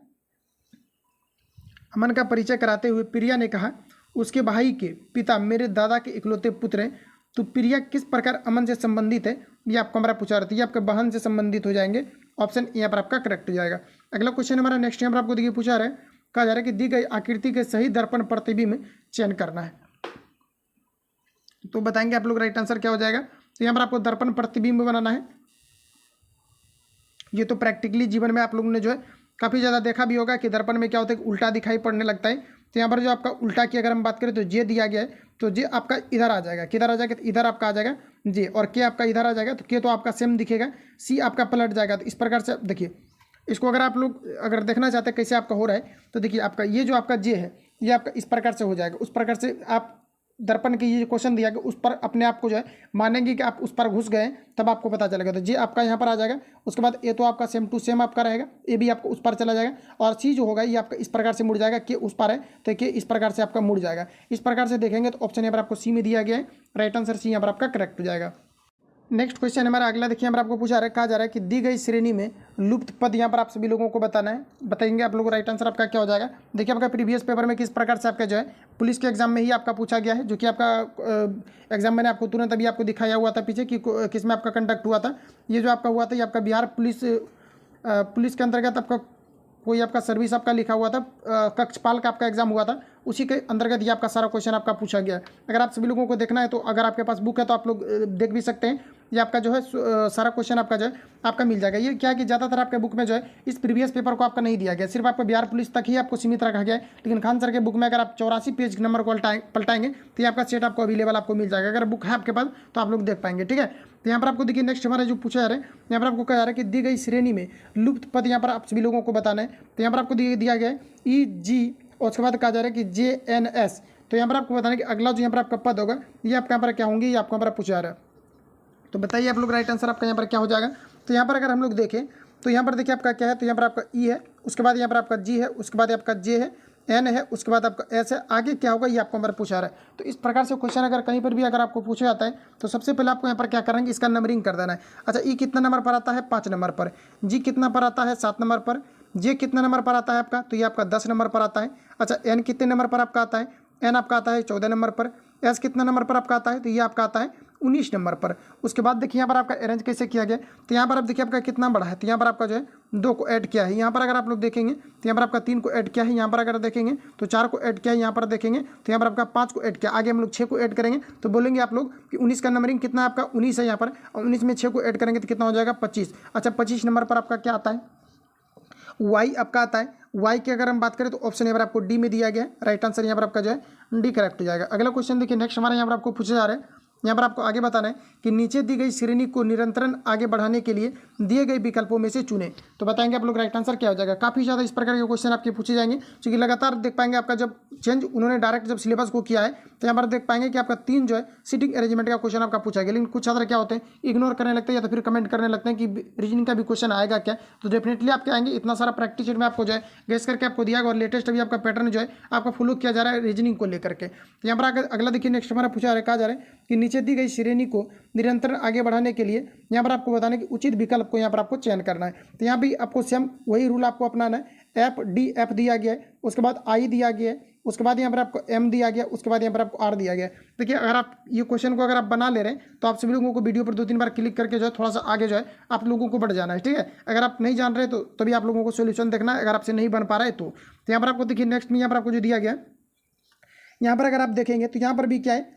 [SPEAKER 1] अमन का परिचय कराते हुए प्रिया ने कहा उसके भाई के पिता मेरे दादा के इकलौते पुत्र हैं, तो प्रिया किस प्रकार अमन से संबंधित है, ये आपको हमारा पूछा रहा था। ये आपके बहन से संबंधित हो जाएंगे, ऑप्शन यहाँ पर आपका करेक्ट हो जाएगा। अगला क्वेश्चन हमारा नेक्स्ट यहाँ पर आपको देखिए पूछा रहा है, कहा जा रहा है कि दी गई आकृति के सही दर्पण प्रतिबिंब चयन करना है। तो बताएंगे आप लोग राइट आंसर क्या हो जाएगा। तो यहाँ पर आपको दर्पण प्रतिबिंब बनाना है। ये तो प्रैक्टिकली जीवन में आप लोगों ने जो है काफ़ी ज़्यादा देखा भी होगा कि दर्पण में क्या होता है, उल्टा दिखाई पड़ने लगता है। तो यहाँ पर जो आपका उल्टा की अगर हम बात करें तो जे दिया गया है, तो जे आपका इधर आ जाएगा, किधर आ जाएगा, तो इधर आपका आ जाएगा जे, और के आपका इधर आ जाएगा, तो के तो आपका सेम दिखेगा, सी आपका पलट जाएगा। तो इस प्रकार से देखिए इसको अगर आप लोग अगर देखना चाहते हैं कैसे आपका हो रहा है, तो देखिए आपका ये जो आपका जे है ये आपका इस प्रकार से हो जाएगा। उस प्रकार से आप दर्पण के ये क्वेश्चन दिया गया उस पर अपने आप को जो है मानेंगे कि आप उस पर घुस गए तब आपको पता चलेगा। तो जे आपका यहाँ पर आ जाएगा, उसके बाद ए तो आपका सेम टू सेम आपका रहेगा, ए भी आपको उस पर चला जाएगा, और सी जो होगा ये आपका इस प्रकार से मुड़ जाएगा, के उस पर है तो के इस प्रकार से आपका मुड़ जाएगा। इस प्रकार से देखेंगे तो ऑप्शन यहाँ पर आपको सी में दिया गया है, राइट आंसर सी यहाँ पर आपका करेक्ट हो जाएगा। नेक्स्ट क्वेश्चन हमारा अगला देखिए, हमारा आपको पूछा कहा जा रहा है कि दी गई श्रेणी में लुप्त पद यहाँ पर आप सभी लोगों को बताना है। बताएंगे आप लोगों राइट आंसर आपका क्या हो जाएगा। देखिए आपका प्रीवियस पेपर में किस प्रकार से आपका जो है पुलिस के एग्जाम में ही आपका पूछा गया है, जो कि आपका एग्जाम मैंने आपको तुरंत अभी आपको दिखाया हुआ था पीछे कि किस में आपका कंडक्ट हुआ था। ये जो आपका हुआ था ये आपका बिहार पुलिस के अंतर्गत आपका कोई आपका सर्विस आपका लिखा हुआ था, कक्षपाल का आपका एग्जाम हुआ था, उसी के अंतर्गत ये आपका सारा क्वेश्चन आपका पूछा गया है। अगर आप सभी लोगों को देखना है तो अगर आपके पास बुक है तो आप लोग देख भी सकते हैं, ये आपका जो है सारा क्वेश्चन आपका जो है आपका मिल जाएगा। ये क्या है कि ज़्यादातर आपके बुक में जो है इस प्रीवियस पेपर को आपका नहीं दिया गया, सिर्फ आपको बिहार पुलिस तक ही आपको सीमित रखा गया है। लेकिन खान सर के बुक में अगर आप 84 पेज नंबर को पलटाएंगे तो ये आपका सेट आपको अवेलेबल आपको मिल जाएगा। अगर बुक है आपके पास तो आप लोग देख पाएंगे, ठीक है। तो यहाँ पर आपको देखिए नेक्स्ट हमारा जो पूछा जा रहा है, यहाँ पर आपको कहा जा रहा है कि दी गई श्रेणी में लुप्त पद यहाँ पर आप सभी लोगों को बताना है। तो यहाँ पर आपको दिया गया है EG और उसके बाद कहा जा रहा है कि JNS। तो यहाँ पर आपको बताना है कि अगला जो यहाँ पर आपका पद होगा ये आपका यहाँ पर क्या होंगे, ये आपको यहाँ पर पूछा जा रहा है। तो बताइए आप लोग राइट आंसर आपका यहाँ पर क्या हो जाएगा। तो यहाँ पर अगर हम लोग देखें तो यहाँ पर देखिए आपका क्या है, तो यहाँ पर आपका E है, उसके बाद यहाँ पर आपका G है, उसके बाद आपका J है, N है, उसके बाद आपका S है, आगे क्या होगा ये आपको हमारा पूछा रहा है। तो इस प्रकार से क्वेश्चन अगर कहीं पर भी अगर आपको पूछा जाता है तो सबसे पहले आपको यहाँ पर क्या करेंगे, इसका नंबरिंग कर देना है। अच्छा, E कितना नंबर पर आता है, 5 नंबर पर। G कितना पर आता है, 7 नंबर पर। J कितना नंबर पर आता है आपका, तो ये आपका 10 नंबर पर आता है। अच्छा, N कितने नंबर पर आपका आता है, N आपका आता है 14 नंबर पर। S कितना नंबर पर आपका आता है, तो ये आपका आता है 19 नंबर पर। उसके बाद देखिए यहाँ पर आपका अरेंज कैसे किया गया, तो यहाँ पर आप देखिए आपका कितना बड़ा है, तो यहाँ पर आपका जो है 2 को ऐड किया है। यहाँ पर अगर आप लोग देखेंगे तो यहाँ पर आपका 3 को ऐड किया है, यहाँ पर अगर देखेंगे तो 4 को ऐड किया है, यहाँ पर देखेंगे तो यहाँ पर आपका 5 को ऐड किया। आगे हम लोग 6 को ऐड करेंगे तो बोलेंगे आप लोग कि 19 का नंबरिंग कितना है आपका, 19 है यहाँ पर, और 19 में 6 को ऐड करेंगे तो कितना हो जाएगा, 25। अच्छा, 25 नंबर पर आपका क्या आता है, Y आपका आता है। Y की अगर हम बात करें तो ऑप्शन यहाँ पर आपको D में दिया गया है। राइट आंसर यहाँ पर आपका जो है D करेक्ट हो जाएगा। अगला क्वेश्चन देखिए नेक्स्ट हमारे यहाँ पर आपको पूछा जा रहा है, यहाँ पर आपको आगे बताना है कि नीचे दी गई श्रेणी को निरंतरण आगे बढ़ाने के लिए दिए गए विकल्पों में से चुने। तो बताएंगे आप लोग राइट आंसर क्या हो जाएगा। काफ़ी ज़्यादा इस प्रकार के क्वेश्चन आपके पूछे जाएंगे, क्योंकि लगातार देख पाएंगे आपका जब चेंज उन्होंने डायरेक्ट जब सिलेबस को किया है तो यहाँ पर देख पाएंगे कि आपका 3 जो है सीटिंग अरेंजमेंट का क्वेश्चन आपका पूछा गया। लेकिन कुछ छात्र क्या होते हैं, इग्नोर करने लगते हैं या तो फिर कमेंट करने लगते हैं कि रीजनिंग का भी क्वेश्चन आएगा क्या। तो डेफिनेटली आपके आएंगे, इतना सारा प्रैक्टिस सेट में आपको जो है गेस करके आपको दिया गया और लेटेस्ट अभी आपका पैटर्न जो है आपका फॉलो किया जा रहा है रीजनिंग को लेकर के। तो यहाँ पर अगला देखिए नेक्स्ट हमारा पूछा जा रहा है, कहा जा रहा है कि नीचे दी गई श्रेणी को निरंतर आगे बढ़ाने के लिए यहाँ पर आपको बताना है कि उचित विकल्प को यहाँ पर आपको चयन करना है। तो यहाँ भी आपको सेम वही रूल आपको अपनाना है। F दिया गया है, उसके बाद I दिया गया है, उसके बाद यहाँ पर आपको M दिया गया, उसके बाद यहाँ पर आपको R दिया गया है। देखिए अगर आप ये क्वेश्चन को अगर आप बना ले रहे हैं तो आप सभी लोगों को वीडियो पर 2-3 बार क्लिक करके जो है थोड़ा सा आगे जो है आप लोगों को बढ़ जाना है, ठीक है। अगर आप नहीं जान रहे तो तभी आप लोगों को सोल्यूशन देखना है, अगर आपसे नहीं बन पा रहा है तो यहाँ पर आपको देखिए नेक्स्ट में यहाँ पर आपको जो दिया गया है, यहाँ पर अगर आप देखेंगे तो यहाँ पर भी क्या है,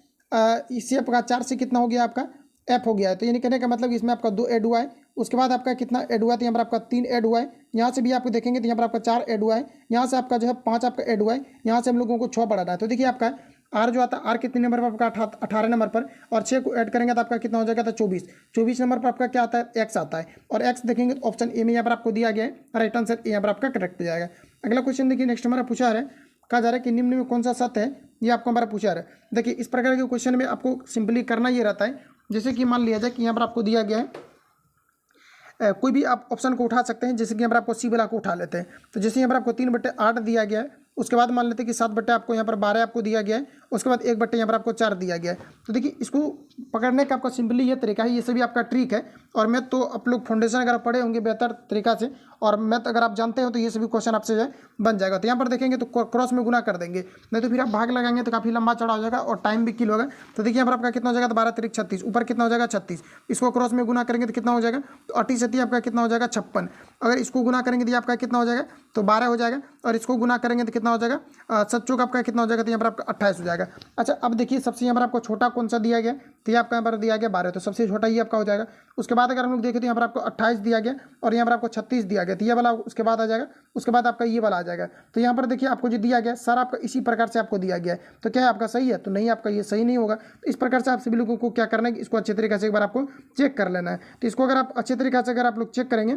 [SPEAKER 1] इससे आपका 4 से कितना हो गया आपका F हो गया है। तो यानी कहने का मतलब इसमें आपका 2 ऐड हुआ है, उसके बाद आपका कितना ऐड हुआ है, तो यहाँ पर आपका 3 ऐड हुआ है, यहाँ से भी आपको देखेंगे तो यहाँ पर आपका 4 ऐड हुआ है, यहाँ से आपका जो है 5 आपका ऐड हुआ है, यहाँ से हम लोगों को 6 बढ़ाना है। तो देखिए आपका R जो आता है, R कितने नंबर पर आपका 18 नंबर पर, और 6 को ऐड करेंगे तो आपका कितना हो जाएगा, तो 24 नंबर पर आपका क्या आता है, X आता है। और X देखेंगे तो ऑप्शन ए में यहाँ पर आपको दिया गया है, राइट आंसर यहाँ पर आपका करेक्ट हो जाएगा। अगला क्वेश्चन देखिए नेक्स्ट हमारा पूछा रहा है, कहा जा रहा है कि निम्न में कौन सा सत्य है, ये आपको हमारा पूछा रहा है। देखिए इस प्रकार के क्वेश्चन में आपको सिंपली करना ये रहता है, जैसे कि मान लिया जाए कि यहाँ पर आपको दिया गया है कोई भी आप ऑप्शन को उठा सकते हैं, जैसे कि यहाँ पर आपको सी वाला को उठा लेते हैं। तो जैसे यहाँ पर आपको 3/8 दिया गया है, उसके बाद मान लेते हैं कि 7 आपको यहाँ पर 12 आपको दिया गया है, उसके बाद 1 यहाँ पर आपको 4 दिया गया है। तो देखिए इसको पकड़ने का आपका सिंपली ये तरीका है, ये सभी आपका ट्रिक है। और मैथ तो आप लोग फाउंडेशन अगर पढ़े होंगे बेहतर तरीका से, और मैथ अगर आप जानते हो तो ये सभी क्वेश्चन आपसे जो है बन जाएगा। तो यहाँ पर देखेंगे तो क्रॉस में गुना कर देंगे, नहीं तो फिर आप भाग लगाएंगे तो काफ़ी लंबा चौड़ा हो जाएगा और टाइम भी किल होगा। तो देखिए यहाँ पर आपका कितना हो जाएगा, तो 12 3 36, ऊपर कितना हो जाएगा 36, इसको क्रॉस में गुना करेंगे तो कितना हो जाएगा, तो 38 आपका कितना हो जाएगा 56। अगर इसको गुना करेंगे तो आपका कितना हो जाएगा, तो 12 हो जाएगा, और इसको गुना करेंगे तो कितना हो जाएगा, 7 चौक आपका कितना हो जाएगा, तो यहाँ पर आपका 28 हो जाएगा। अच्छा अब देखिए सबसे यहाँ पर आपको छोटा कौन सा दिया गया, तो ये आपका यहाँ पर दिया गया 12, तो सबसे छोटा ये आपका हो जाएगा। उसके बाद अगर हम लोग देखें तो यहाँ पर आपको 28 दिया गया और यहाँ पर आपको 36 दिया गया, तो ये वाला उसके बाद आ जाएगा, उसके बाद आपका ये वाला आ जाएगा। तो यहाँ पर देखिए आपको जो दिया गया सर आपका इसी प्रकार से आपको दिया गया है, तो क्या है आपका सही है, तो नहीं आपका ये सही नहीं होगा। तो इस प्रकार से आप सभी लोगों को क्या करना है कि इसको अच्छे तरीके से एक बार आपको चेक कर लेना है। तो इसको अगर आप अच्छे तरीके से अगर आप लोग चेक करेंगे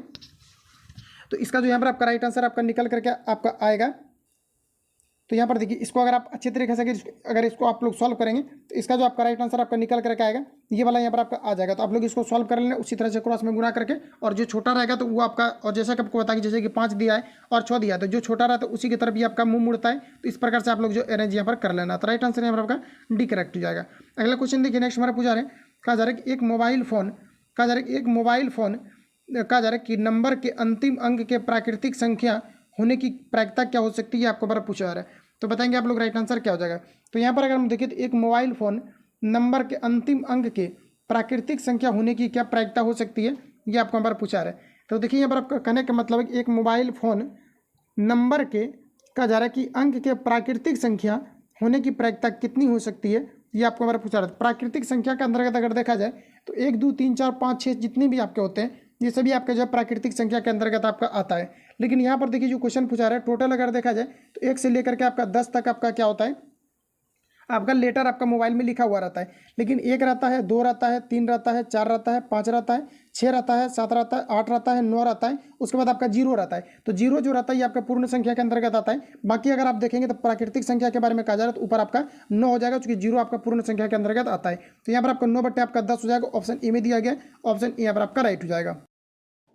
[SPEAKER 1] तो इसका जो यहाँ पर आपका राइट आंसर आपका निकल करके आपका आएगा। तो यहाँ पर देखिए इसको अगर आप अच्छे तरीके से अगर इसको आप लोग सॉल्व करेंगे तो इसका जो आपका राइट आंसर आपका निकल करके आएगा, ये वाला यहाँ पर आपका आ जाएगा। तो आप लोग इसको सॉल्व कर लेना उसी तरह से क्रॉस में गुना करके, और जो छोटा रहेगा तो वो आपका, और जैसा कि आपको बताया जैसे कि 5 दिया है और 6 दिया है, तो जो छोटा रहता है उसी की तरफ ही आपका मुंह मुड़ता है। तो इस प्रकार से आप लोग जो अरेंज यहाँ पर कर लेना, तो राइट आंसर यहाँ पर आपका डी करेक्ट हो जाएगा। अगला क्वेश्चन देखिए नेक्स्ट हमारा पूछा रहे हैं, कहा जा रहा है कि एक मोबाइल फ़ोन कहा जा रहा है कि नंबर के अंतिम अंक के प्राकृतिक संख्या होने की प्रायिकता क्या हो सकती है, आपको बार पूछा जा रहा है। तो बताएंगे आप लोग राइट आंसर क्या हो जाएगा। तो यहाँ पर अगर हम देखें तो एक मोबाइल फ़ोन नंबर के अंतिम अंक के प्राकृतिक संख्या होने की क्या प्रायिकता हो सकती है, ये आपको हमारा पूछा रहा है। तो देखिए यहाँ पर आपका कहने का मतलब है कि एक मोबाइल फ़ोन नंबर के कहा जा रहा है कि अंक के प्राकृतिक संख्या होने की प्रायिकता कितनी हो सकती है, ये आपको हमारा पूछा रहा था। प्राकृतिक संख्या के अंतर्गत अगर देखा जाए तो 1 2 3 4 5 6 जितने भी आपके होते हैं ये सभी आपके जो है प्राकृतिक संख्या के अंतर्गत आपका आता है। लेकिन यहाँ पर देखिए जो क्वेश्चन पूछा रहा है टोटल अगर देखा जाए तो 1 से लेकर के आपका 10 तक आपका क्या होता है, आपका लेटर आपका मोबाइल में लिखा हुआ रहता है। लेकिन 1 रहता है, 2 रहता है, 3 रहता है, 4 रहता है, 5 रहता है, 6 रहता है, 7 रहता है, 8 रहता है, 9 रहता है, उसके बाद आपका 0 रहता है। तो 0 जो रहता है ये आपका पूर्ण संख्या के अंतर्गत आता है। बाकी अगर आप देखेंगे तो प्राकृतिक संख्या के बारे में कहा जा रहा है तो ऊपर आपका 9 हो जाएगा, क्योंकि 0 आपका पूर्ण संख्या के अंतर्गत आता है। तो यहाँ पर आपका 9/10 हो जाएगा। ऑप्शन ए में दिया गया, ऑप्शन ए यहाँ पर आपका राइट हो जाएगा।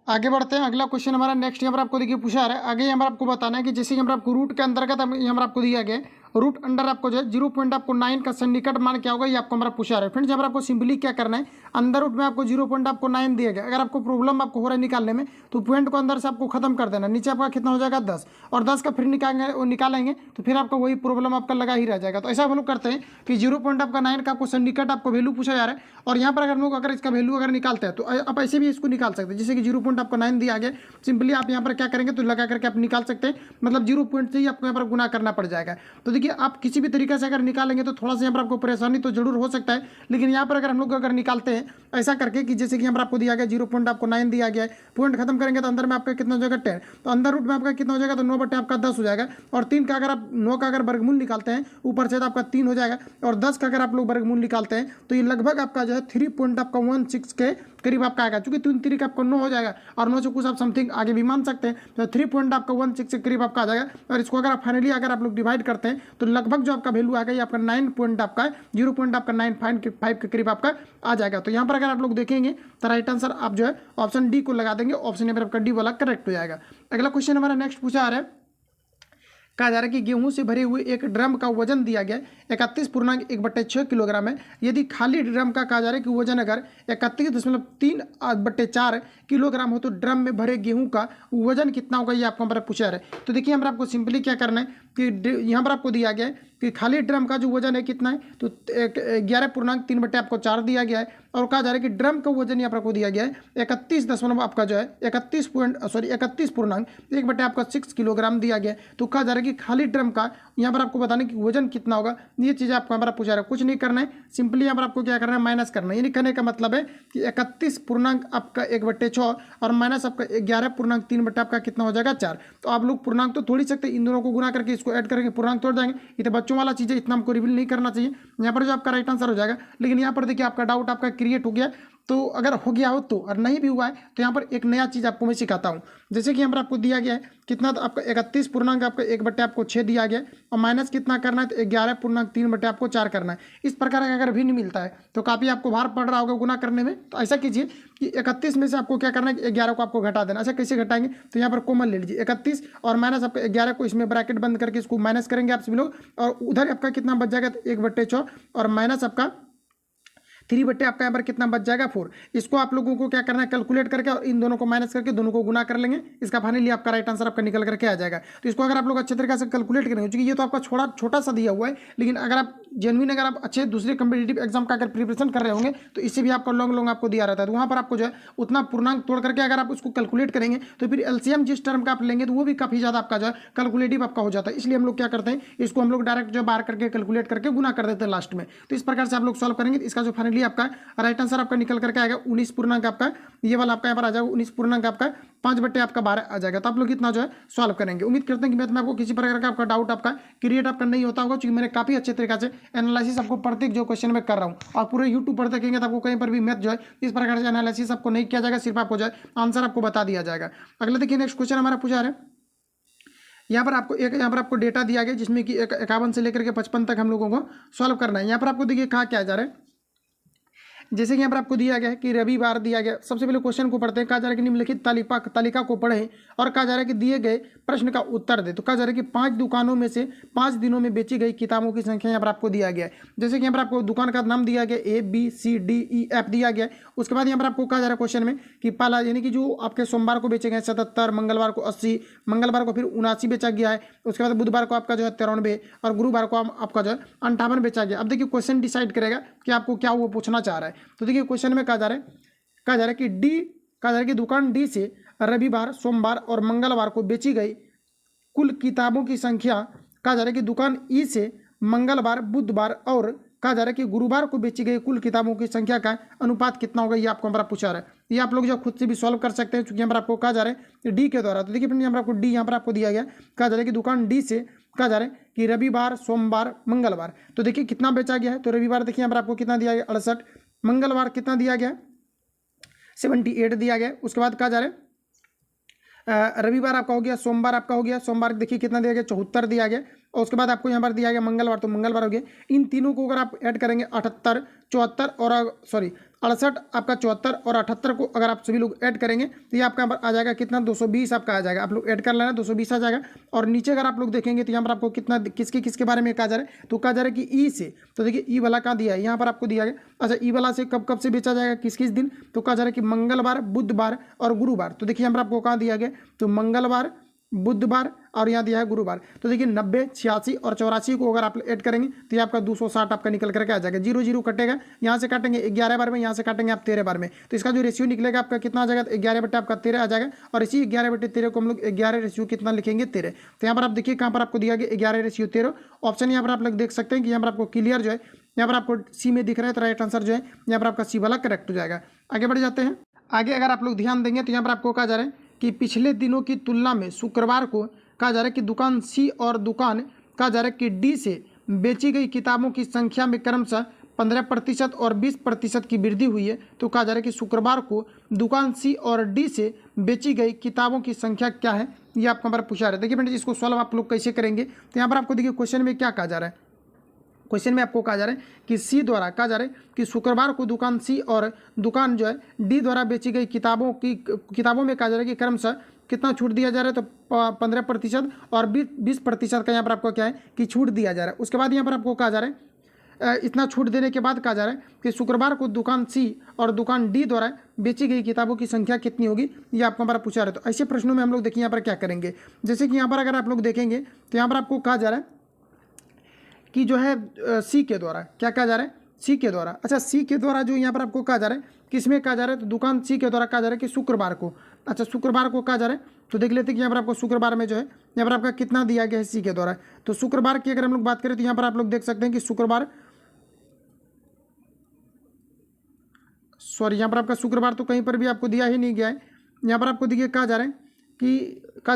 [SPEAKER 1] आगे बढ़ते हैं, अगला क्वेश्चन हमारा नेक्स्ट यहाँ पर आपको देखिए पूछा रहा है। आगे यहाँ पर आपको बताना है कि जैसे यहाँ पर आपको रूट के अंतर्गत यहाँ पर आपको दिया गया है रूट अंडर आपको जो है 0.9 का सन्निकट मान क्या होगा ये आपको हमारा पूछा रहा है। फ्रेंड्स यहाँ पर आपको सिंपली क्या करना है, अंदर रूट में आपको 0.9 दिया गया। अगर आपको प्रॉब्लम आपको हो रहा है निकालने में तो पॉइंट को अंदर से आपको खत्म कर देना। नीचे आपका कितना हो जाएगा 10, और 10 का फिर निकालेंगे तो फिर आपका वही प्रॉब्लम आपका लगा ही रह जाएगा। तो ऐसा हम लोग करते हैं कि 0.9 का आपको सन्निकट आपको वैल्यू पूछा जा रहा है, और यहाँ पर अगर हम लोग अगर इसका वैल्यू अगर निकालते हैं तो आप ऐसे भी इसको निकाल सकते हैं। जैसे कि 0.9 दिया गया, सिंपली आप यहाँ पर क्या करेंगे तो लगा करके आप निकाल सकते हैं, मतलब 0 पॉइंट से ही आपको यहाँ पर गुना करना पड़ जाएगा। तो देखिए आप किसी भी तरीके से अगर निकालेंगे तो थोड़ा सा यहाँ पर आपको परेशानी तो जरूर हो सकता है, लेकिन यहाँ पर अगर हम लोग अगर निकालते हैं ऐसा करके कि जैसे कि यहाँ पर आपको दिया गया 0.9 दिया गया है, पॉइंट खत्म करेंगे तो अंदर में आपका कितना हो जाएगा 10, तो अंदर रूट में आपका कितना हो जाएगा तो 9/10 हो जाएगा। और 3 का अगर आप 9 का अगर वर्गमूल निकालते हैं ऊपर से तो आपका 3 हो जाएगा, और 10 का अगर आप लोग वर्गमूल निकालते हैं तो ये लगभग आपका जो है 3.16 के करीब आपका आएगा। चूंकि 3 का आपको 9 हो जाएगा और 9 से कुछ आप समथिंग आगे भी मान सकते हैं, तो 3.16 के करीब आपका आ जाएगा। और इसको अगर आप फाइनली अगर आप लोग डिवाइड करते हैं तो लगभग जो आपका वैल्यू आएगा ये आपका 0.95 के करीब आपका आ जाएगा। तो यहाँ पर अगर आप लोग देखेंगे तो राइट आंसर आप जो है ऑप्शन डी को लगा देंगे, ऑप्शन नंबर आपका डी वाला करेक्ट हो जाएगा। अगला क्वेश्चन हमारा नेक्स्ट पूछा आ रहा है, कहा जा रहा है कि गेहूं से भरे हुए एक ड्रम का वजन दिया गया 31.1/6 किलोग्राम है। यदि खाली ड्रम का कहा जा रहा है कि वजन अगर 31.3/4 किलोग्राम हो तो ड्रम में भरे गेहूं का वजन कितना होगा ये आपको हमारा पूछा रहा है। तो देखिए हमारा आपको सिंपली क्या करना है कि यहाँ पर आपको दिया गया है कि खाली ड्रम का जो वजन है कितना है तो 11.3/4 दिया गया है, और कहा जा रहा है कि ड्रम का वजन यहाँ पर आपको दिया गया है 31 आपका जो है 31.1/6 किलोग्राम दिया गया है। तो कहा जा रहा है कि खाली ड्रम का यहाँ पर आपको बताने कि वजन कितना होगा, ये चीज़ आपको हमारा पूछा रहा है। कुछ नहीं करना है, सिंपली यहाँ पर आपको क्या करना है माइनस करना है। यानी कहने का मतलब है कि 31 आपका 1/6 और माइनस आपका 11.3 आपका कितना हो जाएगा 4। तो आप लोग पूर्णांक तो थोड़ी सकते, इन दोनों को गुना करके इसको ऐड करके पूर्णांक तोड़ जाएंगे। ये तो बच्चों वाला चीज़ है, इतना हमको रिवील नहीं करना चाहिए। यहाँ पर जो आपका राइट आंसर हो जाएगा, लेकिन यहाँ पर देखिए आपका डाउट आपका क्रिएट हो गया। तो अगर हो गया हो तो, और नहीं भी हुआ है तो यहाँ पर एक नया चीज़ आपको मैं सिखाता हूँ। जैसे कि यहाँ पर आपको दिया गया है कितना, तो आपका 31 आपका 1/6 दिया गया और माइनस कितना करना है तो 11.3/4 करना है। इस प्रकार का अगर भिन्न मिलता है तो काफ़ी आपको भार पड़ रहा होगा गुना करने में। तो ऐसा कीजिए कि 31 में से आपको क्या करना है कि 11 को आपको घटा देना। ऐसा कैसे घटाएंगे, तो यहाँ पर कॉमन ले लीजिए 31 और माइनस आपका 11 को इसमें ब्रैकेट बंद करके इसको माइनस करेंगे आप सभी लोग, और उधर आपका कितना बच जाएगा तो 1/6 और माइनस आपका 3 आपका यहाँ पर कितना बच जाएगा 4। इसको आप लोगों को क्या करना है कैलकुलेट करके और इन दोनों को माइनस करके दोनों को गुना कर लेंगे। इसका फाइनली आपका राइट आंसर आपका निकल करके आ जाएगा। तो इसको अगर आप लोग अच्छे तरीके से कैलकुलेट करेंगे, क्योंकि ये तो आपका छोटा सा दिया हुआ है, लेकिन अगर आप जेन्युइन अगर आप अच्छे दूसरे कम्पिटेटिव एग्जाम का अगर प्रिपरेशन कर रहे होंगे तो इससे भी आपको लॉन्ग आपको दिया रहता है। तो वहाँ पर आपको जो है उतना पूर्णांक तोड़ करके अगर आप उसको कैलकुलेट करेंगे तो फिर एलसीएम जिस टर्म का आप लेंगे तो वो भी काफ़ी ज़्यादा आपका जो है कैलकुलेटिव आपका हो जाता है। इसलिए हम लोग क्या करते हैं, इसको हम लोग डायरेक्ट जो बाहर करके कैलकुलेट करके गुना कर देते हैं लास्ट में। तो इस प्रकार से आप लोग सॉल्व करेंगे, इसका जो फाइनली आपका राइट आंसर आपका निकल करके आएगा 19 आपका, ये वाला आपका यहाँ पर आ जाएगा 19 आपका 5/12 आ जाएगा। तो आप लोग इतना जो है सॉल्व करेंगे। उम्मीद करते हैं कि मैथ में आपको किसी प्रकार का आपका डाउट आपका क्रिएट आपका नहीं होता होगा, क्योंकि मैंने काफ़ी अच्छे तरीके से एनालिसिस आपको प्रत्येक जो क्वेश्चन में कर रहा हूँ, और पूरे यूट्यूब पर देखेंगे तो आपको कहीं पर भी मैथ जो है इस प्रकार से एनालिसिस आपको नहीं किया जाएगा, सिर्फ आपको जो है आंसर आपको बता दिया जाएगा। अगला देखिए नेक्स्ट क्वेश्चन हमारा पूछा है, यहाँ पर आपको डेटा दिया गया जिसमें कि 51 से लेकर के 55 तक हम लोगों को सॉल्व करना है। यहाँ पर आपको देखिए कहा क्या जा रहा है, जैसे कि यहाँ पर आपको दिया गया है कि रविवार दिया गया। सबसे पहले क्वेश्चन को पढ़ते हैं। कहा जा रहा है कि निम्नलिखित तालिका को पढ़ें और कहा जा रहा है कि दिए गए प्रश्न का उत्तर दे। तो कहा जा रहा है कि 5 दुकानों में से 5 दिनों में बेची गई किताबों की संख्या यहाँ पर आपको दिया गया है। जैसे कि यहाँ पर आपको दुकान का नाम दिया गया ABCDEF दिया गया है। उसके बाद यहाँ पर आपको कहा जा रहा है क्वेश्चन में कि पहला यानी कि जो आपके सोमवार को बेचे गए 77, मंगलवार को 80, मंगलवार को फिर 79 बेचा गया है। उसके बाद बुधवार को आपका जो है 93 और गुरुवार को आपका जो है 58 बेचा गया। अब देखिए क्वेश्चन डिसाइड करेगा कि आपको क्या वो पूछना चाह रहा है। तो देखिए क्वेश्चन में कहा जा रहा है कि दुकान डी से रविवार, सोमवार और मंगलवार को बेची गई कुल किताबों की संख्या। कहा जा रहा है कि दुकान ई से मंगलवार, बुधवार और कहा जा रहा है कि गुरुवार को बेची गई कुल किताबों की संख्या का अनुपात कितना होगा, ये आपको हमारा पूछा रहा है। ये आप लोग जो खुद से भी सॉल्व कर सकते हैं, चूंकि यहाँ पर आपको कहा जा रहा है डी के द्वारा। तो देखिए फ्रेंड, यहाँ पर आपको डी यहाँ पर आपको दिया गया, कहा जा रहा है कि दुकान डी से कहा जा रहा है कि रविवार, सोमवार, मंगलवार, तो देखिए कितना बेचा गया है। तो रविवार देखिए यहाँ पर आपको कितना दिया गया 68, मंगलवार कितना दिया गया 78 दिया गया। उसके बाद कहा जा रहा है रविवार आपका हो गया, सोमवार आपका हो गया, सोमवार देखिए कितना दिया गया 74 दिया गया। और उसके बाद आपको यहाँ पर दिया गया मंगलवार, तो मंगलवार हो गया। इन तीनों को अगर आप ऐड करेंगे 78, 74 और 68 आपका 74 और 78 को अगर आप सभी लोग ऐड करेंगे तो ये आपका यहाँ पर आ जाएगा कितना 220 आपका आ जाएगा। आप लोग ऐड कर लेना 220 आ जाएगा। और नीचे अगर आप लोग देखेंगे तो यहाँ पर आपको कितना किसके बारे में कहा जा रहा है, तो कहा जा रहा है कि ई से। तो देखिए ई वाला कहाँ दिया है, यहाँ पर आपको दिया गया। अच्छा, ई वाला से कब कब से बेचा जाएगा, किस किस दिन, तो कहा जा रहा है कि मंगलवार, बुधवार और गुरुवार। तो देखिए यहाँ पर आपको कहाँ दिया गया, तो मंगलवार, बुधवार और यहाँ दिया है गुरुवार। तो देखिए 90, 86 और 84 को अगर आप ऐड करेंगे तो ये आपका 260 आपका निकल करके आ जाएगा। 0 0 कटेगा, यहाँ से काटेंगे 11 बार में, यहाँ से काटेंगे आप 13 बार में। तो इसका जो रेशियो निकलेगा आपका कितना आ जाएगा, तो 11 बटे आपका 13 आ जाएगा। और इसी 11 बटे 13 को हम लोग 11 रेशियो कितना लिखेंगे 13। तो यहाँ पर आप देखिए कहाँ पर आपको दिया गया 11 रेशियो 13। ऑप्शन यहाँ पर आप लोग देख सकते हैं कि यहाँ पर आपको क्लियर जो है यहाँ पर आपको सी में दिख रहा है, तो राइट आंसर जो है यहाँ पर आपका सी वाला करेक्ट हो जाएगा। आगे बढ़ जाते हैं। आगे अगर आप लोग ध्यान देंगे तो यहाँ पर आपको कहा जा रहा है कि पिछले दिनों की तुलना में शुक्रवार को कहा जा रहा है कि दुकान सी और दुकान कहा जा रहा है कि डी से बेची गई किताबों की संख्या में क्रमशः 15% और 20% की वृद्धि हुई है। तो कहा जा रहा है कि शुक्रवार को दुकान सी और डी से बेची गई किताबों की संख्या क्या है, ये आपको हमारा पूछा रहा है। देखिए फ्रेंड्स, इसको सॉल्व आप लोग कैसे करेंगे, तो यहाँ पर आपको देखिए क्वेश्चन में क्या कहा जा रहा है। क्वेश्चन में आपको कहा जा रहा है कि सी द्वारा कहा जा रहा है कि शुक्रवार को दुकान सी और दुकान जो है डी द्वारा बेची गई किताबों में कहा जा रहा है कि क्रमशः कितना छूट दिया जा रहा है, तो 15% और 20% का यहाँ पर आपको क्या है कि छूट दिया जा रहा है। उसके बाद यहाँ पर आपको कहा जा रहा है इतना छूट देने के बाद कहा जा रहा है कि शुक्रवार को दुकान सी और दुकान डी द्वारा बेची गई किताबों की संख्या कितनी होगी, ये आपको हमारा पूछा रहा है। तो ऐसे प्रश्नों में हम लोग देखिए यहाँ पर क्या करेंगे, जैसे कि यहाँ पर अगर आप लोग देखेंगे तो यहाँ पर आपको कहा जा रहा है कि जो है सी के द्वारा क्या कहा जा रहा है, सी के द्वारा। अच्छा, सी के द्वारा जो यहाँ पर आपको कहा जा रहा है किसमें कहा जा रहा है, तो दुकान सी के द्वारा कहा जा रहा है कि शुक्रवार को। अच्छा, शुक्रवार को कहा जा रहा है, तो देख लेते हैं कि यहाँ पर आपको शुक्रवार में जो है यहाँ पर आपका कितना दिया गया है सी के द्वारा। तो शुक्रवार की अगर हम लोग बात करें तो यहाँ पर आप लोग देख सकते हैं कि शुक्रवार, सॉरी यहाँ पर आपका शुक्रवार तो कहीं पर भी आपको दिया ही नहीं गया है। यहाँ पर आपको देखिए कहा जा रहा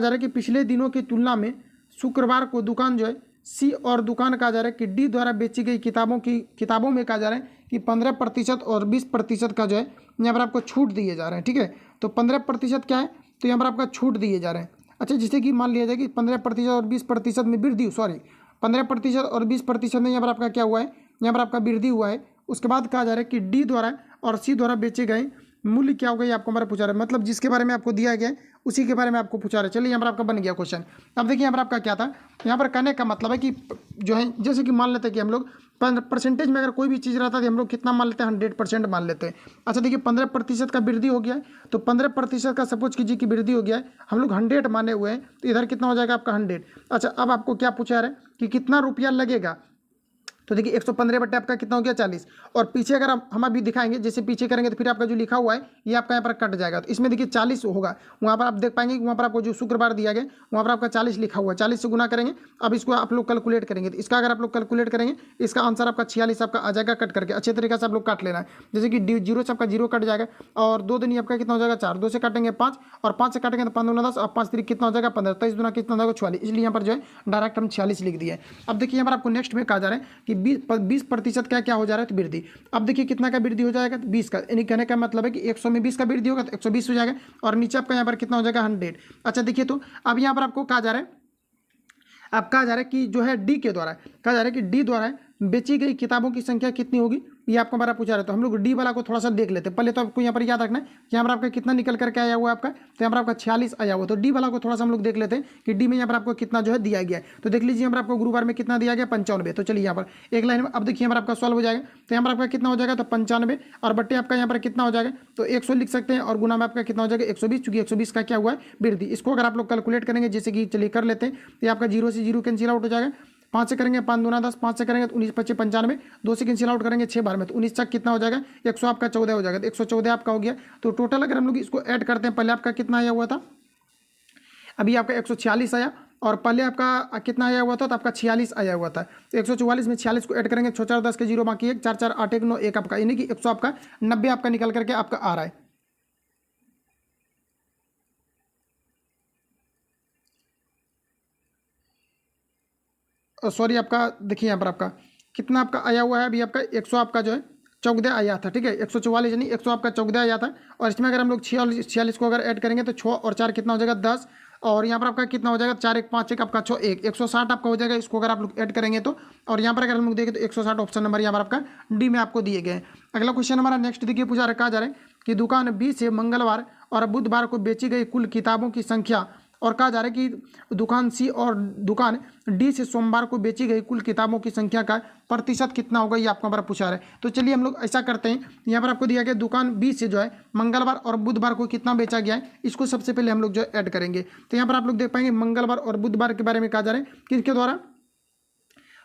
[SPEAKER 1] है कि पिछले दिनों की तुलना में शुक्रवार को दुकान जो है सी और दुकान कहा जा रहा है कि डी द्वारा बेची गई किताबों में कहा जा रहा है कि 15% और 20% का जो है यहाँ पर आपको छूट दिए जा रहे हैं। ठीक है, तो 15% क्या है, तो यहाँ पर आपका छूट दिए जा रहे हैं। अच्छा, जिससे कि मान लिया जाए कि 15% और 20% में वृद्धि, सॉरी 15% और 20% में यहाँ पर आपका क्या हुआ है, यहाँ पर आपका वृद्धि हुआ है। उसके बाद कहा जा रहा है कि डी द्वारा और सी द्वारा बेचे गए मूल्य क्या होगा, ये आपको हमारा पूछा रहा है। मतलब जिसके बारे में आपको दिया गया है उसी के बारे में आपको पूछा रहा है। चलिए, यहाँ पर आपका बन गया क्वेश्चन। अब देखिए यहाँ पर आपका क्या था, यहाँ पर कहने का मतलब है कि जो है जैसे कि मान लेते हैं कि हम लोग परसेंटेज में अगर कोई भी चीज़ रहता है तो हम लोग कितना मान लेते हैं, 100% मान लेते हैं। अच्छा, देखिए 15% का वृद्धि हो गया है, तो 15% का सपोज कीजिए कि वृद्धि हो गया है, हम लोग 100 माने हुए हैं, तो इधर कितना हो जाएगा आपका 100। अच्छा, अब आपको क्या पूछा रहा है कि कितना रुपया लगेगा, तो देखिए 115 बटे आपका कितना हो गया 40। और पीछे अगर हम अभी दिखाएंगे, जैसे पीछे करेंगे तो फिर आपका जो लिखा हुआ है ये आपका यहाँ पर कट जाएगा। तो इसमें देखिए 40 होगा, वहाँ पर आप देख पाएंगे कि वहाँ पर आपको जो शुक्रवार दिया गया वहाँ पर आपका 40 लिखा हुआ है। 40 से गुना करेंगे, अब इसको आप लोग कैलकुलेट करेंगे, तो इसका अगर आप लोग कैलकुलेट करेंगे इसका आंसर आपका 46 आपका आ जाएगा कट करके। अच्छे तरीके से आप लोग काट लेना है, जैसे कि 0 से आपका 0 कट जाएगा और 2 दिन आपका कितना हो जाएगा 4, 2 से काटेंगे 5 और 5 से काटेंगे तो 5 दूना 10 और 5 3 कितना हो जाएगा 15, 23 दूना कितना हो जाएगा 44। इसलिए यहाँ पर जो है डायरेक्ट हम 46 लिख दिए। अब देखिए यहाँ पर आपको नेक्स्ट में कहा जा रहा है कि 20% क्या हो जा रहा है, तो वृद्धि। अब देखिए कितना का वृद्धि हो जाएगा, तो 20 का, यानी कहने का मतलब है कि 100 में 20 का वृद्धि होगा तो 120 हो जाएगा और नीचे आपका यहाँ पर कितना हो जाएगा 100। अच्छा देखिए, तो अब यहाँ पर आपको कहा जा रहा है, अब कहा जा रहा है कि जो है डी के द्वारा कहा जा रहा है कि डी द्वारा बेची गई किताबों की संख्या कितनी होगी, ये आपको हमारा पूछा रहा है। तो हम लोग डी वाला को थोड़ा सा देख लेते हैं पहले। तो आपको यहाँ पर याद रखना है कि यहाँ पर आपका कितना निकल करके आया हुआ है आपका, तो यहाँ पर आपका 46 आया हुआ। तो डी वाला को थोड़ा सा हम लोग देख लेते हैं कि डी में यहाँ पर आपको कितना जो है दिया गया है। तो देख लीजिए यहाँ पर आपको गुरुवार में कितना दिया गया 95। तो चलिए यहाँ पर एक लाइन में अब देखिए यहाँ पर आपका सॉल्व हो जाएगा। तो यहाँ पर आपका कितना हो जाएगा, तो 95 और बट्टे आपका यहाँ पर कितना हो जाएगा, तो 100 लिख सकते हैं और गुना में आपका कितना हो जाएगा 120, चूंकि 120 का क्या हुआ है वृद्धि। इसको अगर आप लोग कैलकुलेट करेंगे, जैसे कि चलिए कर लेते हैं, तो आपका 0 से 0 कैंसिल आउट हो जाएगा। 5 से करेंगे 5 दूना 10, 5 से करेंगे तो 19 25 95, 2 से कैंसिल आउट करेंगे 6 बार में तो 19 तक कितना हो जाएगा 100 आपका 14 हो जाएगा। तो 114 आपका हो गया। तो टोटल अगर हम लोग इसको ऐड करते हैं, पहले आपका कितना आया हुआ था, अभी आपका 146 आया और पहले आपका कितना आया हुआ था, तो आपका 46 आया हुआ था। तो 144 में 46 को ऐड करेंगे, 6 4 10 के 0 बाकी 1 4 4 8 1 9 1 आपका, यानी कि 100 आपका 90 आपका निकल करके आपका आ रहा है। सॉरी, आपका देखिए यहाँ पर आपका कितना आपका आया हुआ है अभी, आपका 100 आपका जो है 14 आया था, ठीक है। 144 यानी 100 आपका 14 आया था। और इसमें अगर हम लोग 46 को अगर ऐड करेंगे तो 6 और 4 कितना हो जाएगा 10, और यहाँ पर आपका कितना हो जाएगा 4 1 5 1 आपका 6 1 160 आपका हो जाएगा, इसको अगर आप लोग ऐड करेंगे तो। और यहाँ पर अगर हम लोग देखें तो 160 ऑप्शन नंबर यहाँ पर आपका डी में आपको दिए गए हैं। अगला क्वेश्चन हमारा नेक्स्ट देखिए पूछा रखा जा रहा है कि दुकान बी से मंगलवार और बुधवार को बेची गई कुल किताबों की संख्या, और कहा जा रहा है कि दुकान सी और दुकान डी से सोमवार को बेची गई कुल किताबों की संख्या का प्रतिशत कितना होगा, ये आपको हमारा पूछा रहा है। तो चलिए हम लोग ऐसा करते हैं, यहाँ पर आपको दिया गया दुकान बी से जो है मंगलवार और बुधवार को कितना बेचा गया है, इसको सबसे पहले हम लोग जो है ऐड करेंगे। तो यहाँ पर आप लोग देख पाएंगे मंगलवार और बुधवार के बारे में कहा जा रहा है, किसके द्वारा,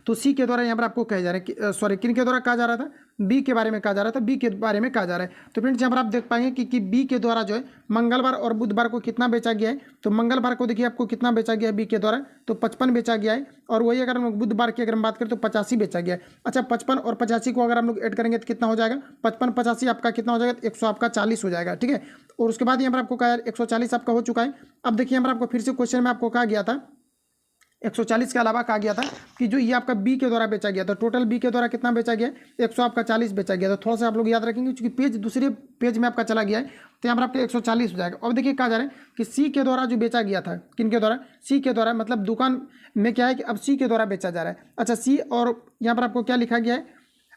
[SPEAKER 1] तो सी के द्वारा यहाँ पर आपको कहा जा रहा है, सॉरी किन के द्वारा कहा जा रहा था, बी के बारे में कहा जा रहा था, बी के बारे में कहा जा रहा है। तो फ्रेंड्स यहाँ पर आप देख पाएंगे कि बी के द्वारा जो है मंगलवार और बुधवार को कितना बेचा गया है। तो मंगलवार को देखिए आपको कितना बेचा गया है बी के द्वारा, तो 55 बेचा गया है। और वही अगर हम लोग बुधवार की अगर हम बात करें तो 85 बेचा गया है। अच्छा, 55 और 85 को अगर हम लोग ऐड करेंगे तो कितना हो जाएगा, 55 85 आपका कितना हो जाएगा, 100 आपका 40 हो जाएगा, ठीक है। और उसके बाद यहाँ पर आपको कहा 140 आपका हो चुका है। अब देखिए यहाँ पर आपको फिर से क्वेश्चन में आपको कहा गया था 140 के अलावा कहा गया था कि जो ये आपका बी के द्वारा बेचा गया था, टोटल बी के द्वारा कितना बेचा गया, 100 आपका 40 बेचा गया। तो थोड़ा सा आप लोग याद रखेंगे क्योंकि पेज दूसरे पेज में आपका चला गया है, तो यहाँ पर आपका 140 हो जाएगा। अब देखिए कहा जा रहा है कि सी के द्वारा जो बेचा गया था, किन के द्वारा, सी के द्वारा, मतलब दुकान में क्या है कि अब सी के द्वारा बेचा जा रहा है। अच्छा, सी और यहाँ पर आपको क्या लिखा गया है,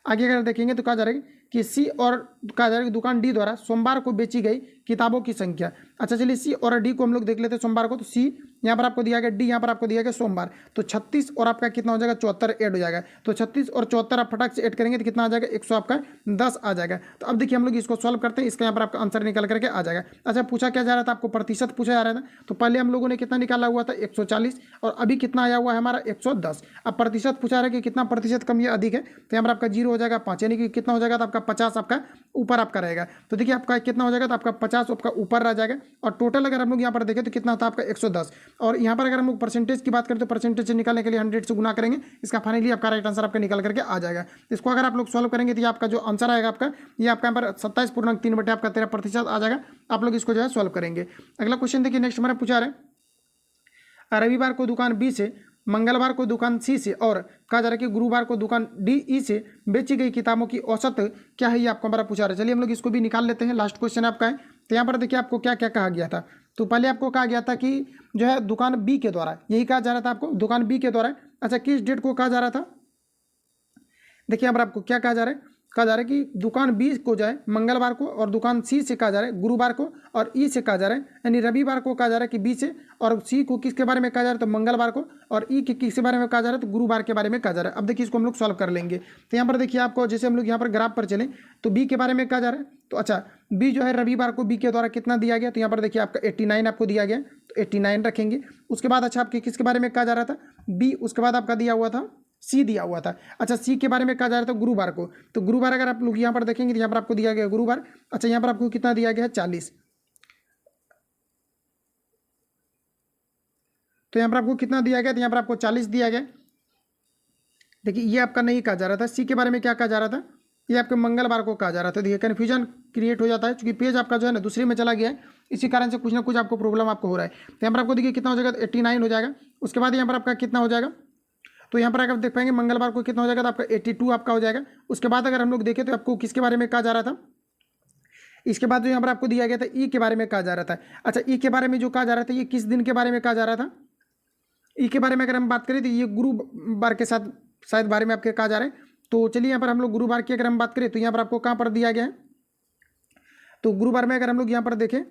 [SPEAKER 1] आगे अगर देखेंगे तो कहा जा रहा है कि सी और कहा जा रहा है कि दुकान डी द्वारा सोमवार को बेची गई किताबों की संख्या। अच्छा चलिए सी और डी को हम लोग देख लेते हैं सोमवार को। तो सी यहाँ पर आपको दिया गया, डी यहाँ पर आपको दिया गया सोमवार, तो 36 और आपका कितना हो जाएगा 74 ऐड हो जाएगा। तो 36 और 74 आप फटाक से ऐड करेंगे तो कितना आ जाएगा 100 आपका 10 आ जाएगा। तो अब देखिए हम लोग इसको सॉल्व करते हैं, इसका यहाँ पर आपका आंसर निकल करके आ जाएगा। अच्छा, पूछा क्या जा रहा था, आपको प्रतिशत पूछा जा रहा था। तो पहले हम लोगों ने कितना निकाला हुआ था 140, और अभी कितना आया हुआ है हमारा 110। अब प्रतिशत पूछा रहा है कि कितना प्रतिशत कम या अधिक है, तो यहाँ पर आपका 0 हो जाएगा 5, यानी कि कितना हो जाएगा, तो आपका 50 आपका ऊपर आपका रहेगा। तो देखिए आपका कितना हो जाएगा, तो आपका 50 आपका ऊपर रह जाएगा। और टोटल अगर हम लोग यहाँ पर देखें तो कितना होता है आपका 110। और यहाँ पर अगर हम लोग परसेंटेज की बात करें तो परसेंटेज से निकालने के लिए 100 से गुना करेंगे, इसका फाइनली आपका राइट आंसर आपका निकल करके आ जाएगा। इसको अगर आप लोग सॉल्व करेंगे तो ये आपका जो आंसर आएगा आपका, ये आपका यहाँ पर 27.3 आपका 13% आ जाएगा। आप लोग इसको जो है सॉल्व करेंगे। अगला क्वेश्चन देखिए, नेक्स्ट हमारा पूछा रहा है रविवार को दुकान बी से, मंगलवार को दुकान सी से, और कहा जा रहा है कि गुरुवार को दुकान डी ई से बेची गई किताबों की औसत क्या है, ये आपको हमारा पूछा रहा है। चलिए हम लोग इसको भी निकाल लेते हैं, लास्ट क्वेश्चन आपका है। तो यहाँ पर देखिए आपको क्या क्या कहा गया था। तो पहले आपको कहा गया था कि जो है दुकान बी के द्वारा, यही कहा जा रहा था आपको, दुकान बी के द्वारा। अच्छा, किस डेट को कहा जा रहा था, देखिए यहाँ पर आपको क्या कहा जा रहा है, कहा जा रहा है कि दुकान बी को जो है मंगलवार को, और दुकान सी से कहा जा रहा है गुरुवार को, और ई से कहा जा रहा है यानी रविवार को कहा जा रहा है कि बी से, और सी को किसके बारे में कहा जा रहा है, तो मंगलवार को, और ई के किसके बारे में कहा जा रहा है, तो गुरुवार के बारे में कहा जा रहा है। अब देखिए इसको हम लोग सॉल्व कर लेंगे। तो यहाँ पर देखिए आपको, जैसे हम लोग यहाँ पर ग्राफ पर चलें तो बी के बारे में कहा जा रहा है। तो अच्छा, बी जो है रविवार को बी के द्वारा कितना दिया गया, तो यहाँ पर देखिए आपका 89 आपको दिया गया, तो 89 रखेंगे। उसके बाद अच्छा आपके किसके बारे में कहा जा रहा था, बी, उसके बाद आपका दिया हुआ था सी दिया हुआ था। अच्छा, सी के बारे में कहा जा रहा था गुरुवार को, तो गुरुवार अगर आप लोग यहाँ पर देखेंगे तो यहाँ पर आपको दिया गया गुरुवार। अच्छा, यहाँ पर आपको कितना दिया गया है 40, तो यहाँ पर आपको कितना दिया गया, तो यहाँ पर आपको 40 दिया गया। देखिए ये आपका नहीं कहा जा रहा था, सी के बारे में क्या कहा जा रहा था, ये आपके मंगलवार को कहा जा रहा था। देखिए कन्फ्यूजन क्रिएट हो जाता है क्योंकि पेज आपका जो है ना दूसरे में चला गया है, इसी कारण से कुछ ना कुछ आपको प्रॉब्लम आपको हो रहा है। तो यहाँ पर आपको देखिए कितना हो जाएगा, 89 हो जाएगा। उसके बाद यहाँ पर आपका कितना हो जाएगा, तो यहाँ पर अगर देख पाएंगे मंगलवार को कितना हो जाएगा, तो आपका 82 आपका हो जाएगा। उसके बाद अगर हम लोग देखें तो आपको किसके बारे में कहा जा रहा था, इसके बाद जो यहाँ पर आपको दिया गया था ई के बारे में कहा जा रहा था। अच्छा, ई के बारे में जो कहा जा रहा था, ये किस दिन के बारे में कहा जा रहा था, ई के बारे में अगर हम बात करें तो ये गुरुवार के साथ शायद बारे में आपके कहा जा रहा है। तो चलिए यहाँ पर हम लोग गुरुवार की अगर हम बात करें तो यहाँ पर आपको कहाँ पर दिया गया है, तो गुरुवार में अगर हम लोग यहाँ पर देखें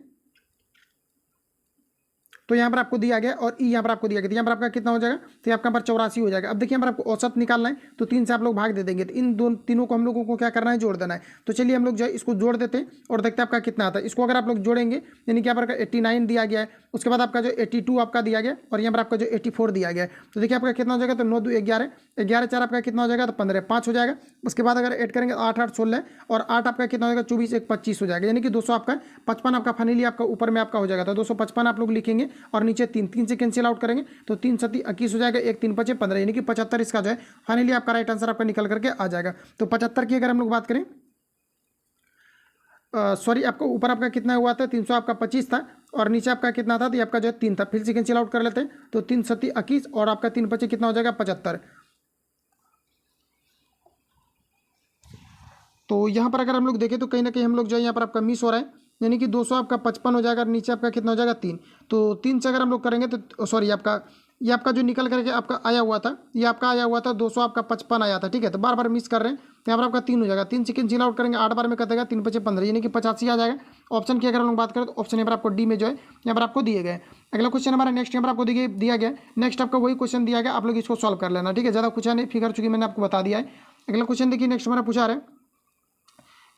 [SPEAKER 1] तो यहाँ पर आपको दिया गया, और ई यहाँ पर आपको दिया गया, तो यहाँ पर आपका कितना हो जाएगा, तो आपका पर 84 हो जाएगा। अब देखिए यहाँ पर आपको औसत निकालना है, तो 3 से आप लोग भाग दे देंगे, तो इन तीनों को हम लोगों को क्या करना है, जोड़ देना है। तो चलिए हम लोग जो है इसको जोड़ देते हैं और देखते हैं आपका कितना आता है। इसको अगर आप लोग जोड़ेंगे यानी कि यहाँ पर 89 दिया गया है, उसके बाद आपका जो 82 आपका दिया गया और यहाँ पर आपका जो 84 दिया गया है। तो देखिए आपका कितना हो जाएगा, तो 9 2 11, 11 4 आपका कितना हो जाएगा, तो 15 5 हो जाएगा। उसके बाद अगर ऐड करेंगे 8 8 16 और 8 आपका कितना हो जाएगा, 24 1 25 हो जाएगा, यानी कि 200 आपका 55 आपका फाइनली आपका ऊपर में आपका हो जाएगा। तो 255 आप लोग लिखेंगे और नीचे 3 3 से कैंसिल आउट करेंगे तो 3 7 21 हो जाएगा, 1 3 5 15, यानी कि 75 इसका जो है फाइनली आपका राइट आंसर आपका निकल करके आ जाएगा। तो 75 की अगर हम लोग बात करें, सॉरी आपको ऊपर आपका कितना हुआ था, 300 आपका 25 था और नीचे आपका कितना था, तो ये आपका जो है 3 था। फिर से कैंसिल आउट कर लेते हैं तो 3 7 21 और आपका 3 5 कितना हो जाएगा, 75। तो यहाँ पर अगर हम लोग देखें तो कहीं ना कहीं हम लोग जो है यहाँ पर आपका मिस हो रहा है, यानी कि 200 आपका 55 हो जाएगा, नीचे आपका कितना हो जाएगा 3। तो 3 से अगर हम लोग करेंगे तो सॉरी आपका ये आपका जो निकल करके आपका आया हुआ था, ये आपका आया हुआ था 200 आपका 55 आया था, ठीक है। तो बार बार मिस कर रहे हैं, तो यहाँ पर आपका 3 हो जाएगा, 3 से कैंसिल आउट करेंगे 8 बार में कटेगा, 3 5 15, यानी कि 85 आ जाएगा। ऑप्शन की अगर हम लोग बात करें तो ऑप्शन यहाँ पर आपको डी में जो है यहाँ पर आपको दिए गए। अगला क्वेश्चन हमारा नेक्स्ट यहाँ पर आपको दिया गया, नेक्स्ट आपका वही क्वेश्चन दिया गया, आप लोग इसको सॉल्व कर लेना, ठीक है। ज़्यादा कुछ नहीं, फिगर चूंकि मैंने आपको बता दिया है। अगला क्वेश्चन देखिए, नेक्स्ट हमारा पूछा रहा है,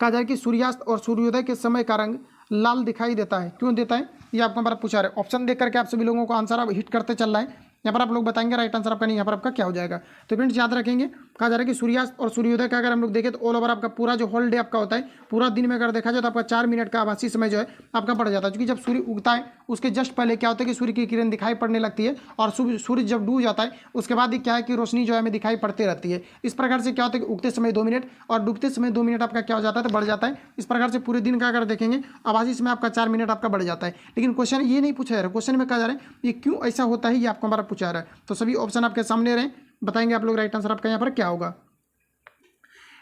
[SPEAKER 1] कहा जाए कि सूर्यास्त और सूर्योदय के समय का रंग लाल दिखाई देता है, क्यों देता है, ये आपको हमारा पूछा रहा है। ऑप्शन देख करके आप सभी लोगों को आंसर आप हिट करते चल रहा है, यहाँ पर आप लोग बताएंगे राइट आंसर आपका नहीं, यहाँ पर आपका क्या हो जाएगा। तो फ्रेंड्स याद रखेंगे, कहा जा रहा है कि सूर्यास्त और सूर्योदय का अगर हम लोग देखें तो ऑल ओवर आपका पूरा जो होल डे आपका होता है, पूरा दिन में अगर देखा जाए तो आपका 4 मिनट का आभासी समय जो है आपका बढ़ जाता है, क्योंकि जब सूर्य उगता है उसके जस्ट पहले क्या होता है कि सूर्य की किरण दिखाई पड़ने लगती है और सूर्य जब डूब जाता है उसके बाद ही क्या है कि रोशनी जो है हमें दिखाई पड़ती रहती है। इस प्रकार से क्या होता है कि उगते समय 2 मिनट और डूबते समय 2 मिनट आपका क्या हो जाता है, तो बढ़ जाता है। इस प्रकार से पूरे दिन का अगर देखेंगे आभासी समय आपका 4 मिनट आपका बढ़ जाता है। लेकिन क्वेश्चन ये नहीं पूछा जा रहा है, क्वेश्चन में कहा जा रहा है ये क्यों ऐसा होता है, ये आपको हमारा पूछा जा रहा है। तो सभी ऑप्शन आपके सामने रहे, बताएंगे आप लोग राइट आंसर आपका यहाँ पर क्या होगा।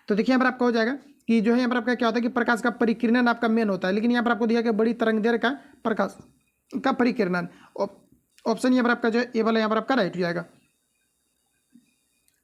[SPEAKER 1] तो देखिए यहाँ पर आपका हो जाएगा कि जो है यहाँ पर आपका क्या होता है कि प्रकाश का परिकिरणन आपका मेन होता है, लेकिन यहाँ पर आपको दिया गया बड़ी तरंगदैर्घ्य का प्रकाश का परिकिरणन, ऑप्शन यहाँ पर आपका जो है ए वाला यहाँ पर आपका राइट हो जाएगा।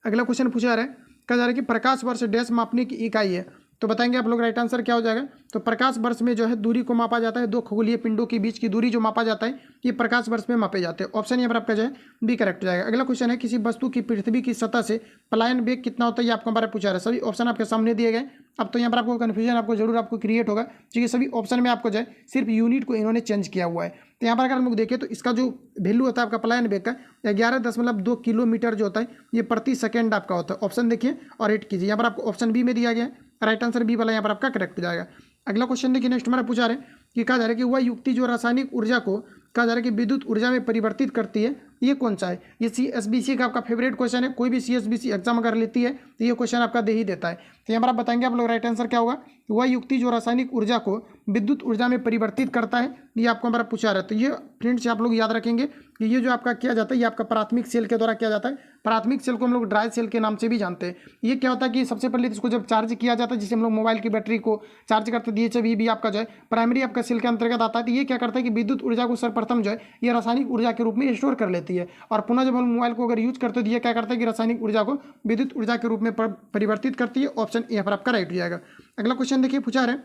[SPEAKER 1] अगला क्वेश्चन पूछा जा रहा है, कहा जा रहा है कि प्रकाश वर्ष डैश मापने की इकाई है, तो बताएंगे आप लोग राइट आंसर क्या हो जाएगा। तो प्रकाश वर्ष में जो है दूरी को मापा जाता है, 2 खगोलीय पिंडों के बीच की दूरी जो मापा जाता है ये प्रकाश वर्ष में मापे जाते हैं। ऑप्शन यहाँ पर आपका जो है बी करेक्ट हो जाएगा। अगला क्वेश्चन है, किसी वस्तु की पृथ्वी की सतह से पलायन वेग कितना होता है, ये आपको हमारा पूछा रहा है। सभी ऑप्शन आपके सामने दिए गए। अब तो यहाँ पर आपको कन्फ्यूजन आपको जरूर आपको क्रिएट होगा, क्योंकि सभी ऑप्शन में आपको जो है सिर्फ यूनिट को इन्होंने चेंज किया हुआ है। तो यहाँ पर अगर हम लोग देखें तो इसका जो वैल्यू होता है आपका पलायन वेग का 11.2 किलोमीटर जो होता है ये प्रति सेकेंड आपका होता है। ऑप्शन देखिए और हिट कीजिए, यहाँ पर आपको ऑप्शन बी में दिया गया है, राइट आंसर बी वाला यहाँ पर आपका करेक्ट हो जाएगा। अगला क्वेश्चन देखिए, नेक्स्ट हमारा पूछा रहे कि कहा जा रहा है कि वह युक्ति जो रासायनिक ऊर्जा को कहा जा रहा है कि विद्युत ऊर्जा में परिवर्तित करती है, ये कौन सा है। ये CSBC का आपका फेवरेट क्वेश्चन है, कोई भी CSBC एग्जाम अगर लेती है तो ये क्वेश्चन आपका दे ही देता है। तो यहाँ पर आप बताएंगे आप लोग राइट आंसर क्या होगा। वह युक्ति जो रासायनिक ऊर्जा को विद्युत ऊर्जा में परिवर्तित करता है, ये आपको हमारा पूछा रहा है। तो ये फ्रेंड्स आप लोग याद रखेंगे कि ये जो आपका किया जाता है ये आपका प्राथमिक सेल के द्वारा किया जाता है। प्राथमिक सेल को हम लोग ड्राई सेल के नाम से भी जानते हैं। ये क्या होता है कि सबसे पहले इसको जब चार्ज किया जाता है, जिसे हम लोग मोबाइल की बैटरी को चार्ज करते दिए, जब ये भी आपका जो है प्राइमरी आपका सेल के अंतर्गत आता है। तो ये क्या करता है कि विद्युत ऊर्जा को सर्वप्रथम जो है ये रासायनिक ऊर्जा के रूप में स्टोर कर लेती है, और पुनः जब हम मोबाइल को अगर यूज करते तो ये क्या करता है कि रासायनिक ऊर्जा को विद्युत ऊर्जा के रूप में परिवर्तित करती है। ऑप्शन यहाँ पर आपका राइट हो जाएगा। अगला क्वेश्चन देखिए, पूछा रहे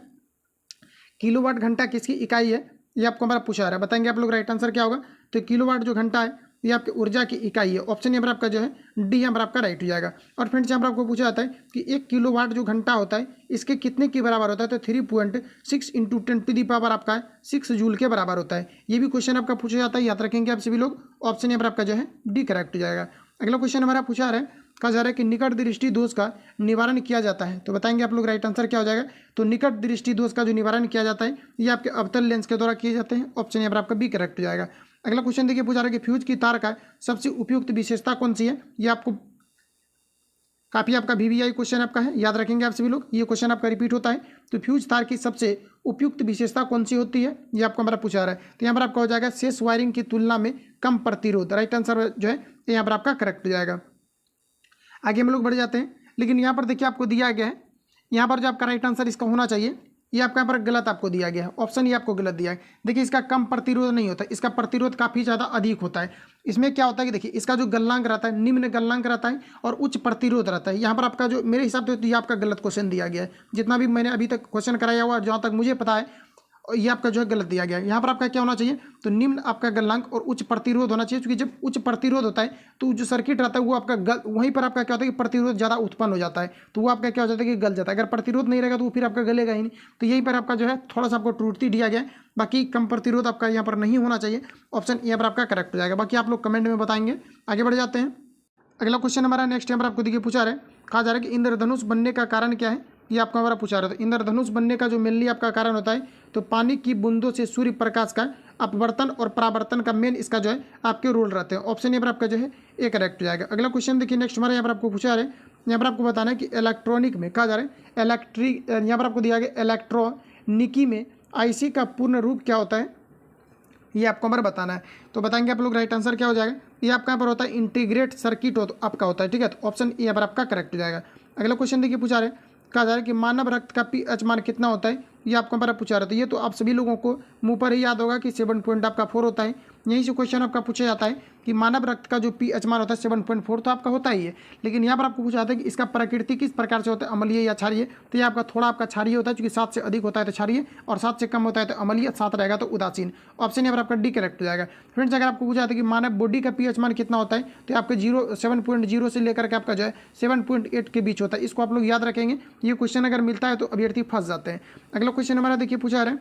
[SPEAKER 1] किलोवाट घंटा किसकी इकाई है, ये आपको हमारा पूछा रहा है। बताएंगे आप लोग राइट आंसर क्या होगा। तो किलोवाट जो घंटा है ये आपकी ऊर्जा की इकाई है। ऑप्शन यहाँ पर आपका जो है डी यहाँ पर आपका राइट हो जाएगा। और फ्रेंड्स यहाँ पर आपको पूछा जाता है कि 1 किलोवाट जो घंटा होता है इसके कितने के बराबर होता है, तो 3.6 इंटू 10 टू दी पावर आपका 6 जूल के बराबर होता है। ये भी क्वेश्चन आपका पूछा जाता है, याद रखेंगे आप सभी लोग। ऑप्शन यहाँ पर आपका जो है डी करेक्ट हो जाएगा। अगला क्वेश्चन हमारा पूछा रहा है, कहा जा रहा है कि निकट दृष्टि दोष का निवारण किया जाता है, तो बताएंगे आप लोग राइट आंसर क्या हो जाएगा। तो निकट दृष्टि दोष का जो निवारण किया जाता है ये आपके अवतल लेंस के द्वारा किए जाते हैं। ऑप्शन यहाँ पर आपका बी करेक्ट हो जाएगा। अगला क्वेश्चन देखिए, पूछा रहा है कि फ्यूज की तार का सबसे उपयुक्त विशेषता कौन सी है, ये आपको काफी आपका VVI क्वेश्चन आपका है, याद रखेंगे आप सभी लोग। ये क्वेश्चन आपका रिपीट होता है। तो फ्यूज तार की सबसे उपयुक्त विशेषता कौन सी होती है, ये आपको हमारा पूछा रहा है। तो यहाँ पर आपका हो जाएगा शेष वायरिंग की तुलना में कम प्रतिरोध। राइट आंसर जो है यहाँ पर आपका करेक्ट हो जाएगा। आगे हम लोग बढ़ जाते हैं, लेकिन यहाँ पर देखिए आपको दिया गया है, यहाँ पर जो आपका राइट आंसर इसका होना चाहिए ये आपका यहाँ पर गलत आपको दिया गया है। ऑप्शन ये आपको गलत दिया है। देखिए इसका कम प्रतिरोध नहीं होता, इसका प्रतिरोध काफ़ी ज़्यादा अधिक होता है। इसमें क्या होता है कि देखिए इसका जो गलनांक रहता है निम्न गलनांक रहता है और उच्च प्रतिरोध रहता है। यहाँ पर आपका जो मेरे हिसाब से तो ये आपका गलत क्वेश्चन दिया गया है। जितना भी मैंने अभी तक क्वेश्चन कराया हुआ, जहाँ तक मुझे पता है और ये आपका जो है गलत दिया गया है। यहाँ पर आपका क्या होना चाहिए, तो निम्न आपका गलनांक और उच्च प्रतिरोध होना चाहिए, क्योंकि जब उच्च प्रतिरोध होता है तो जो सर्किट रहता है वो आपका वहीं पर आपका क्या होता है कि प्रतिरोध ज़्यादा उत्पन्न हो जाता है, तो वो आपका क्या हो जाता है कि गल जाता है। अगर प्रतिरोध नहीं रहेगा तो वो फिर आपका गलेगा ही नहीं। तो यहीं पर आपका जो है थोड़ा सा आपको त्रुटि दिया गया है, बाकी कम प्रतिरोध आपका यहाँ पर नहीं होना चाहिए। ऑप्शन ए पर आपका करेक्ट हो जाएगा। बाकी आप लोग कमेंट में बताएंगे। आगे बढ़ जाते हैं। अगला क्वेश्चन हमारा नेक्स्ट यहाँ पर आपको देखिए पूछा रहा है, कहा जा रहा है कि इंद्रधनुष बनने का कारण क्या है, ये आपको हमारा पूछा रहा था। इंद्रधनुष बनने का जो मेनली आपका कारण होता है तो पानी की बूंदों से सूर्य प्रकाश का अपवर्तन और परावर्तन का मेन इसका जो है आपके रोल रहते हैं। ऑप्शन यहाँ पर आपका जो है ए करेक्ट हो जाएगा। अगला क्वेश्चन देखिए नेक्स्ट हमारा यहाँ पर आपको पूछा रहा है, यहाँ पर आपको बताना है कि इलेक्ट्रॉनिक में कहा जा रहा है इलेक्ट्रिक, यहाँ पर आपको दिया गया इलेक्ट्रॉनिकी में आईसी का पूर्ण रूप क्या होता है, ये आपको हमारा बताना है। तो बताएंगे आप लोग राइट आंसर क्या हो जाएगा, ये आपका यहाँ पर होता है इंटीग्रेट सर्किट हो तो आपका होता है, ठीक है। तो ऑप्शन ए पर आपका करेक्ट हो जाएगा। अगला क्वेश्चन देखिए पूछा रहे, कहा जा रहा है कि मानव रक्त का पीएच मान कितना होता है, ये आपको हमारा पूछा रहा था। ये तो आप सभी लोगों को मुंह पर ही याद होगा कि 7.4 होता है। यहीं से क्वेश्चन आपका पूछा जाता है कि मानव रक्त का जो पीएच मान होता है 7.4 तो आपका होता ही है, लेकिन यहाँ पर आपको पूछा जाता है कि इसका प्रकृति किस प्रकार से होता है, अम्लीय या क्षारीय। तो ये आपका थोड़ा आपका क्षारीय होता है, क्योंकि 7 से अधिक होता है तो क्षारीय और 7 से कम होता है तो अम्लीय, 7 रहेगा तो उदासीन। ऑप्शन यहाँ पर आपका डी करेक्ट हो जाएगा। फ्रेंड्स अगर आपको पूछा जाता है कि मानव बॉडी का पीएच मान कितना होता है, तो आपके 7.0 से लेकर के आपका जो है 7.8 के बीच होता है। इसको आप लोग याद रखेंगे, ये क्वेश्चन अगर मिलता है तो अभ्यर्थी फंस जाते हैं। अगला क्वेश्चन हमारा देखिए पूछा रहा है,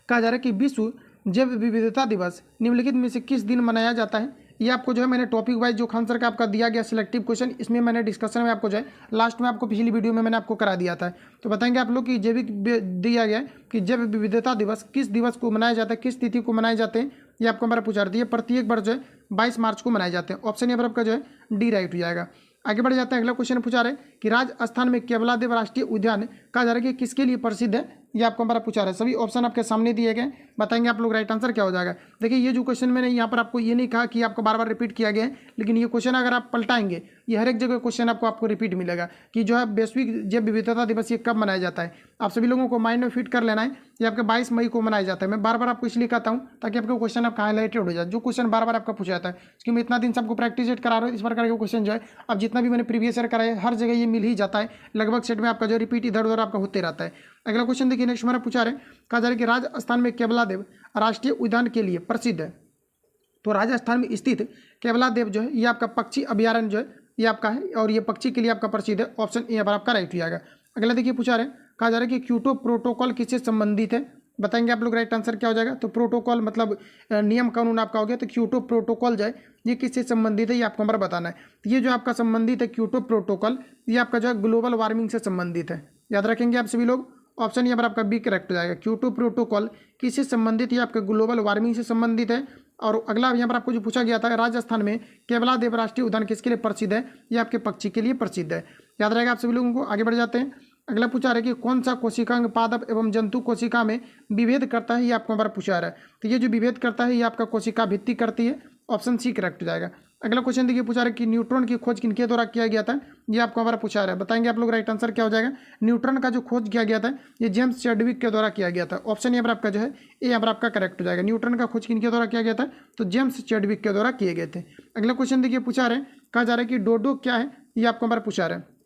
[SPEAKER 1] कहा जा रहा है कि विश्व जैव विविधता दिवस निम्नलिखित में से किस दिन मनाया जाता है। ये आपको जो है मैंने टॉपिक वाइज जो खान सर का आपका दिया गया सिलेक्टिव क्वेश्चन, इसमें मैंने डिस्कशन में आपको जो है लास्ट में आपको पिछली वीडियो में मैंने आपको करा दिया था। तो बताएंगे आप लोग कि जैविक दिया गया है कि जैव विविधता दिवस किस दिवस को मनाया जाता है, किस तिथि को मनाए जाते हैं, ये आपको हमारा पूछा रहा था। ये प्रत्येक वर्ष जो है 22 मार्च को मनाए जाते हैं। ऑप्शन यहाँ पर आपका जो है डी राइट हो जाएगा। आगे बढ़ जाते हैं। अगला क्वेश्चन पूछा रहे कि राजस्थान में केवलादेव राष्ट्रीय उद्यान कहा जा रहा है कि किसके लिए प्रसिद्ध है, ये आपको हमारा पूछा रहा है। सभी ऑप्शन आपके सामने दिए गए, बताएंगे आप लोग राइट आंसर क्या हो जाएगा। देखिए ये जो क्वेश्चन मैंने यहाँ पर आपको ये नहीं कहा कि आपको बार बार रिपीट किया गया है, लेकिन ये क्वेश्चन अगर आप पलटाएंगे ये हर एक जगह क्वेश्चन आपको रिपीट मिलेगा कि जो है वैश्विक जैव विविधता दिवस ये कब मनाया जाता है। आप सभी लोगों को माइंड में फिट कर लेना है, ये आपके 22 मई को मनाया जाता है। मैं बार बार आपको इसलिए कहता हूँ ताकि आपका क्वेश्चन आपका हाईलाइटेड हो जाए, जो क्वेश्चन बार बार आपका पूछा जाता है। क्योंकि मैं इतना दिन से आपको प्रैक्टिस करा रहा हूँ, इस प्रकार के क्वेश्चन जो है अब जितना भी मैंने प्रीवियस ईयर कराया हर जगह ये मिल ही जाता है, लगभग सेट में आपका जो रिपीट इधर उधर आपका होते रहता है। अगला क्वेश्चन देखिए नेक्स्ट हमारा पूछा रहे, कहा जा रहा है कि राजस्थान में केवलादेव राष्ट्रीय उद्यान के लिए प्रसिद्ध है। तो राजस्थान में स्थित केवलादेव जो है ये आपका पक्षी अभ्यारण्य जो है ये आपका है और ये पक्षी के लिए आपका प्रसिद्ध है। ऑप्शन ए पर आपका राइट हो जाएगा। अगला देखिए पूछा रहे, कहा जा रहा है कि क्योटो प्रोटोकॉल किससे संबंधित है, बताएंगे आप लोग राइट आंसर क्या हो जाएगा। तो प्रोटोकॉल मतलब नियम कानून आपका हो गया, तो क्योटो प्रोटोकॉल जो है ये किससे संबंधित है ये आपको हमारा बताना है। तो ये जो आपका संबंधित है क्योटो प्रोटोकॉल ये आपका जो है ग्लोबल वार्मिंग से संबंधित है, याद रखेंगे आप सभी लोग। ऑप्शन यहाँ पर आपका बी करेक्ट हो जाएगा। क्योटो प्रोटोकॉल किससे संबंधित है, आपका ग्लोबल वार्मिंग से संबंधित है। और अगला यहाँ पर आपको जो पूछा गया था राजस्थान में केवलादेव राष्ट्रीय उद्यान किसके लिए प्रसिद्ध है, ये आपके पक्षी के लिए प्रसिद्ध है, याद रहेगा आप सभी लोगों को। आगे बढ़ जाते हैं। अगला पूछा रहा है कि कौन सा कोशिकांग पादप एवं जंतु कोशिका में विभेद करता है, ये आपको हमारा पूछा रहा है। तो ये जो विभेद करता है ये आपका कोशिका भित्ति करती है। ऑप्शन सी करेक्ट हो जाएगा। अगला क्वेश्चन देखिए पूछा रहा है कि न्यूट्रॉन की खोज किनके द्वारा किया गया था, ये आपको हमारा पूछा रहा है, बताएंगे आप लोग राइट आंसर क्या हो जाएगा। न्यूट्रॉन का जो खोज किया गया था ये जेम्स चैडविक के द्वारा किया गया था। ऑप्शन यहाँ पर आपका जो है ए यहाँ पर आपका करेक्ट हो जाएगा। न्यूट्रॉन का खोज किनके द्वारा किया गया था, तो जेम्स चैडविक के द्वारा किए गए थे। अगला क्वेश्चन देखिए पूछा रहे, कहा जा रहा है कि डोडो क्या है, ये आपको हमारा पूछा रहा है।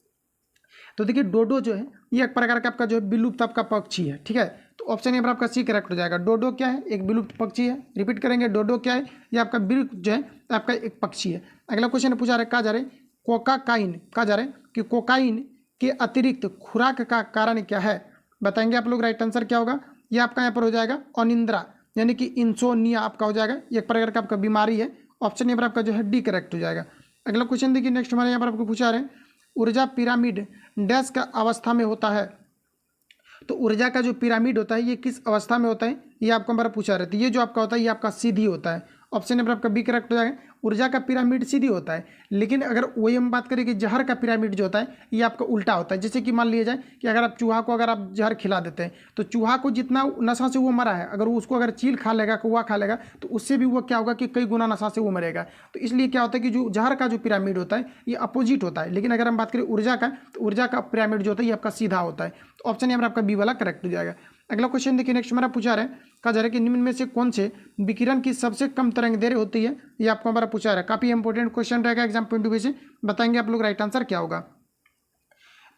[SPEAKER 1] तो देखिए डोडो जो है ये एक प्रकार का आपका जो है विलुप्त आपका पक्षी है, ठीक है। तो ऑप्शन यहाँ पर आपका सी करेक्ट हो जाएगा। डोडो क्या है, एक विलुप्त पक्षी है। रिपीट करेंगे, डोडो क्या है, ये आपका विलुप्त जो है आपका एक पक्षी है। अगला क्वेश्चन पूछा रहा है, कहा जा रहा है कोकाकाइन, कहा जा रहा है कि कोकाइन के अतिरिक्त खुराक का कारण क्या है, बताएंगे आप लोग राइट आंसर क्या होगा। ये आपका यहाँ पर हो जाएगा अनिंद्रा, यानी कि इंसोनिया आपका हो जाएगा, एक प्रकार का आपका बीमारी है। ऑप्शन यहाँ पर आपका जो है डी करेक्ट हो जाएगा। अगला क्वेश्चन देखिए नेक्स्ट हमारे यहाँ पर आपको पूछा रहे हैं ऊर्जा पिरामिड डैश का अवस्था में होता है। तो ऊर्जा का जो पिरामिड होता है ये किस अवस्था में होता है, ये आपको हमारा पूछा रहता है। ये जो आपका होता है ये आपका सीधी होता है। ऑप्शन नंबर आपका बी करेक्ट हो जाएगा। ऊर्जा का पिरामिड सीधी होता है, लेकिन अगर वही हम बात करें कि जहर का पिरामिड जो होता है ये आपका उल्टा होता है। जैसे कि मान लिया जाए कि अगर आप चूहा को अगर आप जहर खिला देते हैं तो चूहा को जितना नशा से वो मरा है, अगर उसको अगर चील खा लेगा, कौवा खा लेगा, तो उससे भी वो क्या होगा कि कई गुना नशा से वो मरेगा। तो इसलिए क्या होता है कि जो जहर का जो पिरामिड होता है ये अपोजिट होता है, लेकिन अगर हम बात करें ऊर्जा का, तो ऊर्जा का पिरामिड जो होता है ये आपका सीधा होता है। तो ऑप्शन यहाँ पर आपका बी वाला करेक्ट हो जाएगा। अगला क्वेश्चन देखिए नेक्स्ट हमारा पूछा रहा है, कहा जा रहा है कि निम्न में से कौन से विकिरण की सबसे कम तरंग दैर्घ्य होती है, ये आपको हमारा पूछा रहा है। काफी इंपॉर्टेंट क्वेश्चन रहेगा एग्जाम पॉइंट ऑफ व्यू से, बताएंगे आप लोग राइट आंसर क्या होगा।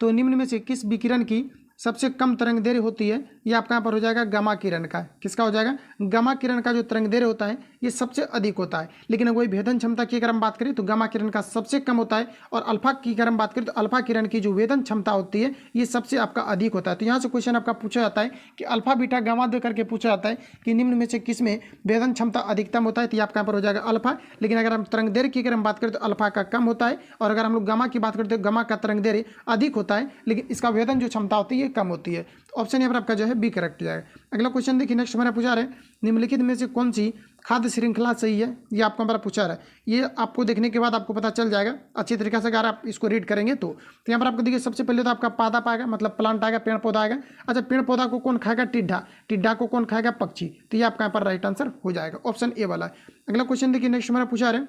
[SPEAKER 1] तो निम्न में से किस विकिरण की सबसे कम तरंग दैर्घ्य होती है, ये आपका यहाँ पर हो जाएगा गामा किरण का। किसका हो जाएगा? गामा किरण का जो तरंग दैर्घ्य होता है ये सबसे अधिक होता है। लेकिन अगर वही भेदन क्षमता की अगर हम बात करें तो गामा किरण का सबसे कम होता है, और अल्फा की अगर हम बात करें तो अल्फा किरण की जो वेदन क्षमता होती है ये सबसे आपका अधिक होता है। तो यहाँ से क्वेश्चन आपका पूछा जाता है कि अल्फा बीटा गामा दे करके पूछा जाता है कि निम्न में से किस में वेदन क्षमता अधिकतम होता है, तो ये आपका यहाँ पर हो जाएगा अल्फा। लेकिन अगर हम तरंग दैर्घ्य की अगर हम बात करें तो अल्फा का कम होता है, और अगर हम लोग गामा की बात करते हैं तो गामा का तरंग दैर्घ्य अधिक होता है, लेकिन इसका वेदन जो क्षमता होती है ये कम होती है। ऑप्शन यहाँ पर आपका जो है बी करेक्ट हो जाएगा। अगला क्वेश्चन देखिए, नेक्स्ट हमारा पूछा रहे निम्नलिखित में से कौन सी खाद्य श्रृंखला सही है, ये आपको हमारा पूछा रहा है। ये आपको देखने के बाद आपको पता चल जाएगा अच्छी तरीके से अगर आप इसको रीड करेंगे तो यहाँ पर आपको देखिए सबसे पहले तो आपका पादप आएगा, मतलब प्लांट आएगा, पेड़ पौधा आएगा। अच्छा, पेड़ पौधा को कौन खाएगा? टिड्डा। टिड्डा को कौन खाएगा? पक्षी। तो ये आपका यहाँ पर राइट आंसर हो जाएगा, ऑप्शन ए वाला है। अगला क्वेश्चन देखिए, नेक्स्ट हमारा पूछा रहे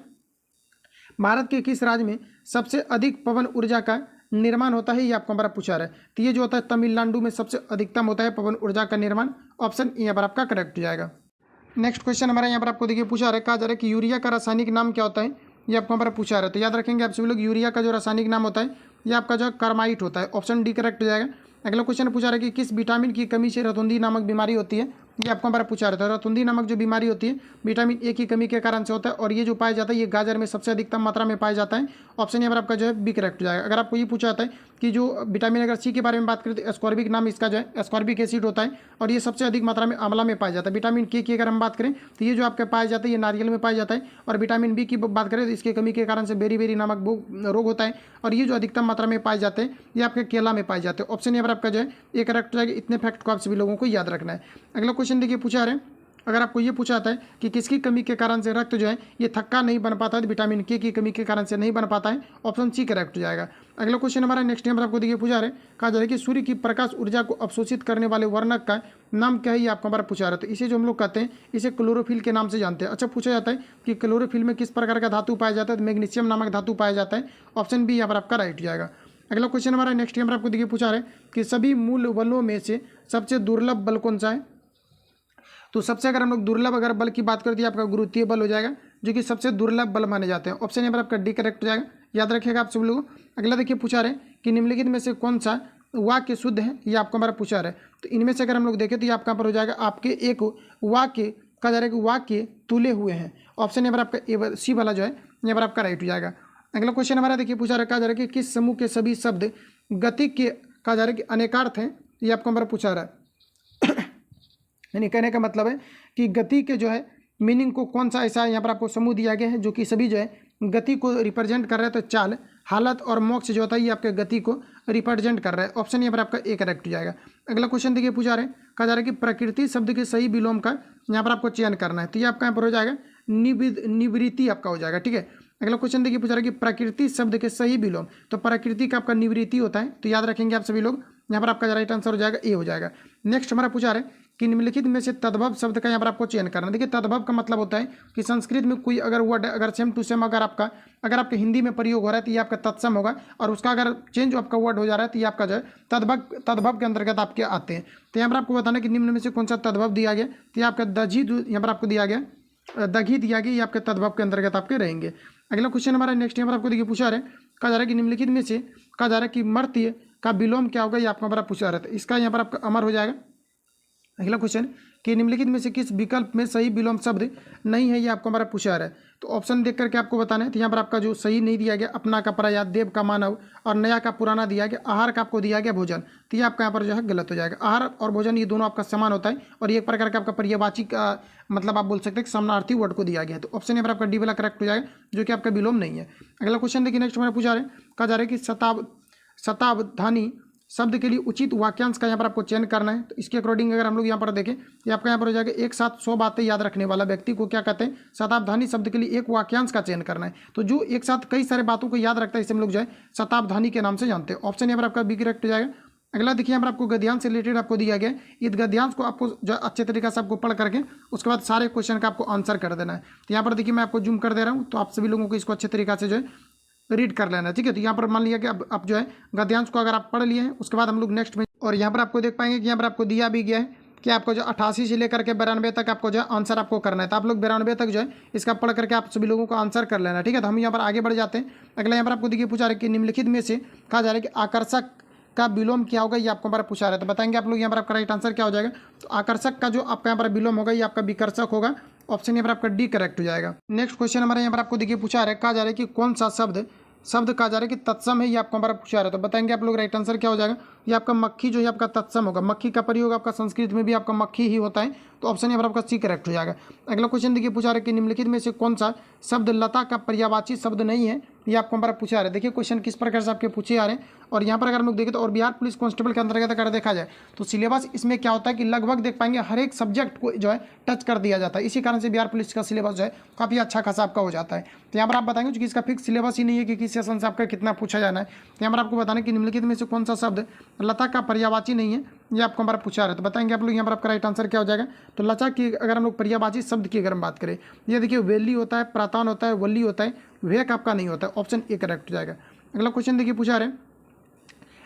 [SPEAKER 1] भारत के किस राज्य में सबसे अधिक पवन ऊर्जा का निर्माण होता है, ये आपको हमारा पूछा रहा है। तो ये जो होता है तमिलनाडु में सबसे अधिकतम होता है पवन ऊर्जा का निर्माण, ऑप्शन यहाँ पर आपका करेक्ट हो जाएगा। नेक्स्ट क्वेश्चन हमारा यहाँ पर आपको देखिए पूछा रहा है, कहा जा रहा है कि यूरिया का रासायनिक नाम क्या होता है, ये आपको हमारा पूछा रहा है। तो याद रखेंगे आप सभी लोग, यूरिया का जो रासायनिक नाम होता है ये आपका जो कार्माइट होता है, ऑप्शन डी करेक्ट हो जाएगा। अगला क्वेश्चन पूछा रहा है कि किस विटामिन की कमी से रतुंधी नामक बीमारी होती है, ये आपको हमारा पूछा रहता है। रतुंधी नामक जो बीमारी होती है विटामिन ए की कमी के कारण से होता है, और ये जो पाया जाता है ये गाजर में सबसे अधिकतम मात्रा में पाया जाता है, ऑप्शन यहाँ पर आपका जो है बी करेक्ट हो जाएगा। अगर आपको ये पूछा जाता है कि जो विटामिन अगर सी के बारे में बात करें तो एस्कॉर्बिक नाम इसका जो है एस्कॉर्बिक एसिड होता है, और ये सबसे अधिक मात्रा में आंवला में पाया जाता है। विटामिन के की अगर हम बात करें तो ये जो आपका पाया जाता है ये नारियल में पाया जाता है, और विटामिन बी की बात करें तो इसकी कमी के कारण से बेरी नामक रोग होता है, और ये जो अधिकतम मात्रा में पाए जाते हैं ये आपके केला में पाए जाते हैं, ऑप्शन यहाँ पर आपका जो है ये करेक्ट हो जाएगा। इतने फैक्ट को आप सभी लोगों को याद रखना है। अगला क्वेश्चन देखिए पूछा रहे, अगर आपको ये पूछा जाता है कि किसकी कमी के कारण से रक्त जो है ये थक्का नहीं बन पाता है, तो विटामिन के की कमी के कारण से नहीं बन पाता है, ऑप्शन सी करेक्ट हो जाएगा। अगला क्वेश्चन हमारा नेक्स्ट नंबर आपको देखिए पूछा रहे, कहा जा रहा है कि सूर्य की प्रकाश ऊर्जा को अवशोषित करने वाले वर्णक का नाम क्या है, ये आपको हमारा पूछा रहा है। तो इसे जो हम लोग कहते हैं इसे क्लोरोफिल के नाम से जानते हैं। अच्छा, पूछा जाता है कि क्लोरोफिल में किस प्रकार का धातु पाया जाता है, तो मैग्नीशियम नामक धातु पाया जाता है, ऑप्शन बी यहाँ पर आपका राइट हो जाएगा। अगला क्वेश्चन हमारा नेक्स्ट नंबर आपको देखिए पूछा रहे कि सभी मूल बलों में से सबसे दुर्लभ बल कौन सा है, तो सबसे अगर हम लोग दुर्लभ अगर बल की बात करते हैं आपका गुरुत्वीय बल हो जाएगा, जो कि सबसे दुर्लभ बल माने जाते हैं, ऑप्शन यहाँ पर आपका डी करेक्ट हो जाएगा। याद रखिएगा आप सब लोग। अगला देखिए पूछा रहे कि निम्नलिखित में से कौन सा वाक्य शुद्ध है, ये आपको हमारा पूछा रहा है। तो इनमें से अगर हम लोग देखें तो ये आपका पर हो जाएगा आपके एक वाक्य कहा जा रहा है कि वाक्य तुले हुए हैं, ऑप्शन यहाँ पर आपका सी वाला जो है यहाँ पर आपका राइट हो जाएगा। अगला क्वेश्चन हमारा देखिए पूछा रहा है, कहा जा रहा है कि किस समूह के सभी शब्द गति के कहा जा रहा है कि अनेकार्थ हैं, ये आपको हमारा पूछा रहा है। यानी कहने का मतलब है कि गति के जो है मीनिंग को कौन सा ऐसा यहाँ पर आपको समूह दिया गया है जो कि सभी जो है गति को रिप्रेजेंट कर रहा है। तो चाल, हालत और मोक्ष जो होता है ये आपके गति को रिप्रेजेंट कर रहा है, ऑप्शन यहाँ पर आपका ए करेक्ट हो जाएगा। अगला क्वेश्चन देखिए पूछा रहे, कहा जा रहा है कि प्रकृति शब्द के सही विलोम का यहाँ पर आपको चयन करना है, तो ये आपका यहाँ पर हो जाएगा निवृत्ति आपका हो जाएगा, ठीक है। अगला क्वेश्चन देखिए पूछा रहा है कि प्रकृति शब्द के सही विलोम, तो प्रकृति का आपका निवृत्ति होता है, तो याद रखेंगे आप सभी लोग, यहाँ पर आपका राइट आंसर हो जाएगा ए हो जाएगा। नेक्स्ट हमारा पूछा रहा है कि निम्नलिखित में से तद्भव शब्द का यहाँ पर आपको चयन करना है। देखिए तद्भव का मतलब होता है कि संस्कृत में कोई अगर वर्ड अगर सेम टू सेम अगर आपके हिंदी में प्रयोग हो रहा है तो ये आपका तत्सम होगा, और उसका अगर चेंज आपका वर्ड हो जा रहा है तो ये आपका जो है तद्भव के अंतर्गत आपके आते हैं। तो यहाँ पर आपको बताना कि निम्न में से कौन सा तद्भव दिया गया, तो ये आपका दजी यहाँ पर आपको दिया गया, दघी दिया गया, ये आपके तद्भव के अंतर्गत आपके रहेंगे। अगला क्वेश्चन हमारा नेक्स्ट यहाँ पर आपको देखिए पूछा रहे, कहा जा रहा है कि निम्नलिखित में से कहा जा रहा है कि मर्त्य का विलोम क्या होगा, ये आपको हमारा पूछा रहा था, इसका यहाँ पर आपका अमर हो जाएगा। अगला क्वेश्चन कि निम्नलिखित में से किस विकल्प में सही विलोम शब्द नहीं है, ये आपको हमारा पूछा रहा है। तो ऑप्शन देख करके आपको बताना है। तो यहाँ पर आपका जो सही नहीं दिया गया अपना का पराया, देव का मानव और नया का पुराना दिया गया, आहार का आपको दिया गया भोजन, तो ये आपका यहाँ पर जो है गलत हो जाएगा। आहार और भोजन ये दोनों आपका समान होता है, और ये एक प्रकार का आपका पर्यायवाची का मतलब आप बोल सकते हैं कि समानार्थी वर्ड को दिया गया है, तो ऑप्शन यहाँ पर आपका डी वाला करेक्ट हो जाएगा, जो कि आपका विलोम नहीं है। अगला क्वेश्चन देखिए नेक्स्ट हमारा पूछा रहे, कहा जा रहा है कि शतावधानी शब्द के लिए उचित वाक्यांश का यहाँ पर आपको चयन करना है। तो इसके अकॉर्डिंग अगर हम लोग यहाँ पर देखें तो आपका यहाँ पर हो जाएगा एक साथ 100 बातें याद रखने वाला व्यक्ति को क्या कहते हैं, शतावधानी शब्द के लिए एक वाक्यांश का चयन करना है। तो जो एक साथ कई सारे बातों को याद रखता है इसे हम लोग जो है शतावधानी के नाम से जानते हैं, ऑप्शन यहाँ पर आपका बी करेक्ट हो जाएगा। अगला देखिए यहाँ पर आपको गद्यांश से रिलेटेड आपको दिया गया है, इस गद्यांश को आपको जो अच्छे तरीके से आपको पढ़ करके उसके बाद सारे क्वेश्चन का आपको आंसर कर देना है। तो यहाँ पर देखिए मैं आपको जूम कर दे रहा हूँ, तो आप सभी लोगों को इसको अच्छे तरीके से जो है रीड कर लेना, ठीक है। तो यहाँ पर मान लिया कि अब आप जो है गद्यांश को अगर आप पढ़ लिए हैं उसके बाद हम लोग नेक्स्ट में, और यहाँ पर आपको देख पाएंगे कि यहाँ पर आपको दिया भी गया है कि आपको जो 88 से लेकर के 92 तक आपको जो है आंसर आपको करना है। तो आप लोग 92 तक जो है इसका पढ़ करके आप सभी लोगों को आंसर कर लेना, ठीक है। तो हम यहाँ पर आगे बढ़ जाते हैं। अगला यहाँ पर आपको देखिए पूछा रहा है कि निम्नलिखित में से कहा जा रहा है कि आकर्षक का विलोम क्या होगा, ये आपको हमारा पूछा रहा है। तो बताएंगे आप लोग यहाँ पर आपका राइट आंसर क्या हो जाएगा। तो आकर्षक का जो आपका यहाँ पर विलोम होगा ये आपका विकर्षक होगा। ऑप्शन यहाँ पर आपका डी करेक्ट हो जाएगा। नेक्स्ट क्वेश्चन हमारे यहाँ पर आपको देखिए पूछा रहा है, कहा जा रहा है कि कौन सा शब्द कहा जा रहा है कि तत्सम है, ये आपको हमारा पूछा रहा है। तो बताएंगे आप लोग राइट आंसर क्या हो जाएगा। ये आपका मक्खी जो है आपका तत्सम होगा। मक्खी का प्रयोग आपका संस्कृत में भी आपका मक्खी ही होता है। तो ऑप्शन यहाँ पर आपका सी करेक्ट हो जाएगा। अगला क्वेश्चन देखिए पूछा रहा है कि निम्नलिखित में से कौन सा शब्द लता का पर्यायवाची शब्द नहीं है, ये आपको हमारा पूछा रहा है। देखिए क्वेश्चन किस प्रकार से आपके पूछे आ रहे हैं। और यहाँ पर अगर हम लोग देखें तो और बिहार पुलिस कांस्टेबल के अंतर्गत अगर देखा जाए तो सिलेबस इसमें क्या होता है कि लगभग देख पाएंगे हर एक सब्जेक्ट को जो है टच कर दिया जाता है। इसी कारण से बिहार पुलिस का सिलेबस जो है काफ़ी अच्छा खासा आपका हो जाता है। तो यहाँ पर आप बताएंगे क्योंकि इसका फिक्स सिलेबस ही नहीं है कि किस सेशन से आपका कितना पूछा जाना है। तो यहाँ पर आपको बताना कि निम्नलिखित में से कौन सा शब्द लता का पर्यायवाची नहीं है, ये आपको हमारा पूछा रहा है। तो बताएंगे आप लोग यहाँ पर आपका राइट आंसर क्या हो जाएगा। तो लता की अगर हम लोग पर्यायवाची शब्द की अगर हम बात करें, ये देखिए वेली होता है, प्रातान होता है, वल्ली होता है, वेक आपका नहीं होता है। ऑप्शन ए करेक्ट हो जाएगा। अगला क्वेश्चन देखिए पूछा रहे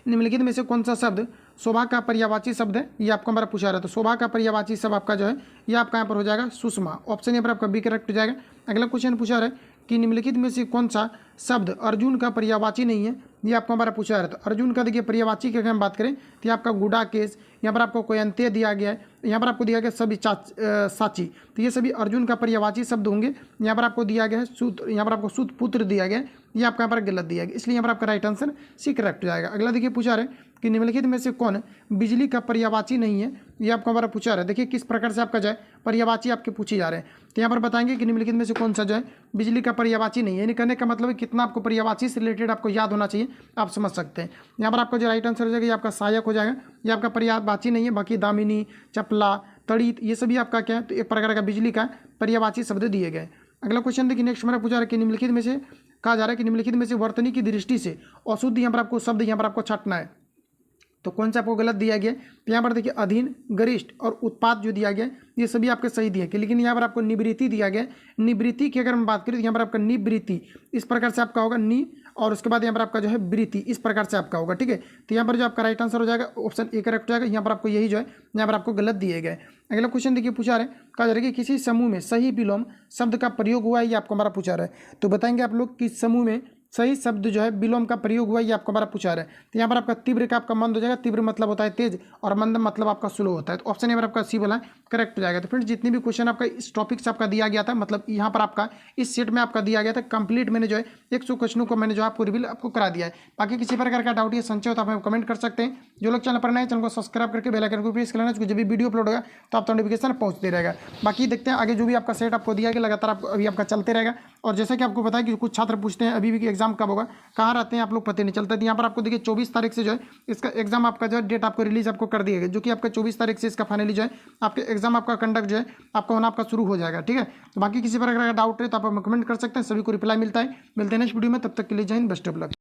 [SPEAKER 1] निम्नलिखित में से कौन सा शब्द शोभा का पर्यायवाची शब्द है, ये आपको हमारा पूछा रहा है। तो शोभा का पर्यायवाची शब्द आपका जो है ये आपका यहाँ पर हो जाएगा सुषमा। ऑप्शन यहाँ पर आपका बी करेक्ट हो जाएगा। अगला क्वेश्चन पूछा रहा है कि निम्नलिखित में से कौन सा शब्द अर्जुन का पर्यायवाची नहीं है, ये आपको हमारा पूछा रहा है। तो अर्जुन का देखिए पर्यायवाची की अगर हम बात करें तो ये आपका गुडा केस, यहाँ पर आपको कोई अंत्य दिया गया है, यहाँ पर आपको दिया गया सभी साची। तो ये सभी अर्जुन का पर्यायवाची शब्द होंगे। यहाँ पर आपको दिया गया है सूत, यहाँ पर आपको सूत पुत्र दिया गया है, ये आपका यहाँ पर गलत दिया गया, इसलिए यहाँ पर आपका राइट आंसर सी करेक्ट हो जाएगा। अगला देखिए पूछा रहे कि निम्नलिखित में से कौन बिजली का पर्यायवाची नहीं है, ये आपको हमारा पूछा रहा है। देखिए किस प्रकार से आपका जो है पर्यायवाची आपके पूछे जा रहे हैं। तो यहाँ पर बताएंगे कि निम्नलिखित में से कौन सा जो है बिजली का पर्यायवाची नहीं है। यानी कहने का मतलब है कितना आपको पर्यायवाची से रिलेटेड आपको याद होना चाहिए, आप समझ सकते हैं। यहाँ पर आपका जो राइट आंसर हो जाएगा ये आपका सहायक हो जाएगा। ये आपका पर्यायवाची नहीं है। बाकी दामिनी, चपला, तड़ित ये सभी आपका क्या है, तो एक प्रकार का बिजली का पर्यायवाची शब्द दिए गए। अगला क्वेश्चन देखिए नेक्स्ट हमारा पूछा रहा है कि निम्नलिखित में से कहा जा रहा है कि निम्नलिखित में से वर्तनी की दृष्टि से अशुद्ध यहाँ पर आपको शब्द यहाँ पर आपको छांटना है। तो कौन सा आपको गलत दिया गया। तो यहाँ पर देखिए अधीन, गरिष्ठ और उत्पाद जो दिया गया ये सभी आपके सही दिए गए, लेकिन यहाँ पर आपको निवृत्ति दिया गया। निवृत्ति की अगर हम बात करें तो यहाँ पर आपका निवृत्ति इस प्रकार से आपका होगा नी, और उसके बाद यहाँ पर आपका जो है वृत्ति इस प्रकार से आपका होगा। ठीक है, तो यहाँ पर जो आपका राइट आंसर हो जाएगा ऑप्शन ए करेक्ट हो जाएगा। यहाँ पर आपको यही जो है यहाँ पर आपको गलत दिए गए। अगला क्वेश्चन देखिए पूछा रहे कहा जा रहा है कि किसी समूह में सही विलोम शब्द का प्रयोग हुआ है, ये आपको हमारा पूछा रहा है। तो बताएंगे आप लोग किस समूह में सही शब्द जो है विलोम का प्रयोग हुआ, ये आपको हमारा पूछा रहा है। तो यहाँ पर आपका तीव्र का आपका मंद हो जाएगा। तीव्र मतलब होता है तेज और मंद मतलब आपका स्लो होता है। तो ऑप्शन यहाँ पर आपका सी बोला करेक्ट हो जाएगा। तो फ्रेंड्स जितने भी क्वेश्चन आपका इस टॉपिक से आपका दिया गया था, मतलब यहाँ पर आपका इस सेट में आपका दिया गया था कंप्लीट, मैंने जो है 100 क्वेश्चनों को मैंने जो आपको रिवील आपको करा दिया है। बाकी किसी प्रकार का डाउट या संशय हो तो आप हमें कमेंट कर सकते हैं। जो लोग चैनल पर नए चैनल को सब्सक्राइब करके बेल आइकन को प्रेस कर लेना, जब भी वीडियो अपलोड होगा तो आपको नोटिफिकेशन पहुंचते रहेगा। बाकी देखते हैं आगे जो भी आपका सेट आपको दिया गया लगातार आपको अभी आपका चलते रहेगा। और जैसे कि आपको पता है कि कुछ छात्र पूछते हैं अभी भी कि एग्जाम कब होगा, कहाँ रहते हैं आप लोग, पता नहीं चलता। तो यहाँ पर आपको देखिए 24 तारीख से जो है इसका एग्जाम आपका जो है डेट आपको रिलीज आपको कर दिया गया, जो कि आपका 24 तारीख से इसका फाइनली जो है आपके एग्जाम आपका कंडक्ट जो है आपका होना आपका शुरू हो जाएगा। ठीक है, तो बाकी किसी प्रकार का डाउट है तो आप कमेंट कर सकते हैं, सभी को रिप्लाई मिलता है। मिलते हैं नेक्स्ट वीडियो में, तब तक के लिए जय हिंद, बेस्ट ऑफ लक।